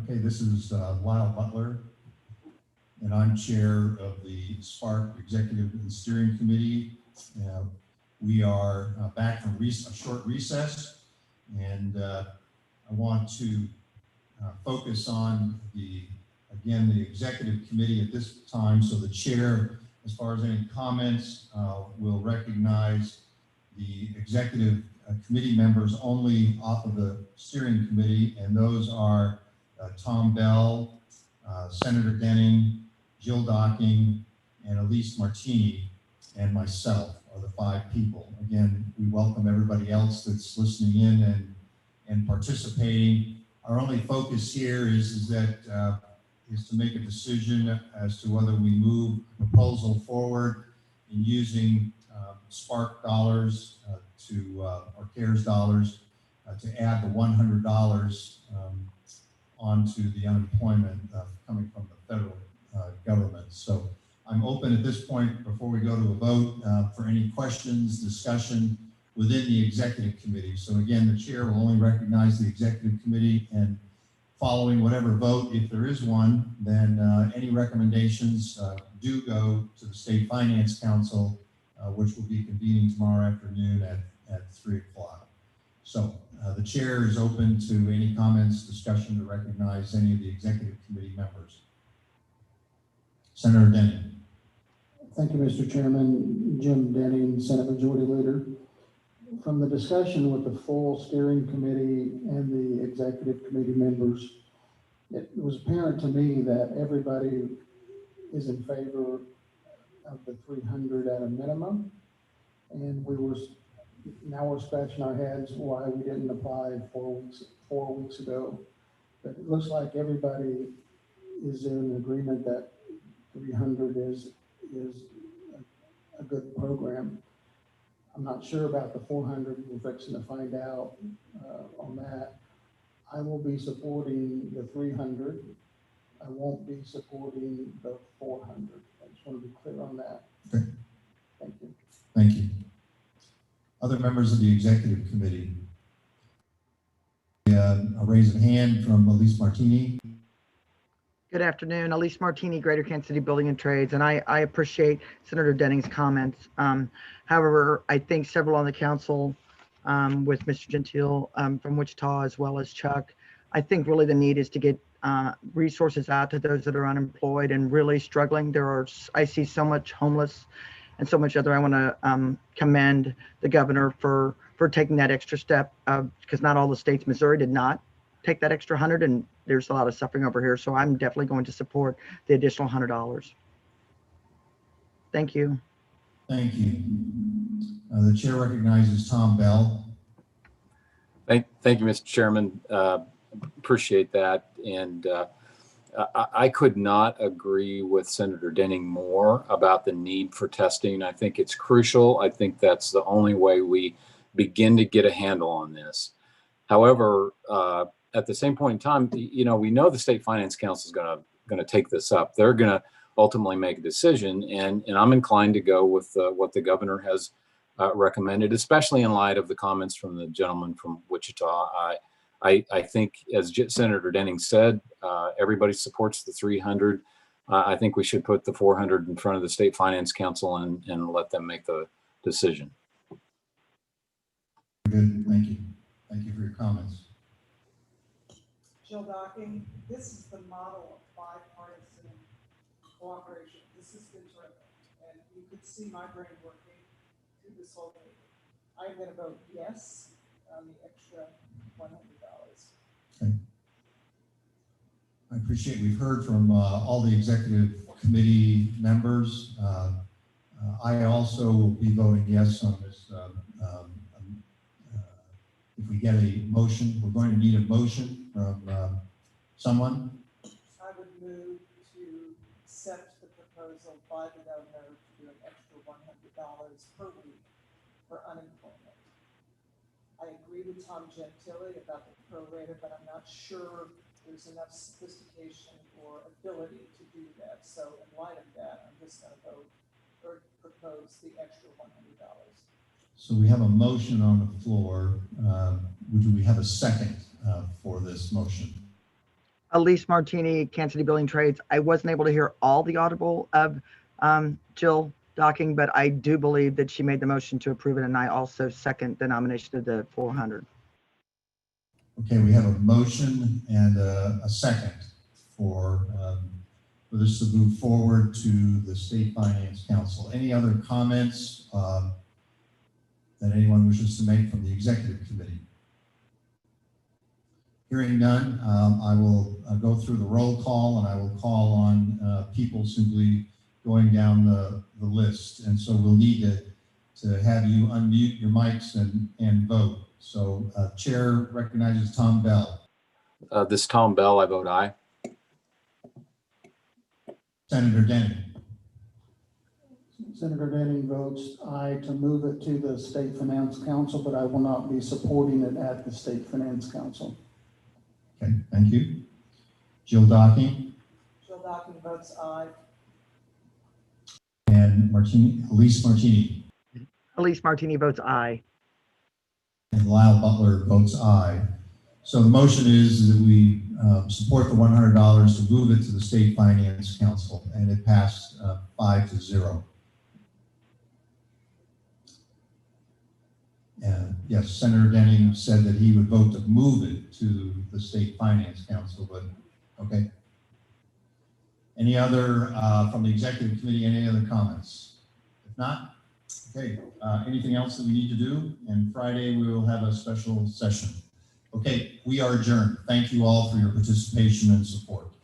Speaker 6: Okay, this is Lyle Butler, and I'm chair of the SPARK Executive and Steering Committee. We are back from a short recess, and I want to focus on the executive committee at this time. So the chair, as far as any comments, will recognize the executive committee members only off of the steering committee, and those are Tom Bell, Senator Denning, Jill Docking, and Elise Martini, and myself are the 5 people. Again, we welcome everybody else that's listening in and participating. Our only focus here is to make a decision as to whether we move a proposal forward in using SPARK dollars or CARES dollars to add the $100 onto the unemployment coming from the federal government. So I'm open at this point, before we go to a vote, for any questions, discussion within the executive committee. So again, the chair will only recognize the executive committee, and following whatever vote, if there is one, then any recommendations do go to the State Finance Council, which will be convening tomorrow afternoon at 3 o'clock. So the chair is open to any comments, discussion to recognize any of the executive committee members. Senator Denning.
Speaker 8: Thank you, Mr. Chairman. Jim Denning, Senate Majority Leader. From the discussion with the full steering committee and the executive committee members, it was apparent to me that everybody is in favor of the 300 at a minimum. And now we're scratching our heads why we didn't apply 4 weeks ago. But it looks like everybody is in agreement that 300 is a good program. I'm not sure about the 400. We're fixing to find out on that. I will be supporting the 300. I won't be supporting the 400. I just want to be clear on that.
Speaker 6: Okay.
Speaker 8: Thank you.
Speaker 6: Thank you. Other members of the executive committee? A raise of hand from Elise Martini.
Speaker 4: Good afternoon, Elise Martini, Greater Kansas City Building and Trades, and I appreciate Senator Denning's comments. However, I think several on the council, with Mr. Gentile from Wichita, as well as Chuck, I think really the need is to get resources out to those that are unemployed and really struggling. I see so much homeless and so much other. I want to commend the governor for taking that extra step, because not all the states, Missouri did not take that extra 100, and there's a lot of suffering over here. So I'm definitely going to support the additional $100. Thank you.
Speaker 6: Thank you. The chair recognizes Tom Bell.
Speaker 22: Thank you, Mr. Chairman. Appreciate that. And I could not agree with Senator Denning more about the need for testing. I think it's crucial. I think that's the only way we begin to get a handle on this. However, at the same point in time, we know the State Finance Council is going to take this up. They're going to ultimately make a decision, and I'm inclined to go with what the governor has recommended, especially in light of the comments from the gentleman from Wichita. I think, as Senator Denning said, everybody supports the 300. I think we should put the 400 in front of the State Finance Council and let them make the decision.
Speaker 6: Good, thank you. Thank you for your comments.
Speaker 7: Jill Docking, this is the model of bipartisan cooperation. This has been terrific. And you could see my brain working through this whole meeting. I'm going to vote yes on the extra $100.
Speaker 6: Okay. I appreciate, we've heard from all the executive committee members. I also will be voting yes on this. If we get a motion, we're going to need a motion from someone.
Speaker 7: I would move to accept the proposal by the governor to do an extra $100 per week for unemployment. I agree with Tom Gentile about the prorated, but I'm not sure there's enough sophistication or ability to do that. So in light of that, I'm just going to vote or propose the extra $100.
Speaker 6: So we have a motion on the floor. Do we have a second for this motion?
Speaker 4: Elise Martini, Kansas City Building Trades. I wasn't able to hear all the audible of Jill Docking, but I do believe that she made the motion to approve it, and I also second the nomination of the 400.
Speaker 6: Okay, we have a motion and a second for this to move forward to the State Finance Council. Any other comments that anyone wishes to make from the Executive Committee? Hearing none, I will go through the roll call, and I will call on people simply going down the list. And so we'll need to have you unmute your mics and vote. So Chair recognizes Tom Bell.
Speaker 22: This is Tom Bell. I vote aye.
Speaker 6: Senator Denning.
Speaker 8: Senator Denning votes aye to move it to the State Finance Council, but I will not be supporting it at the State Finance Council.
Speaker 6: Okay, thank you. Jill Docking.
Speaker 7: Jill Docking votes aye.
Speaker 6: And Elise Martini.
Speaker 4: Elise Martini votes aye.
Speaker 6: And Lyle Butler votes aye. So the motion is that we support the $100 to move it to the State Finance Council, and it passed 5-0. And yes, Senator Denning said that he would vote to move it to the State Finance Council, but okay. Any other from the Executive Committee, any other comments? If not, okay, anything else that we need to do? And Friday we will have a special session. Okay, we are adjourned. Thank you all for your participation and support.